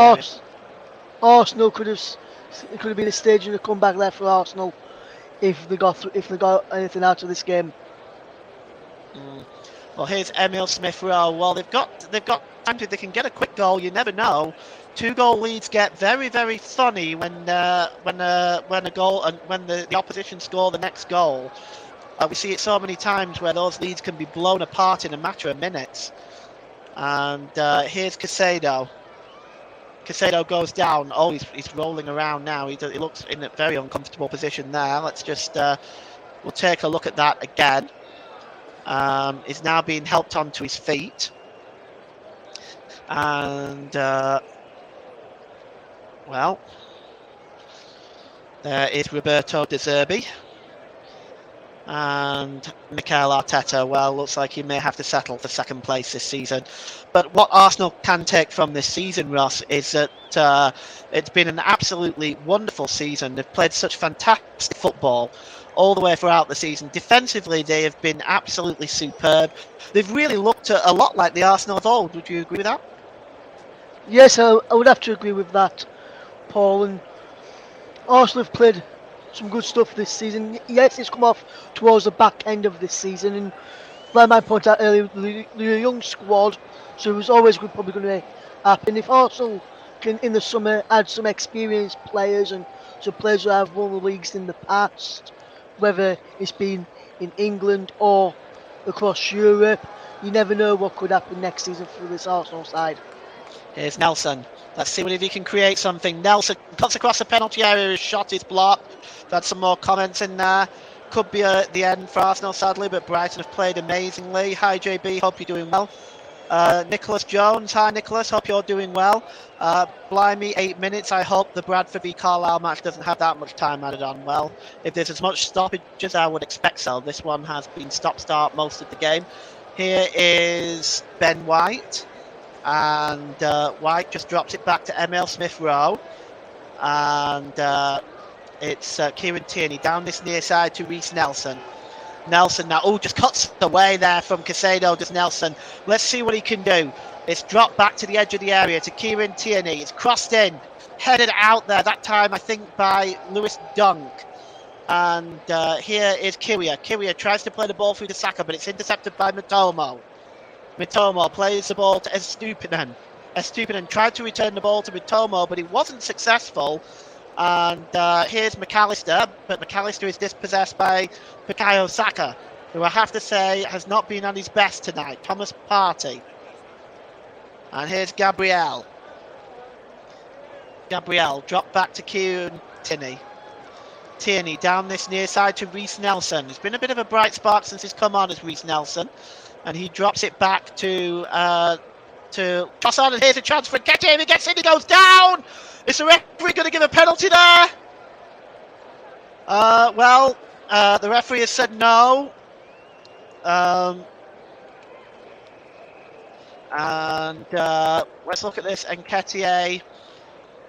Arsenal could have been a stage in the comeback there for Arsenal if they got anything out of this game. Well, here's Emil Smith-Rowe. Well, they've got time to. They can get a quick goal. You never know. 2-goal leads get very, very funny when a goal and when the opposition score the next goal. We see it so many times where those leads can be blown apart in a matter of minutes. And here's Caicedo. Caicedo goes down. Oh, he's rolling around now. He looks in a very uncomfortable position there. Let's just we'll take a look at that again. He's now being helped onto his feet. And well, there is Roberto De Zerbi. And Mikel Arteta, well, looks like he may have to settle for second place this season. But what Arsenal can take from this season, Ross, is that it's been an absolutely wonderful season. They've played such fantastic football all the way throughout the season. Defensively, they have been absolutely superb. They've really looked a lot like the Arsenal of old. Would you agree with that? Yes, I would have to agree with that, Paul. And Arsenal have played some good stuff this season. Yes, it's come off towards the back end of this season, and like I pointed out earlier, the young squad, so it was always probably going to happen. If Arsenal can, in the summer, add some experienced players and some players who have won the leagues in the past, whether it's been in England or across Europe, you never know what could happen next season for this Arsenal side. Here's Nelson. Let's see if he can create something. Nelson cuts across the penalty area. His shot is blocked. We've had some more comments in there. Could be the end for Arsenal, sadly, but Brighton have played amazingly. Hi, JB. Hope you're doing well. Nicholas Jones. Hi, Nicholas. Hope you're doing well. Blimey, 8 minutes. I hope the Bradford v Carlisle match doesn't have that much time added on. Well, if there's as much stoppage as I would expect so, this one has been stop-start most of the game. Here is Ben White. And White just drops it back to Emil Smith-Rowe. And it's Kieran Tierney down this near side to Reece Nelson. Nelson now, just cuts away there from Caicedo, does Nelson. Let's see what he can do. It's dropped back to the edge of the area to Kieran Tierney. It's crossed in, headed out there, that time I think by Lewis Dunk. And here is Kiwior. Kiwior tries to play the ball through to Saka, but it's intercepted by Mitomo. Mitomo plays the ball to Estupinan. Estupinan tried to return the ball to Mitomo, but he wasn't successful. And here's McAllister, but McAllister is dispossessed by Bukayo Saka, who I have to say has not been on his best tonight. Thomas Partey. And here's Gabriel. Gabriel dropped back to Kieran Tierney. Tierney down this near side to Reece Nelson. It's been a bit of a bright spark since he's come on as Reece Nelson. And he drops it back to Trossard, and here's a chance for Nketiah. He gets in, he goes down. Is the referee going to give a penalty there? The referee has said no. Let's look at this. Nketiah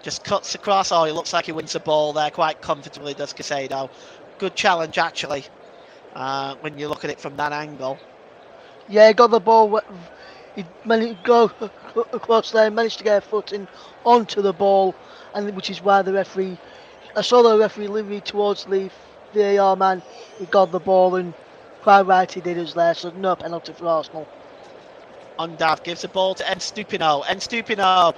just cuts across. Oh, it looks like he wins the ball there quite comfortably, does Caicedo. Good challenge, actually, when you look at it from that angle. Yeah, got the ball. He managed to go across there, managed to get a foot in onto the ball, and which is why the referee. I saw the referee lead towards the VAR man. He got the ball, and quite right he did us there. So no penalty for Arsenal. Undav gives the ball to Stupino. Stupino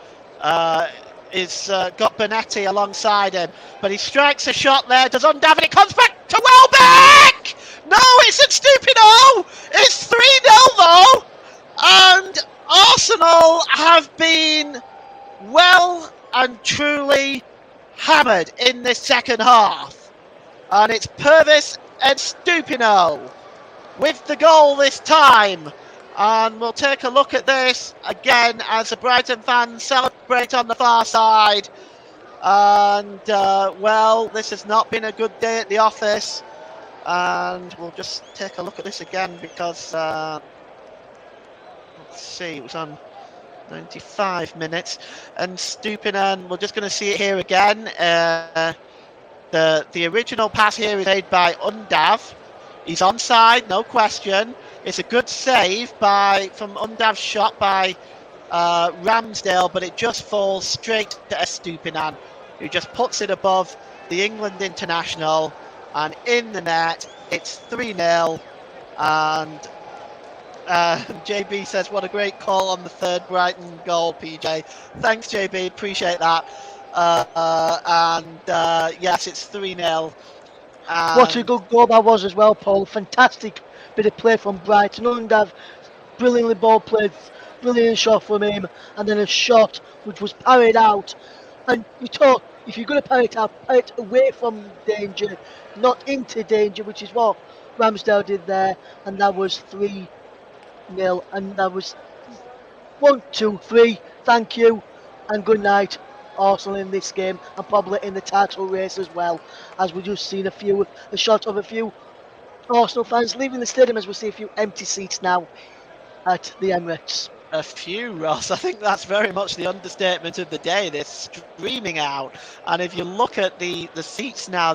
is got Bonetti alongside him, but he strikes a shot there. Does Undav, and it comes back to Welbeck. No, it's Stupino. It's 3-0 though. And Arsenal have been well and truly hammered in this second half. And it's Purvis and Stupino with the goal this time. And we'll take a look at this again as the Brighton fans celebrate on the far side. And, this has not been a good day at the office. And we'll just take a look at this again because... let's see, it was on 95 minutes, and Stupinen, we're just going to see it here again. The original pass here is made by Undav. He's onside, no question. It's a good save from Undav's shot by Ramsdale, but it just falls straight to Stupinen, who just puts it above the England international, and in the net. It's 3-0, and JB says, what a great call on the third Brighton goal, PJ. Thanks, JB. Appreciate that. Yes, it's 3-0. What a good goal that was as well, Paul. Fantastic bit of play from Brighton. Undav, brilliantly ball played, brilliant shot from him, and then a shot which was parried out. And we talk, if you're going to parry it out, parry it away from danger, not into danger, which is what Ramsdale did there, and that was 3-0, and that was 1, 2, 3. Thank you and good night, Arsenal, in this game, and probably in the title race as well, as we just seen a shot of a few Arsenal fans leaving the stadium, as we see a few empty seats now at the Emirates. A few, Ross. I think that's very much the understatement of the day. They're streaming out, and if you look at the seats now,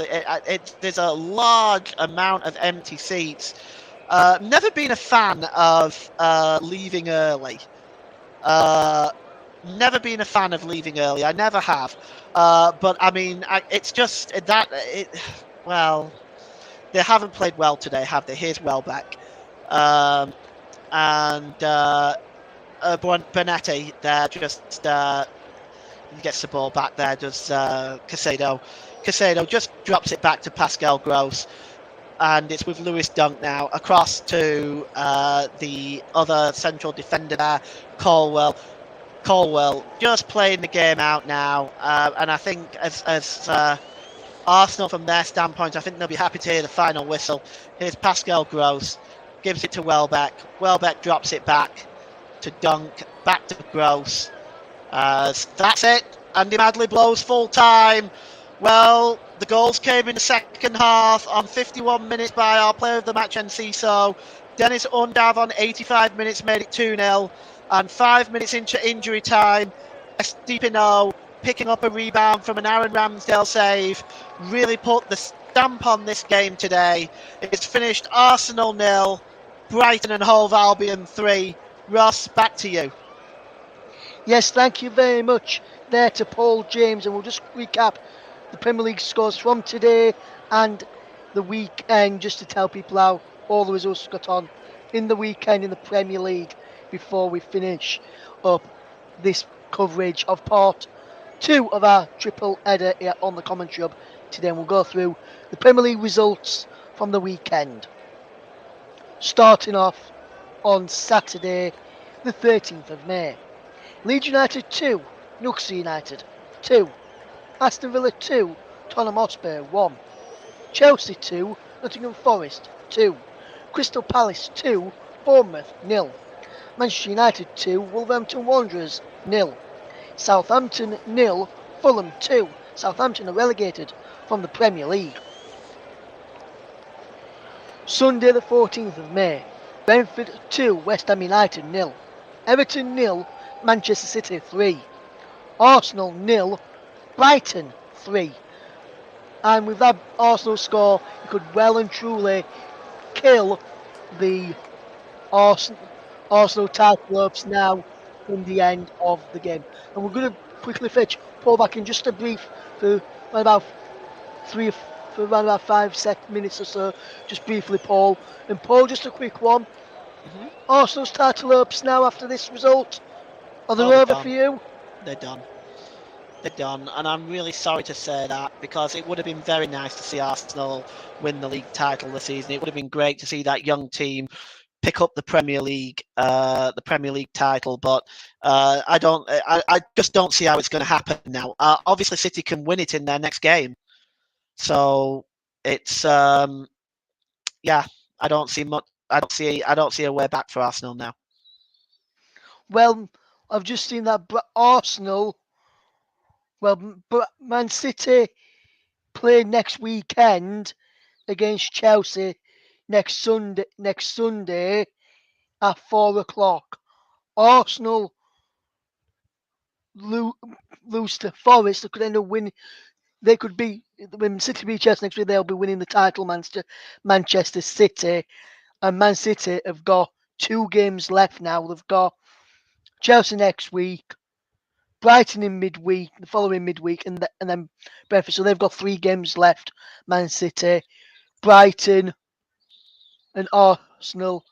there's a large amount of empty seats. Never been a fan of leaving early. Never been a fan of leaving early. I never have. But I mean, it's just that Well, they haven't played well today, have they? Here's Welbeck. And Bonetti there just gets the ball back there, does Casado. Casado just drops it back to Pascal Gross, and it's with Lewis Dunk now across to the other central defender there, Colwell. Colwell just playing the game out now, and I think as Arsenal, from their standpoint, I think they'll be happy to hear the final whistle. Here's Pascal Gross, gives it to Welbeck. Welbeck drops it back to Dunk, back to Gross. That's it. Andy Madley blows full time. Well, the goals came in the second half on 51 minutes by our player of the match, Enciso. Dennis Undav on 85 minutes made it 2-0. And 5 minutes into injury time, Estepino picking up a rebound from an Aaron Ramsdale save really put the stamp on this game today. It's finished Arsenal 0, Brighton and Hove Albion 3. Ross, back to you. Yes, thank you very much there to Paul James, and we'll just recap the Premier League scores from today and the weekend, just to tell people how all the results got on in the weekend in the Premier League before we finish up this coverage of part 2 of our triple header here on the commentary hub today. And we'll go through the Premier League results from the weekend, starting off on Saturday the 13th of May. Leeds United 2, Newcastle United 2, Aston Villa 2, Tottenham Hotspur 1, Chelsea 2, Nottingham Forest 2, Crystal Palace 2, Bournemouth 0, Manchester United 2, Wolverhampton Wanderers 0, Southampton 0, Fulham 2. Southampton are relegated from the Premier League. Sunday the 14th of May, Brentford 2, West Ham United 0, Everton 0, Manchester City 3, Arsenal 0, Brighton 3. And with that Arsenal score, you could well and truly kill the Arsenal title hopes now in the end of the game. And we're going to quickly fetch Paul back in just a brief for about 5 minutes or so, just briefly, Paul. And Paul, just a quick one. Arsenal's title hopes now after this result, are they over for you? They're done. They're done, and I'm really sorry to say that, because it would have been very nice to see Arsenal win the league title this season. It would have been great to see that young team pick up the Premier League title, but I just don't see how it's going to happen now. Obviously, City can win it in their next game, so it's I don't see much. I don't see a way back for Arsenal now. Well, I've just seen that Arsenal. Well, Man City play next weekend against Chelsea next Sunday at 4:00. Arsenal lose to Forest. They could end up winning. They could be, when City beat Chelsea next week, they'll be winning the title. Manchester City, and Man City have got 2 games left now. They've got Chelsea next week, Brighton in midweek, the following midweek, and then Brentford. So they've got 3 games left. Man City, Brighton, and Arsenal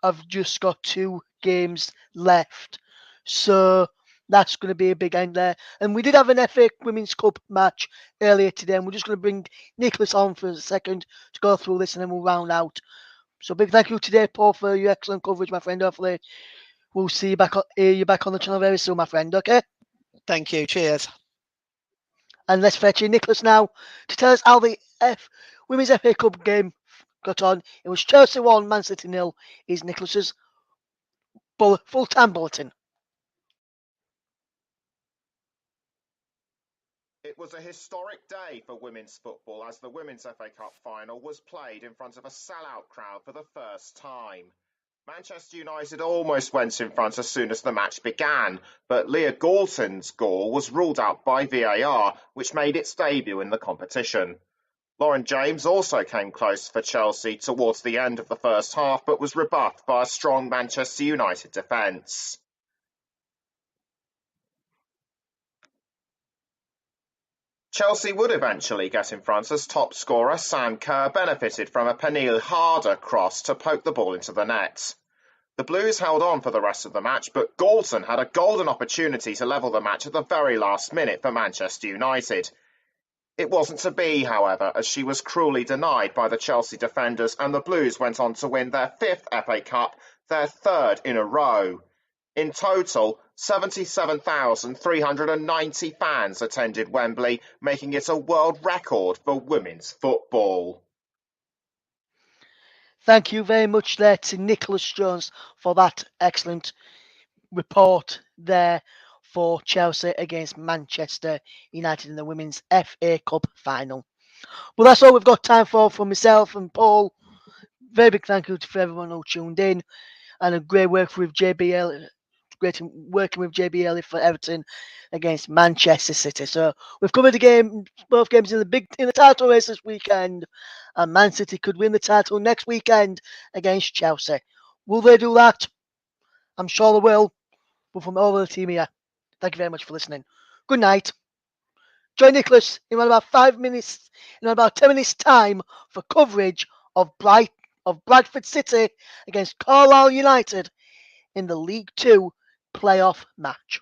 have just got 2 games left. So that's going to be a big end there. And we did have an FA Women's Cup match earlier today, and we're just going to bring Nicholas on for a second to go through this, and then we'll round out. So big thank you today, Paul, for your excellent coverage, my friend. Hopefully we'll see you back on the channel very soon, my friend. Okay? Thank you. Cheers. And let's fetch in Nicholas now to tell us how the Women's FA Cup game got on. It was Chelsea 1, Man City 0. Is Nicholas's full-time bulletin. It was a historic day for women's football as the Women's FA Cup final was played in front of a sellout crowd for the first time. Manchester United almost went in front as soon as the match began, but Leah Galton's goal was ruled out by VAR, which made its debut in the competition. Lauren James also came close for Chelsea towards the end of the first half, but was rebuffed by a strong Manchester United defence. Chelsea would eventually get in front as top scorer Sam Kerr benefited from a Pernille Harder cross to poke the ball into the net. The Blues held on for the rest of the match, but Galton had a golden opportunity to level the match at the very last minute for Manchester United. It wasn't to be, however, as she was cruelly denied by the Chelsea defenders, and the Blues went on to win their 5th FA Cup, their 3rd in a row. In total, 77,390 fans attended Wembley, making it a world record for women's football. Thank you very much there to Nicholas Jones for that excellent report there for Chelsea against Manchester United in the Women's FA Cup final. Well, that's all we've got time for myself and Paul. Very big thank you for everyone who tuned in, and a great work with JBL. Great working with JBL for Everton against Manchester City. So we've covered both games in the title race this weekend, and Man City could win the title next weekend against Chelsea. Will they do that? I'm sure they will. But from all of the team here, thank you very much for listening. Good night. Join Nicholas in about 10 minutes time for coverage of Bradford City against Carlisle United in the League Two playoff match.